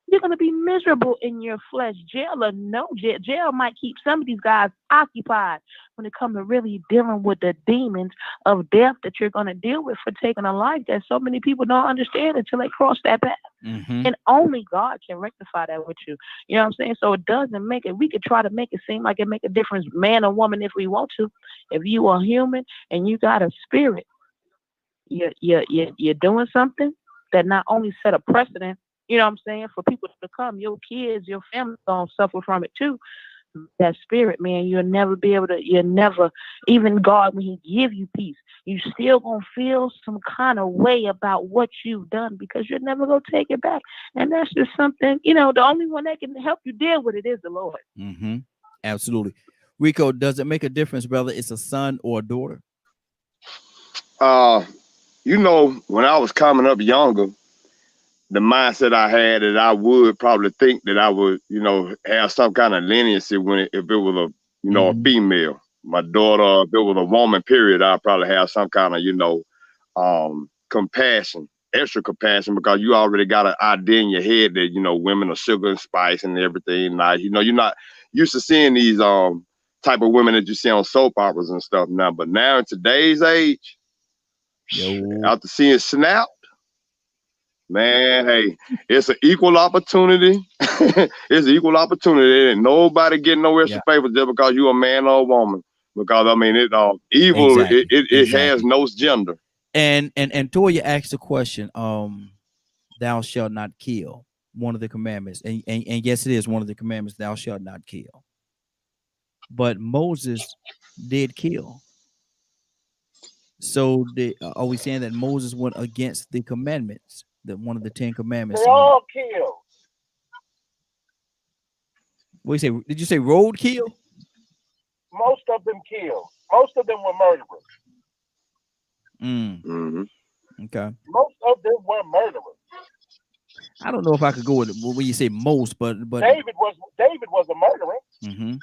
You're going to be miserable in your flesh. Jail or no jail. Jail might keep some of these guys occupied when it comes to really dealing with the demons of death that you're going to deal with for taking a life that so many people don't understand until they cross that path. Mm-hmm. And only God can rectify that with you. You know what I'm saying? So it doesn't make it. We could try to make it seem like it make a difference, man or woman, if we want to. If you are human and you got a spirit, you're doing something that not only set a precedent, you know what I'm saying, for people to come, your kids, your family gonna suffer from it too. That spirit, man, you'll never be able to, even God, when he give you peace, you still gonna feel some kind of way about what you've done because you're never gonna take it back. And that's just something, the only one that can help you deal with it is the Lord. Mm-hmm. Absolutely. Rico, does it make a difference, brother? It's a son or a daughter? When I was coming up younger, the mindset I had that I would probably think that I would, have some kind of leniency if it was a female. My daughter, if it was a woman, period, I'd probably have some kind of, compassion, extra compassion, because you already got an idea in your head that, women are sugar and spice and everything. Like, you're not used to seeing these type of women that you see on soap operas and stuff now. But now in today's age, after seeing Snap, man, hey, it's an equal opportunity. It's an equal opportunity. And nobody getting no extra favor just because you're a man or a woman. Because evil, exactly. it has no gender. And Toya asked the question, thou shalt not kill, one of the commandments. And yes, it is one of the commandments, thou shalt not kill. But Moses did kill. So are we saying that Moses went against the commandments? That one of the 10 commandments. They all killed. What do you say? Did you say roadkill? Most of them killed. Most of them were murderers. Mm-hmm. Okay. Most of them were murderers. I don't know if I could go with it when you say most, but David was a murderer. Mm-hmm.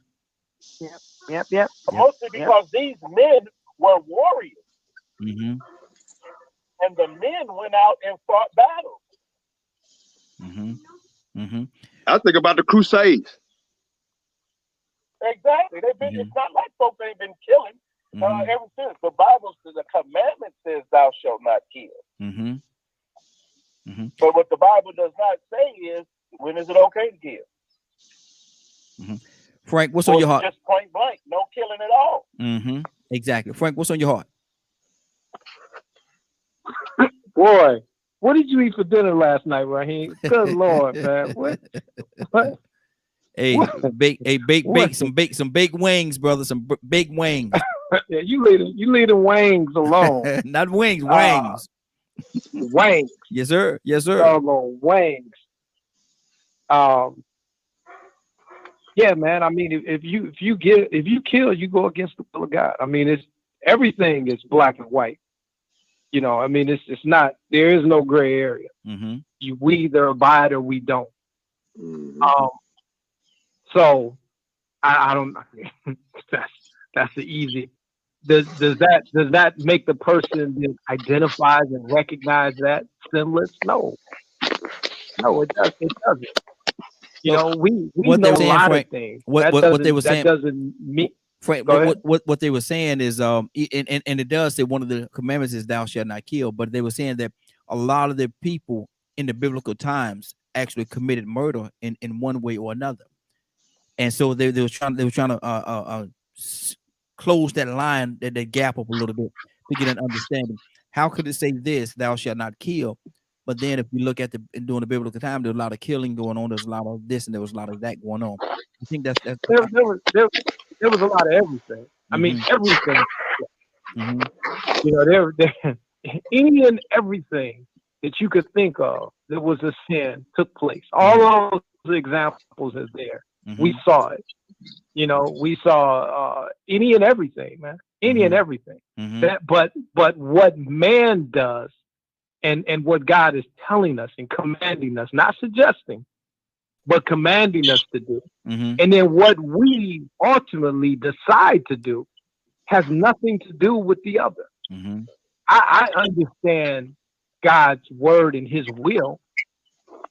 Yep. Mostly because these men were warriors. Mm-hmm. And the men went out and fought battles. Mm-hmm. Mm-hmm. I think about the Crusades. Exactly. It's not like folks ain't been killing ever since. The Bible says the commandment says thou shalt not kill. Mm-hmm. Mm-hmm. But what the Bible does not say is when is it okay to kill? Mm-hmm. Frank, what's on your heart? Just point blank, no killing at all. Mm-hmm. Exactly. Frank, what's on your heart? Boy, what did you eat for dinner last night, Raheem? Good Lord, man. What? Hey, What? bake some baked wings, brother. Some baked wings. Yeah, you leave the wings alone. Not wings, wings. Wings. Yes, sir. Yes, sir. Doggone wings. Yeah, man. I mean, if you kill, you go against the will of God. I mean, everything is black and white. You know, I mean, it's not. There is no gray area. Mm-hmm. We either abide or we don't. Mhm. So I don't. That's the easy. Does that make the person that identifies and recognize that sinless? No, it doesn't. You know, we what know they a were saying, lot Frank, of things. what they were saying, that doesn't mean. Frank, Go ahead. what they were saying is and it does say one of the commandments is thou shalt not kill, but they were saying that a lot of the people in the biblical times actually committed murder in one way or another. And so they were trying to close that line, that gap up a little bit to get an understanding. How could it say this, thou shalt not kill? But then if you look at during the biblical time, there was a lot of killing going on. There's a lot of this and there was a lot of that going on. I think that's There was a lot of everything. I mean, everything. Mm-hmm. You know, there any and everything that you could think of that was a sin took place. All those examples is there. Mm-hmm. We saw it. You know, we saw any and everything, man. Any and everything. Mm-hmm. But what man does and what God is telling us and commanding us, not suggesting, but commanding us to do. Mm-hmm. And then what we ultimately decide to do has nothing to do with the other. Mm-hmm. I understand God's word and his will,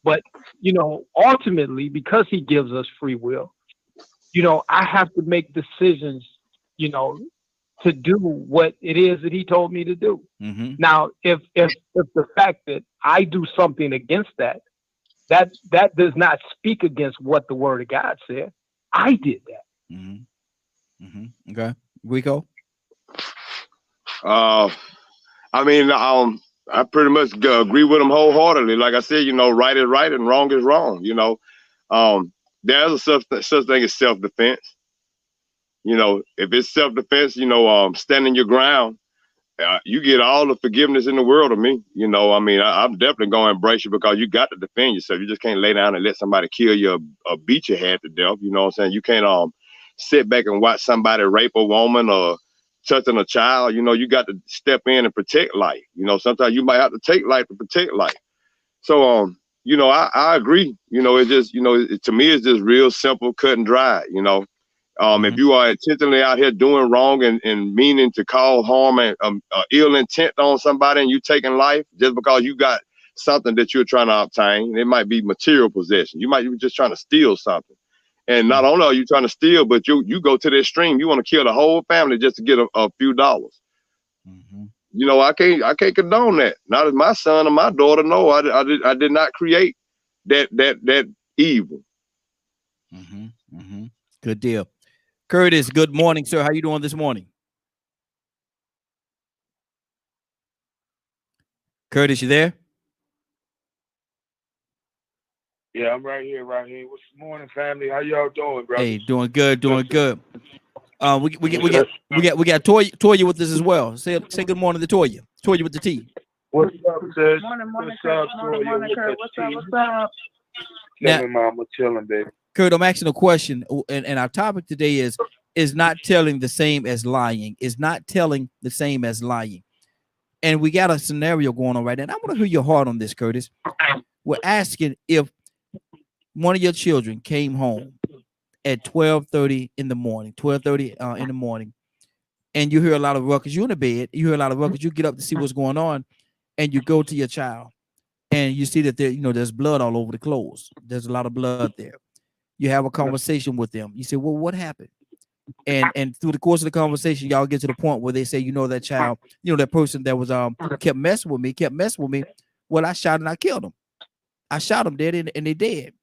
but, you know, ultimately, because he gives us free will, you know, I have to make decisions, you know, to do what it is that he told me to do. Mm-hmm. Now, if the fact that I do something against that does not speak against what the word of God said, I did that. Mm-hmm. Mm-hmm. Okay. Rico? I mean, I pretty much agree with him wholeheartedly. Like I said, you know, right is right and wrong is wrong. You know, there's a such thing as self-defense. You know, if it's self-defense, you know, standing your ground, you get all the forgiveness in the world of me. You know, I mean, I'm definitely going to embrace you because you got to defend yourself. You just can't lay down and let somebody kill you or beat your head to death. You know what I'm saying? You can't sit back and watch somebody rape a woman or touching a child. You know, you got to step in and protect life. You know, sometimes you might have to take life to protect life. So, you know, I agree. You know, it's just, you know, to me, it's just real simple, cut and dry. You know, if you are intentionally out here doing wrong and meaning to cause harm and ill intent on somebody, and you taking life just because you got something that you're trying to obtain, it might be material possession. You might be just trying to steal something. And not only are you trying to steal, but you go to the extreme. You want to kill the whole family just to get a few dollars. Mm-hmm. You know, I can't condone that. Not as my son or my daughter. No, I did not create that evil. Mm-hmm. Mm-hmm. Good deal. Curtis, good morning, sir. How you doing this morning? Curtis, you there? Yeah, I'm right here. What's the morning, family? How y'all doing, bro? Hey, doing good. We got Toya with us as well. Say good morning to Toya. Toya with the T. What's up, sis? Morning, What's up, morning, Kurt. What's up? Now, Chilling, mama, chilling, baby. Kurt, I'm asking a question, and our topic today is not telling the same as lying. Is not telling the same as lying. And we got a scenario going on right now. And I want to hear your heart on this, Curtis. We're asking if one of your children came home at 12:30 in the morning, and you hear a lot of ruckus. You're in the bed, you hear a lot of ruckus. You get up to see what's going on, and you go to your child, and you see that there's blood all over the clothes. There's a lot of blood there. You have a conversation with them. You say, "Well, what happened?" And through the course of the conversation, y'all get to the point where they say, that child, that person that was kept messing with me. Well, I shot and I killed him. I shot him dead, and they dead.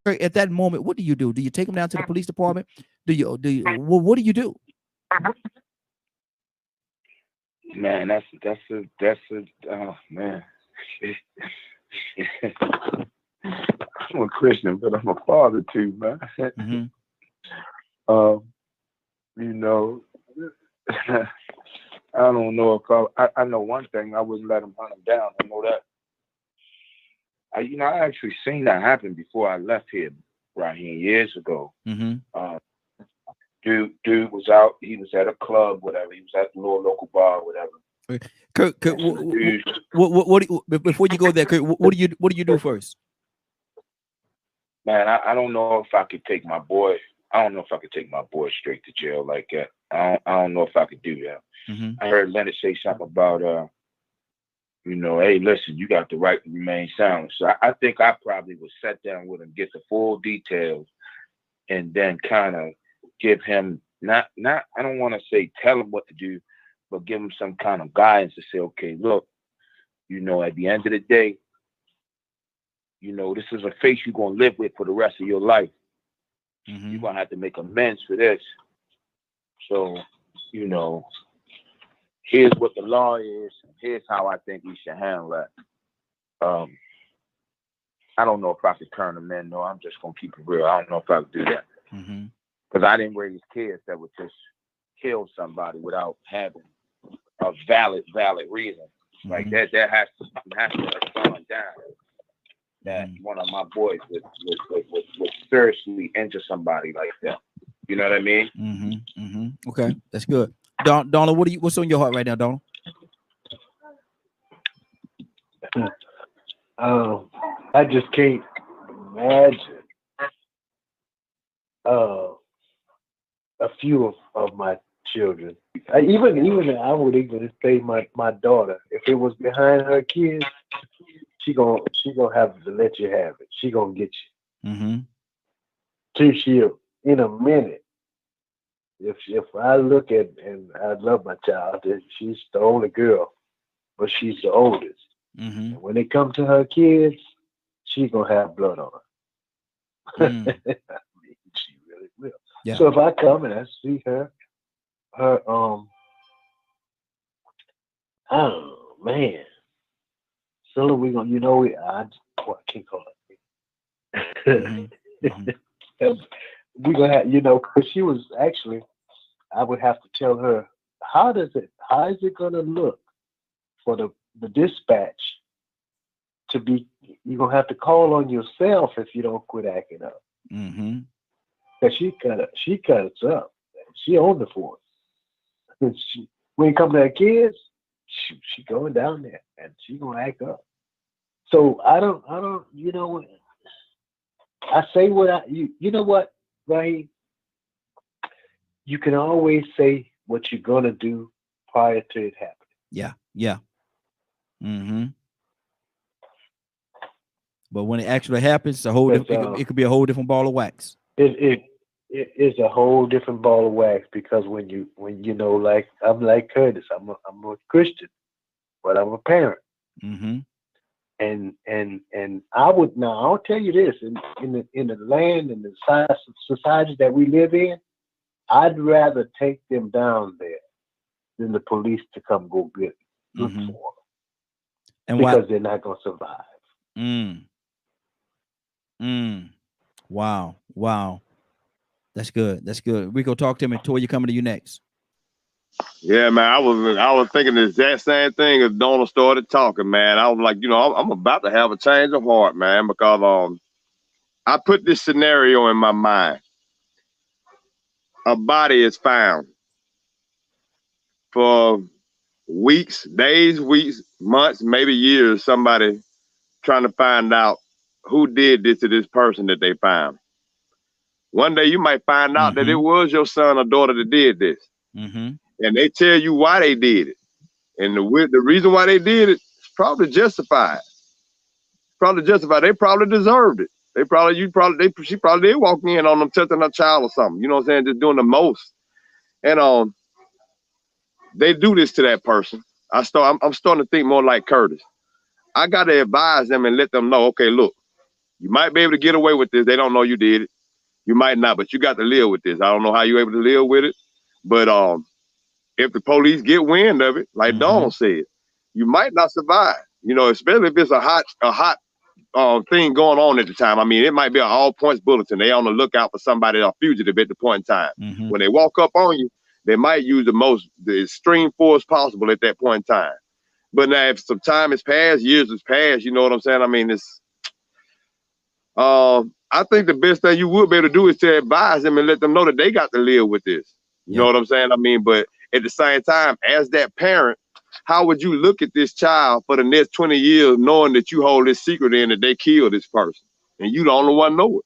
Kirk, at that moment, what do you do? Do you take him down to the police department? What do you do? Man, that's a oh man. I'm a Christian, but I'm a father too, man. Mm-hmm. You know, I don't know if I know one thing. I wouldn't let him hunt him down. I know that. I actually seen that happen before I left here, Raheem, years ago. Mm-hmm. Dude was out. He was at a club, whatever. He was at the little local bar, whatever. Kirk, what before you go there, Kirk, what do you do first? Man, I don't know if I could take my boy. I don't know if I could take my boy straight to jail like that. I don't know if I could do that. Mm-hmm. I heard Leonard say something about hey, listen, you got the right to remain silent. So I think I probably would sit down with him, get the full details, and then kind of give him not I don't want to say tell him what to do, but give him some kind of guidance to say, okay, look, at the end of the day, this is a face you're gonna live with for the rest of your life. Mm-hmm. You're gonna have to make amends for this. So, here's what the law is. Here's how I think we should handle that. I don't know if I could turn them in. No, I'm just gonna keep it real. I don't know if I could do that. Mm-hmm. Because I didn't raise kids that would just kill somebody without having a valid reason. Mm-hmm. Like that has to have gone down. That one of my boys would seriously injure somebody like that. You know what I mean? Mm-hmm. Mm-hmm. Okay, that's good. Donald, what's on your heart right now, Donald? I just can't imagine a few of my children. Even I would even say my daughter, if it was behind her kids, she gonna have to let you have it. She gonna get you. Mm-hmm. She'll in a minute. If I look at, and I love my child, she's the only girl, but she's the oldest. Mm-hmm. And when it comes to her kids, she's gonna have blood on her. Mm. She really will. Yeah. So if I come and I see her, oh man, so we gonna, I can't call it. Mm-hmm. Mm-hmm. We gonna have, because she was actually, I would have to tell her, how is it gonna look for the dispatch to be, you're gonna have to call on yourself if you don't quit acting up. Mm-hmm. Cause she cuts up. She on the force. When it comes to her kids, she going down there and she gonna act up. So I don't, I say what you know what, right? You can always say what you're gonna do prior to it happening. Yeah. Yeah. Mm-hmm. But when it actually happens, it could be a whole different ball of wax. It is a whole different ball of wax, because when like I'm like Curtis, I'm a Christian, but I'm a parent. Mm-hmm. And I'll tell you this, in the land and the society that we live in, I'd rather take them down there than the police to come go get look Mm-hmm. for them. And because they're not gonna survive. Wow. That's good. We go talk to him, and Toya coming to you next. Yeah, man. I was thinking the exact same thing as Donald started talking, man. I was like, I'm about to have a change of heart, man, because I put this scenario in my mind. A body is found for weeks, days, months, maybe years. Somebody trying to find out who did this to this person that they found. One day you might find out that it was your son or daughter that did this. Mm-hmm. And they tell you why they did it. And the reason why they did it is probably justified. They probably deserved it. She probably did walk in on them touching her child or something. You know what I'm saying? Just doing the most. And they do this to that person. I'm starting to think more like Curtis. I got to advise them and let them know, okay, look, You might be able to get away with this. They don't know you did it. You might not, but you got to live with this. I don't know how you're able to live with it, but if the police get wind of it, like Dawn said, you might not survive. You know, especially if it's a hot thing going on at the time. I mean, it might be an all points bulletin. They on the lookout for somebody, a fugitive at the point in time. When they walk up on you, they might use the extreme force possible at that point in time. But now, if some time has passed, years has passed, you know what I'm saying? I mean, it's I think the best thing you would be able to do is to advise them and let them know that they got to live with this. You know what I'm saying? I mean, but at the same time, as that parent, how would you look at this child for the next 20 years knowing that you hold this secret in that they killed this person and you the only one know it?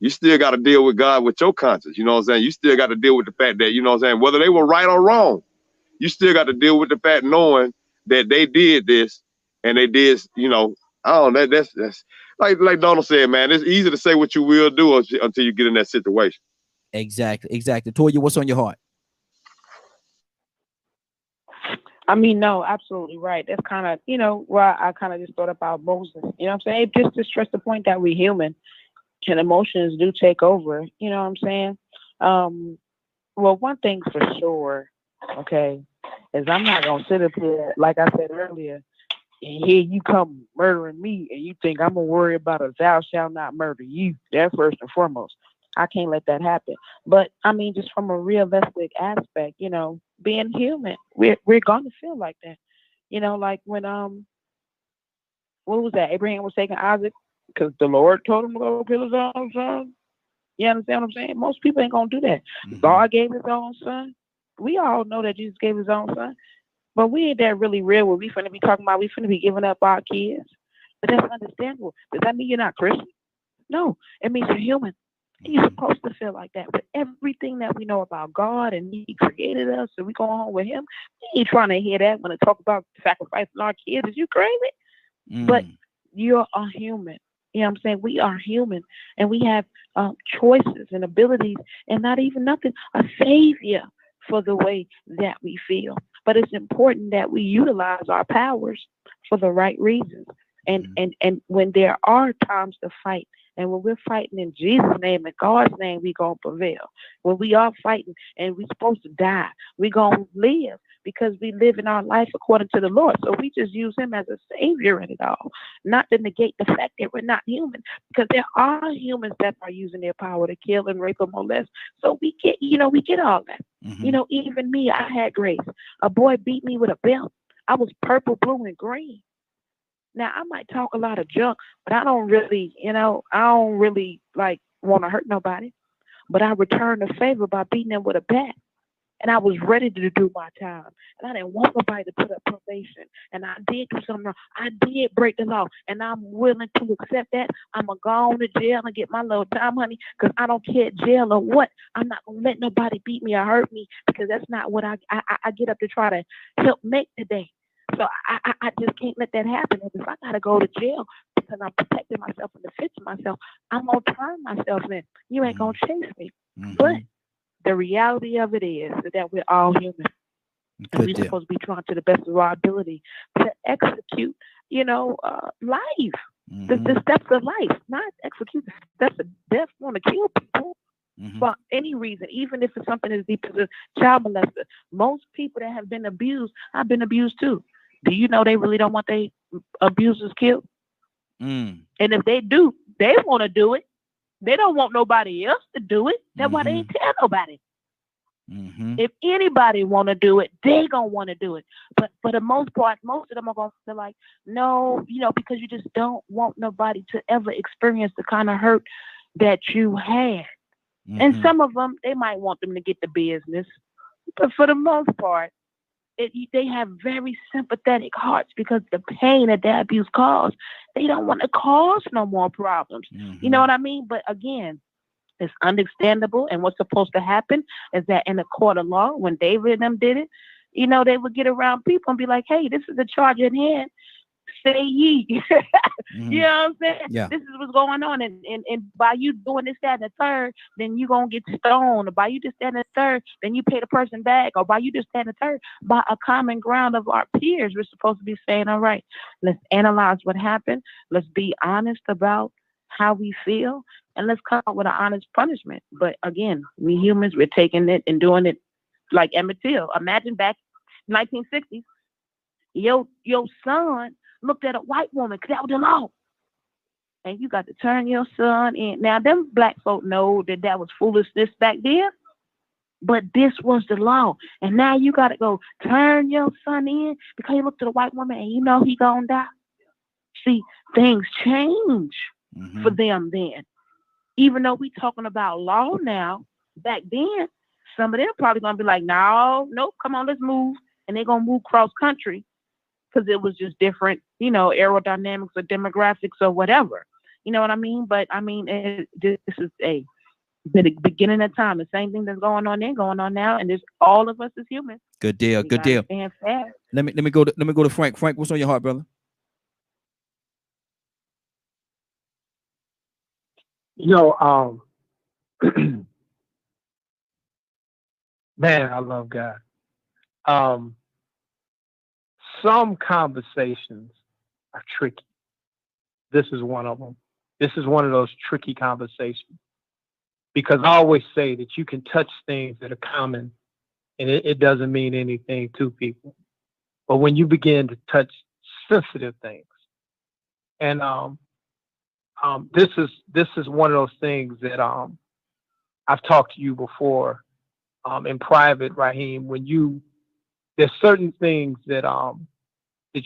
You still got to deal with God with your conscience. You know what I'm saying? You still got to deal with the fact that, you know what I'm saying, whether they were right or wrong, you still got to deal with the fact knowing that they did this and they did, you know, I don't know, that's like Donald said, man, it's easy to say what you will do until you get in that situation. Exactly. Toya, what's on your heart? I mean, no, absolutely right. That's kind of, you know, why I kind of just thought about Moses. You know what I'm saying? Just to stress the point that we're human and emotions do take over. You know what I'm saying? Well, one thing for sure, okay, is I'm not going to sit up here, like I said earlier, and here you come murdering me and you think I'm going to worry about a thou shalt not murder you. That's first and foremost. I can't let that happen. But I mean, just from a realistic aspect, you know, being human, we're going to feel like that. You know, like when what was that? Abraham was taking Isaac because the Lord told him to go kill his own son. You understand what I'm saying? Most people ain't gonna do that. God gave his own son. We all know that Jesus gave his own son, but we ain't that really real. What we finna be talking about? We finna be giving up our kids. But that's understandable. Does that mean you're not Christian? No, it means you're human. You're supposed to feel like that. But everything that we know about God and He created us, and we go home with Him, we ain't trying to hear that when they talk about sacrificing our kids. Is you crazy? But you're a human. You know what I'm saying? We are human, and we have choices and abilities, and not even nothing, a savior for the way that we feel. But it's important that we utilize our powers for the right reasons. And when there are times to fight, and when we're fighting in Jesus' name and God's name, we're going to prevail. When we are fighting and we're supposed to die, we're going to live because we live in our life according to the Lord. So we just use Him as a savior in it all, not to negate the fact that we're not human, because there are humans that are using their power to kill and rape and molest. So we get, we get all that. Even me, I had grace. A boy beat me with a belt. I was purple, blue, and green. Now, I might talk a lot of junk, but I don't really, like want to hurt nobody. But I returned the favor by beating him with a bat. And I was ready to do my time. And I didn't want nobody to put up probation. And I did do something wrong. I did break the law. And I'm willing to accept that. I'm going to go on to jail and get my little time, honey, because I don't care jail or what. I'm not going to let nobody beat me or hurt me, because that's not what I get up to try to help make today. So I just can't let that happen. And if I got to go to jail because I'm protecting myself and defending myself, I'm going to turn myself in. You ain't going to chase me. But the reality of it is that we're all human. And we're supposed to be trying to the best of our ability to execute, life. The steps of life, not execute the steps of death. Want to kill people for any reason, even if it's something as deep as a child molester. Most people that have been abused, I've been abused too. Do you know they really don't want their abusers killed? And if they do, they want to do it. They don't want nobody else to do it. That's why they ain't tell nobody. If anybody want to do it, they gonna want to do it. But for the most part, most of them are gonna feel like, no, because you just don't want nobody to ever experience the kind of hurt that you had. And some of them, they might want them to get the business. But for the most part, they have very sympathetic hearts, because the pain that the abuse caused, they don't want to cause no more problems. You know what I mean? But again, it's understandable. And what's supposed to happen is that in the court of law, when David and them did it, they would get around people and be like, hey, this is the charge at hand. Say ye. You know what I'm saying? Yeah. This is what's going on. And by you doing this, that, and the third, then you're going to get stoned. Or by you just stand the third, then you pay the person back. Or by you just stand the third, by a common ground of our peers, we're supposed to be saying, all right, let's analyze what happened. Let's be honest about how we feel, and let's come up with an honest punishment. But again, we humans, we're taking it and doing it like Emmett Till. Imagine back 1960s, your son looked at a white woman, because that was the law. And you got to turn your son in. Now, them black folk know that was foolishness back then, but this was the law. And now you got to go turn your son in because you looked at a white woman and you know he gonna die. See, things change for them then. Even though we talking about law now, back then, some of them probably gonna be like, no, nope, come on, let's move. And they're gonna move cross country because it was just different, aerodynamics or demographics or whatever. You know what I mean? But I mean, this is the beginning of time. The same thing that's going on then, going on now, and there's all of us as humans. Good deal. Good deal. Let me go to Frank. Frank, what's on your heart, brother? Man, I love God. Some conversations are tricky. This is one of them. This is one of those tricky conversations, because I always say that you can touch things that are common and it doesn't mean anything to people. But when you begin to touch sensitive things, and this is one of those things that I've talked to you before in private, Raheem. There's certain things that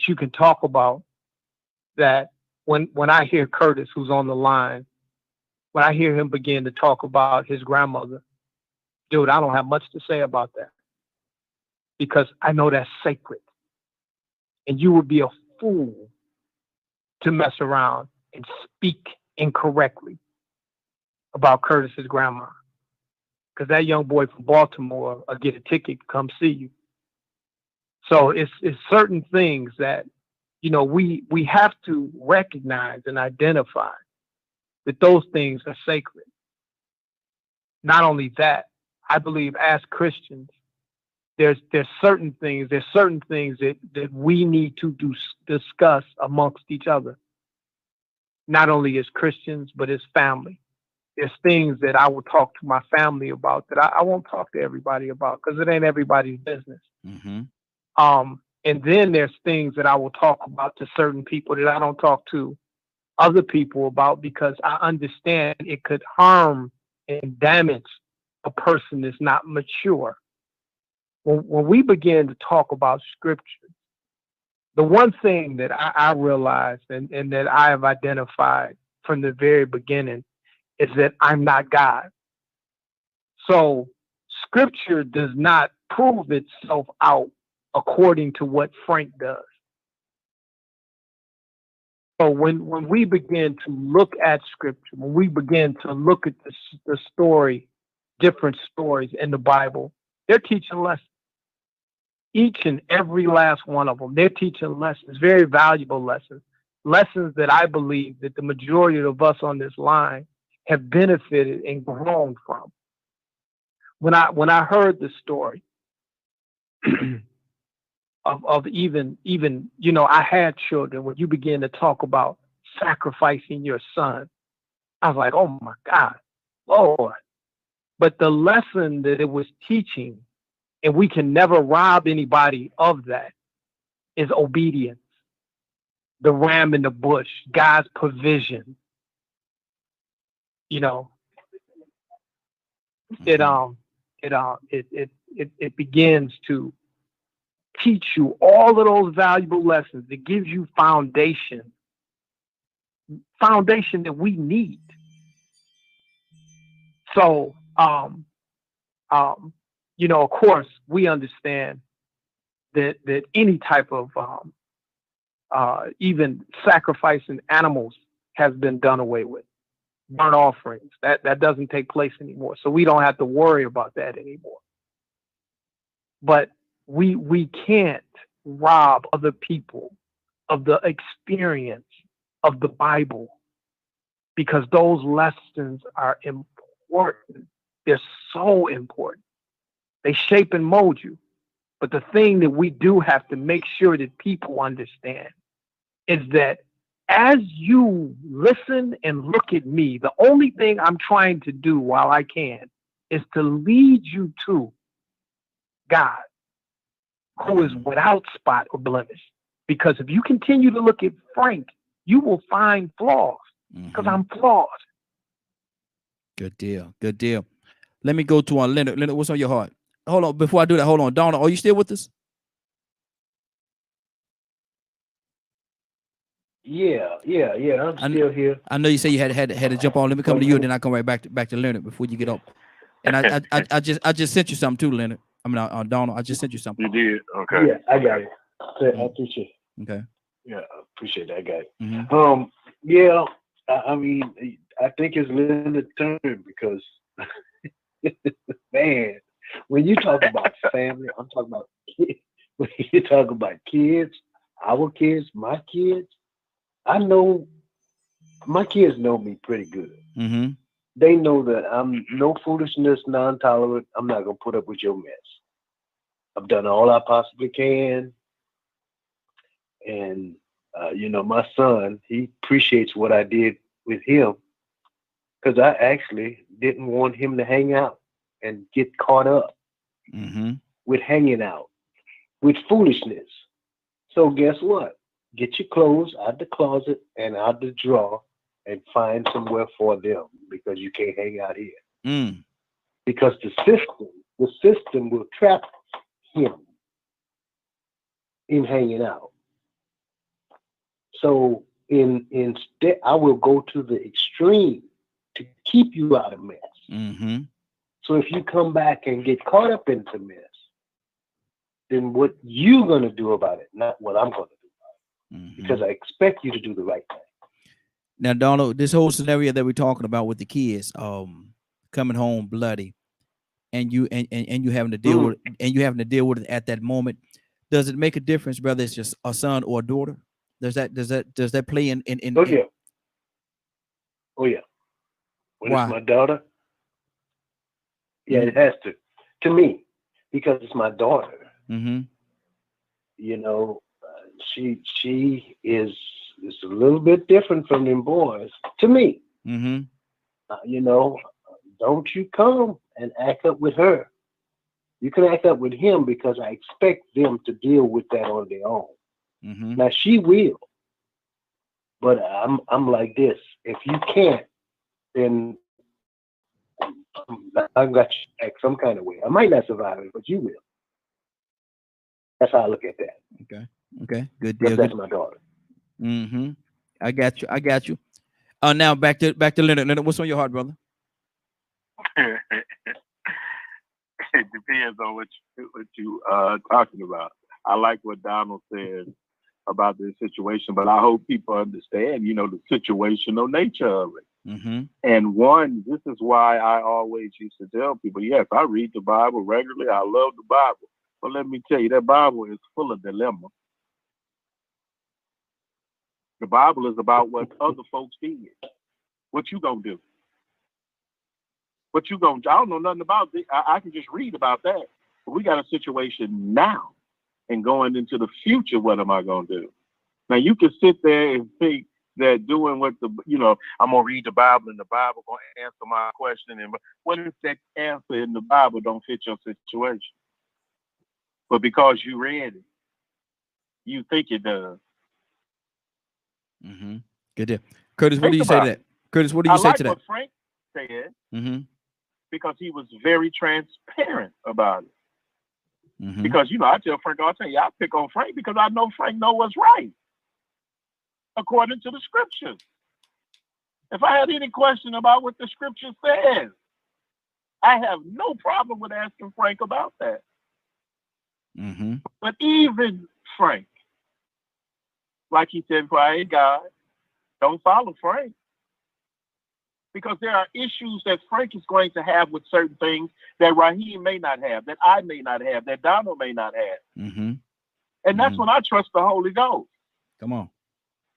you can talk about that when I hear Curtis, who's on the line, when I hear him begin to talk about his grandmother, dude, I don't have much to say about that, because I know that's sacred. And you would be a fool to mess around and speak incorrectly about Curtis's grandma, because that young boy from Baltimore will get a ticket to come see you. So it's certain things that, we have to recognize and identify that those things are sacred. Not only that, I believe as Christians, there's certain things that we need to discuss amongst each other. Not only as Christians, but as family. There's things that I will talk to my family about that I won't talk to everybody about, because it ain't everybody's business. And then there's things that I will talk about to certain people that I don't talk to other people about, because I understand it could harm and damage a person that's not mature. When we begin to talk about scripture, the one thing that I realized and that I have identified from the very beginning is that I'm not God. So scripture does not prove itself out according to what Frank does. So when we begin to look at scripture, when we begin to look at the story, different stories in the Bible, they're teaching lessons. Each and every last one of them, they're teaching lessons, very valuable lessons, lessons that I believe that the majority of us on this line have benefited and grown from. When I heard the story of even I had children, when you begin to talk about sacrificing your son, I was like, oh my God, Lord. But the lesson that it was teaching, and we can never rob anybody of that, is obedience. The ram in the bush, God's provision. It begins to teach you all of those valuable lessons. It gives you foundation that we need. So, of course, we understand that any type of even sacrificing animals has been done away with. Burnt offerings, that doesn't take place anymore. So we don't have to worry about that anymore. But we can't rob other people of the experience of the Bible, because those lessons are important. They're so important. They shape and mold you. But the thing that we do have to make sure that people understand is that as you listen and look at me, the only thing I'm trying to do while I can is to lead you to God, who is without spot or blemish. Because if you continue to look at Frank, you will find flaws, because I'm flawed. Good deal. Good deal. Let me go to Leonard. Leonard, what's on your heart? Hold on. Before I do that, hold on. Donna, are you still with us? Yeah. I'm still here. I know you say you had to jump on. Let me come to you, and then I come right back to Leonard before you get up. And I just sent you something too, Leonard. I mean, Donna, I just sent you something. You did? Okay. Yeah, I got it. I appreciate it. Okay. Yeah, I appreciate that, I got it. Mm-hmm. Yeah, I mean, I think it's Leonard's turn because, man, when you talk about family, I'm talking about kids. When you talk about kids, our kids, my kids, I know my kids know me pretty good. Mm-hmm. They know that I'm no foolishness, non-tolerant. I'm not gonna put up with your mess. I've done all I possibly can, and my son, he appreciates what I did with him because I actually didn't want him to hang out and get caught up with hanging out with foolishness. So guess what? Get your clothes out the closet and out the drawer and find somewhere for them because you can't hang out here. Because the system will trap him in hanging out. So instead, I will go to the extreme to keep you out of mess. Mm-hmm. So if you come back and get caught up into mess, then what you gonna do about it, not what I'm gonna do about it. Because I expect you to do the right thing. Now, Donald, this whole scenario that we're talking about with the kids, coming home bloody, and you having to deal with it at that moment, does it make a difference whether it's just a son or a daughter? Does that play in? Oh yeah. When Why? it's my daughter, yeah, it has to me, because it's my daughter. Mm-hmm. She is a little bit different from them boys to me. Mm-hmm. Don't you come and act up with her. You can act up with him because I expect them to deal with that on their own. Mm-hmm. Now she will, but I'm like this. If you can't, then I've got you back some kind of way. I might not survive it, but you will. That's how I look at that. Okay. Good deal. That's my daughter. Mm-hmm. I got you. Now back to Leonard. Leonard, what's on your heart, brother? It depends on what you talking about. I like what Donald said about this situation, but I hope people understand, the situational nature of it. Mm-hmm. And this is why I always used to tell people, yes, I read the Bible regularly. I love the Bible. But let me tell you, that Bible is full of dilemma. The Bible is about what other folks did. What you gonna do? I don't know nothing about it. I can just read about that. But we got a situation now, and going into the future, what am I gonna do? Now you can sit there and think that doing what I'm gonna read the Bible and the Bible gonna answer my question. And what if that answer in the Bible don't fit your situation? But because you read it, you think it does. Mm-hmm. Good deal. Curtis, what do you say to that? Curtis, what do you say to that? I like what Frank said, mm-hmm. because he was very transparent about it. Mm-hmm. Because, I tell Frank, I pick on Frank because I know Frank knows what's right, according to the scriptures. If I had any question about what the scripture says, I have no problem with asking Frank about that. Mm-hmm. But even Frank, like he said, quiet God, don't follow Frank. Because there are issues that Frank is going to have with certain things that Raheem may not have, that I may not have, that Donald may not have. Mm-hmm. And that's when I trust the Holy Ghost. Come on.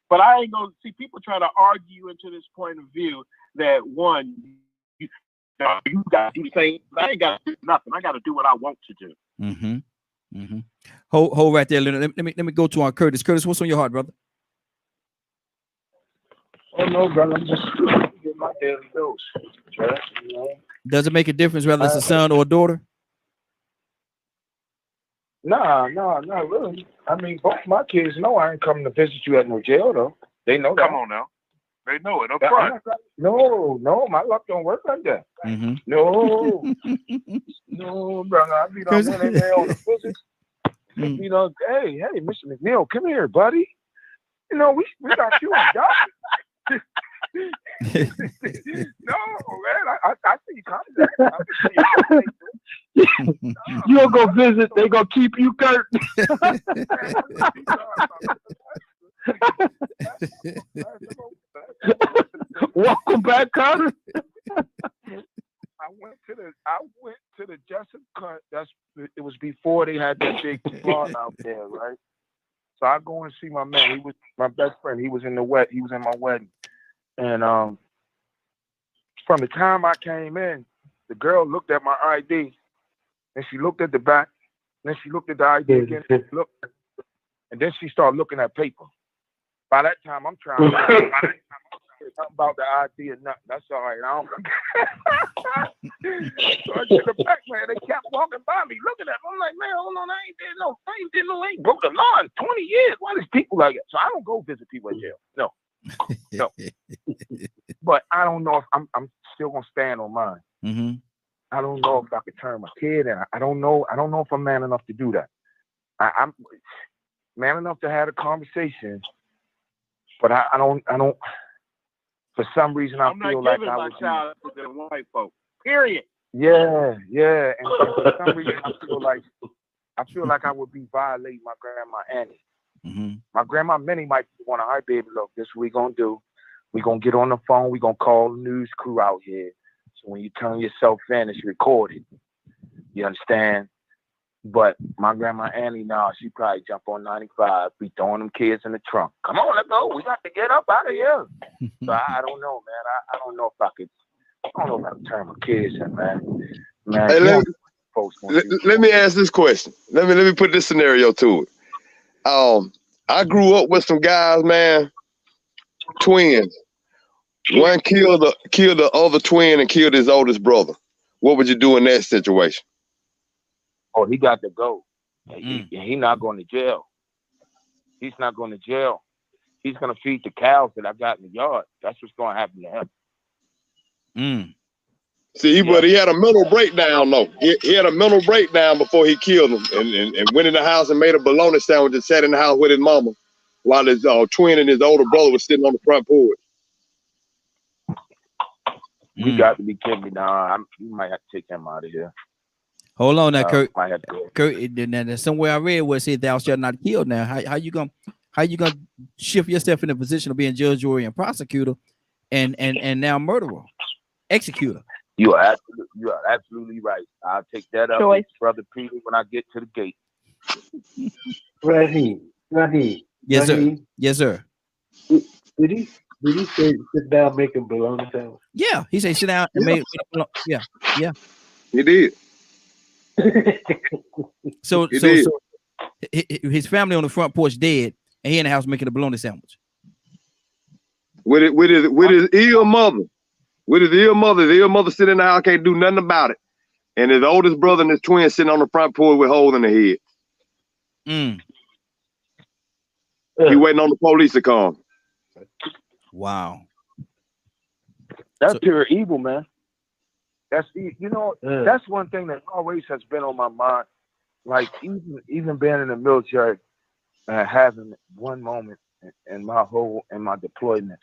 But I ain't going to see people try to argue into this point of view that you got to do things. I ain't got to do nothing. I got to do what I want to do. Mm-hmm. Mm-hmm. Hold right there, Leonard. Let me go to Curtis. Curtis, what's on your heart, brother? Oh no, brother, I'm just getting my daily dose. Right? You know? Does it make a difference whether it's a son or a daughter? Nah, not really. I mean, both my kids know I ain't coming to visit you at no jail, though. They know that. Come on now. They know it up I'm front. No, my luck don't work like that. Mm-hmm. No, brother. I be done went in there on a visit. You know, hey, Mr. McNeil, come here, buddy. You know, we got you on docket. No, man, I see you coming. You don't go visit, they gonna keep you, Kurt. Welcome back, Carter. I went to the Jessup Cut. It was before they had that big salon out there, right? So I go and see my man. He was my best friend. He was in my wedding. And from the time I came in, the girl looked at my ID, and she looked at the back, and then she looked at the ID again, and then she started looking at paper. By that time, I'm trying to something about the ID or nothing. That's all right. I don't. So I get the back, man. They kept walking by me, looking at me. I'm like, man, hold on, I ain't broke the law in 20 years. Why these people like it? So I don't go visit people in jail. No. But I don't know if I'm still gonna stand on mine. Mm-hmm. I don't know if I could turn my kid in. I don't know if I'm man enough to do that. I'm man enough to have a conversation, but I don't. For some reason, I feel like I would. Child to the white folk. Period. Yeah. And for some reason, I feel like I would be violating my grandma Annie. Mm-hmm. My grandma Minnie might want to, all right, baby, look, this we gonna do. We gonna get on the phone. We gonna call the news crew out here. So when you turn yourself in, it's recorded. You understand? But my grandma Annie now, she probably jump on 95, be throwing them kids in the trunk. Come on, let's go. We got to get up out of here. So I don't know, man. I don't know if I could turn my kids in, man. Hey, let me ask this question. Let me put this scenario to it. I grew up with some guys, man, twins. One killed the other twin and killed his oldest brother. What would you do in that situation? Oh, he got to go. He not going to jail. He's not going to jail. He's going to feed the cows that I got in the yard. That's what's going to happen to him. See, but he had a mental breakdown, though. He had a mental breakdown before he killed him and went in the house and made a bologna sandwich and sat in the house with his mama while his twin and his older brother was sitting on the front porch. You got to be kidding me now. You might have to take him out of here. Hold on now, Kurt. Kurt, somewhere I read where it said thou shalt not kill. Now, how you gonna shift yourself in the position of being judge, jury, and prosecutor, and now murderer, executor? You are absolutely right. I'll take that up with Brother Peter when I get to the gate. Raheem. Yes, sir. Yes, sir. Did he say sit down making bologna sandwich? Yeah, he said sit down and make. Yeah. He did. So his family on the front porch dead, and he in the house making a bologna sandwich. With his ill mother. With his ill mother. His ill mother sitting in the house, can't do nothing about it. And his oldest brother and his twin sitting on the front porch with holes in their head. He waiting on the police to come. Wow. That's pure evil, man. That's that's one thing that always has been on my mind. Like even being in the military and having one moment in my deployment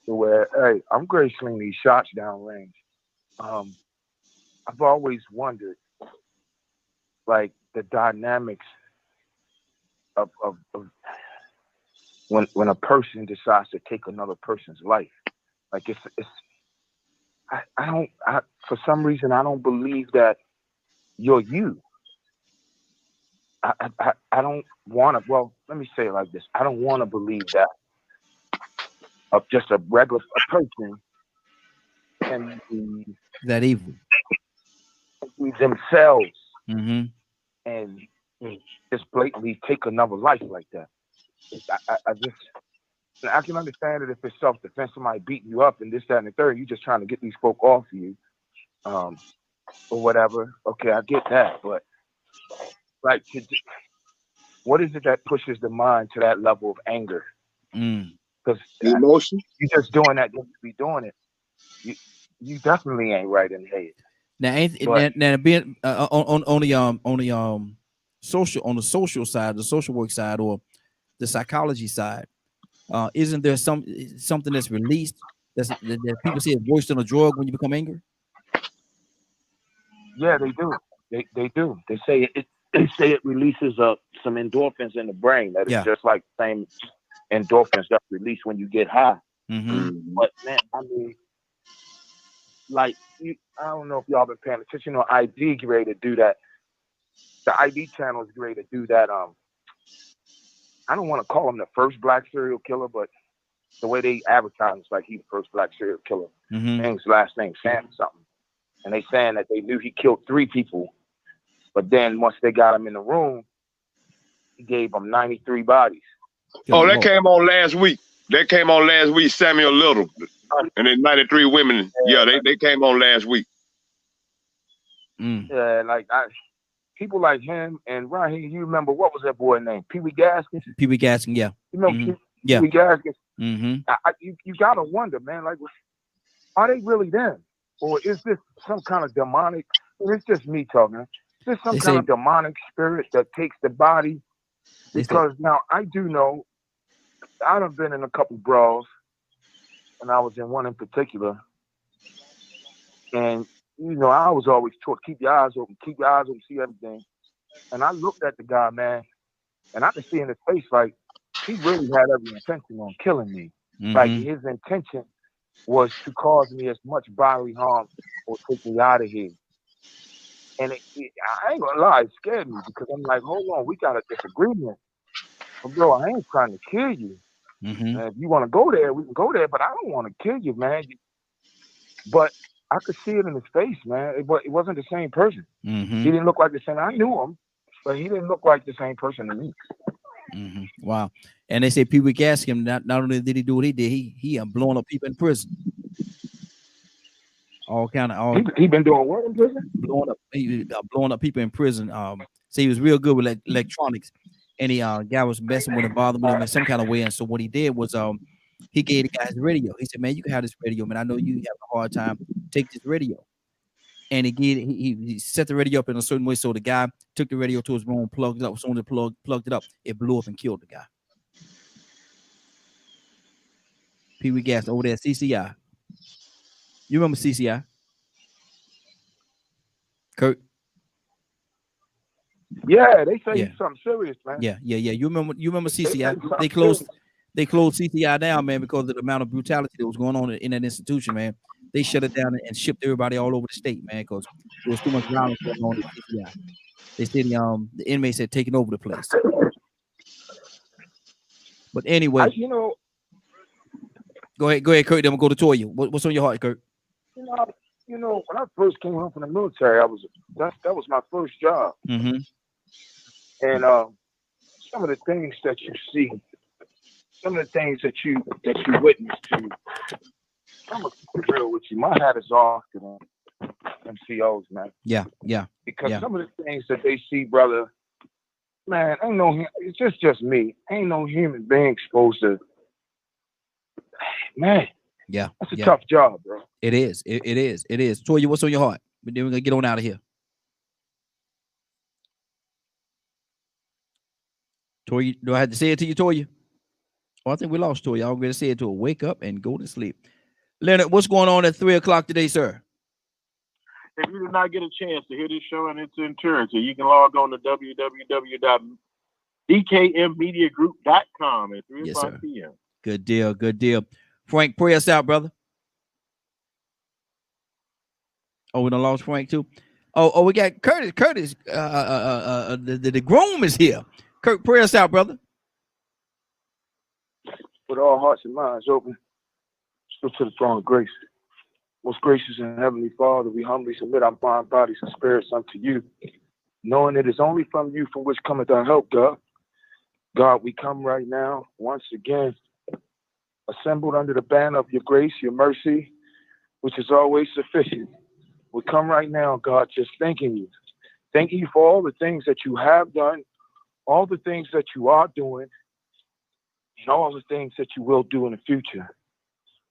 to where, hey, I'm great slinging these shots down range. I've always wondered, like, the dynamics of when a person decides to take another person's life. Like for some reason I don't believe that you're you. I don't want to. Well, let me say it like this: I don't want to believe that of just a person can be that evil themselves and just blatantly take another life like that. I can understand it if it's self-defense, somebody beating you up and this, that, and the third. You're just trying to get these folk off of you, or whatever. Okay, I get that, but like, what is it that pushes the mind to that level of anger? Because emotion. You just doing that just to be doing it. You definitely ain't right in the head. Now being on the social side, the social work side, or the psychology side, isn't there something that's released that people say is worse than a drug when you become angry? Yeah, they do. They do. They say it releases some endorphins in the brain that is just like the same endorphins that release when you get high. But man, I mean, like, I don't know if y'all been paying attention. ID get ready to do that. The ID channel is ready to do that. I don't want to call him the first black serial killer, but the way they advertise is like he's the first black serial killer. His last name Sam something, and they saying that they knew he killed 3 people, but then once they got him in the room, he gave them 93 bodies. Oh, that came on last week. Samuel Little, and then 93 women. Yeah, they came on last week. Yeah, like people like him and Raheem. You remember what was that boy name? Pee Wee Gaskins. Pee Wee Gaskins, yeah. You remember Pee Wee Gaskins? You gotta wonder, man. Like, are they really them, or is this some kind of demonic? It's just me talking. Is this some kind of demonic spirit that takes the body? Because now I do know. I've been in a couple brawls, and I was in one in particular. And, I was always taught, keep your eyes open, see everything. And I looked at the guy, man, and I could see in his face, like, he really had every intention on killing me. Like, his intention was to cause me as much bodily harm or take me out of here. And I ain't gonna lie, it scared me because I'm like, hold on, we got a disagreement. But bro, I ain't trying to kill you. And if you want to go there, we can go there, but I don't want to kill you, man. But I could see it in his face, man. It wasn't the same person. He didn't look like the same. I knew him, but he didn't look like the same person to me. Wow. And they say Pee Wee Gaskins, not only did he do what he did, he blowing up people in prison. He been doing what in prison? Blowing up people in prison. So he was real good with electronics. And the guy was messing with him, bothering him in some kind of way. And so what he did was he gave the guy his radio. He said, man, you can have this radio, man. I know you have a hard time. Take this radio. And he set the radio up in a certain way. So the guy took the radio to his room, plugged it up. As soon as it plugged it up, it blew up and killed the guy. Pee Wee Gaskins over there at CCI. You remember CCI? Kurt? Yeah, they say he's something serious, man. Yeah. You remember CCI? They closed CCI down, man, because of the amount of brutality that was going on in that institution, man. They shut it down and shipped everybody all over the state, man, because there was too much violence going on in CCI. They said the inmates had taken over the place. But anyway, go ahead, Kurt. Then we'll go to Toya. What's on your heart, Kurt? When I first came home from the military, that was my first job. And some of the things that you see, some of the things that you witness to, I'm gonna be real with you. My hat is off to them MCOs, man. Yeah. Because some of the things that they see, brother, man, it's just me. Ain't no human being supposed to, man. Yeah. That's a tough job, bro. It is. It is. Toya, what's on your heart? But then we're gonna get on out of here. Toya, do I have to say it to you, Toya? Oh, I think we lost Toya. I'm gonna say it to her. Wake up and go to sleep. Leonard, what's going on at 3:00 today, sir? If you did not get a chance to hear this show in its entirety, you can log on to www.dkmmediagroup.com at 3:00 p.m. Good deal. Frank, pray us out, brother. Oh, we done lost Frank too. Oh, we got Curtis. The groom is here. Kurt, pray us out, brother. With all hearts and minds open, still to the throne of grace. Most gracious and heavenly Father, we humbly submit our mind, bodies, and spirits unto you, knowing it is only from you from which cometh our help, God. God, we come right now once again assembled under the banner of your grace, your mercy, which is always sufficient. We come right now, God, just thanking you. Thanking you for all the things that you have done, all the things that you are doing, and all the things that you will do in the future.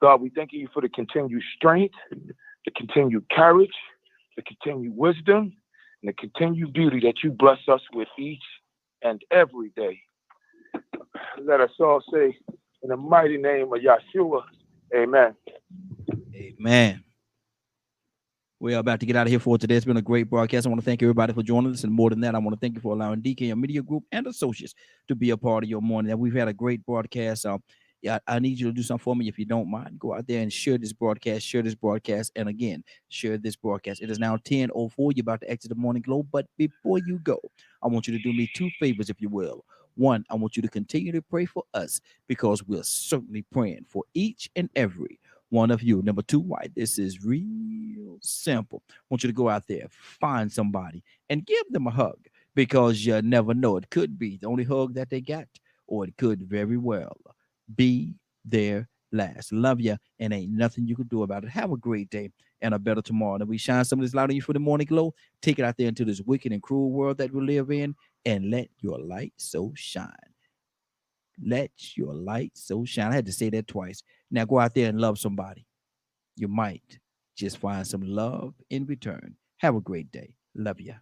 God, we thank you for the continued strength, the continued courage, the continued wisdom, and the continued beauty that you bless us with each and every day. Let us all say, in the mighty name of Yeshua, amen. Amen. We are about to get out of here for today. It's been a great broadcast. I want to thank everybody for joining us. And more than that, I want to thank you for allowing DK Media Group and associates to be a part of your morning. We've had a great broadcast. Yeah, I need you to do something for me if you don't mind. Go out there and share this broadcast, and again, share this broadcast. It is now 10:04. You're about to exit the Morning Glow, but before you go, I want you to do me two favors, if you will. One, I want you to continue to pray for us because we're certainly praying for each and every one of you. Number two, why this is real simple. I want you to go out there, find somebody, and give them a hug because you never know. It could be the only hug that they got, or it could very well be their last. Love you, and ain't nothing you can do about it. Have a great day and a better tomorrow. And if we shine some of this light on you for the Morning Glow, take it out there into this wicked and cruel world that we live in, and let your light so shine. Let your light so shine. I had to say that twice. Now go out there and love somebody. You might just find some love in return. Have a great day. Love you.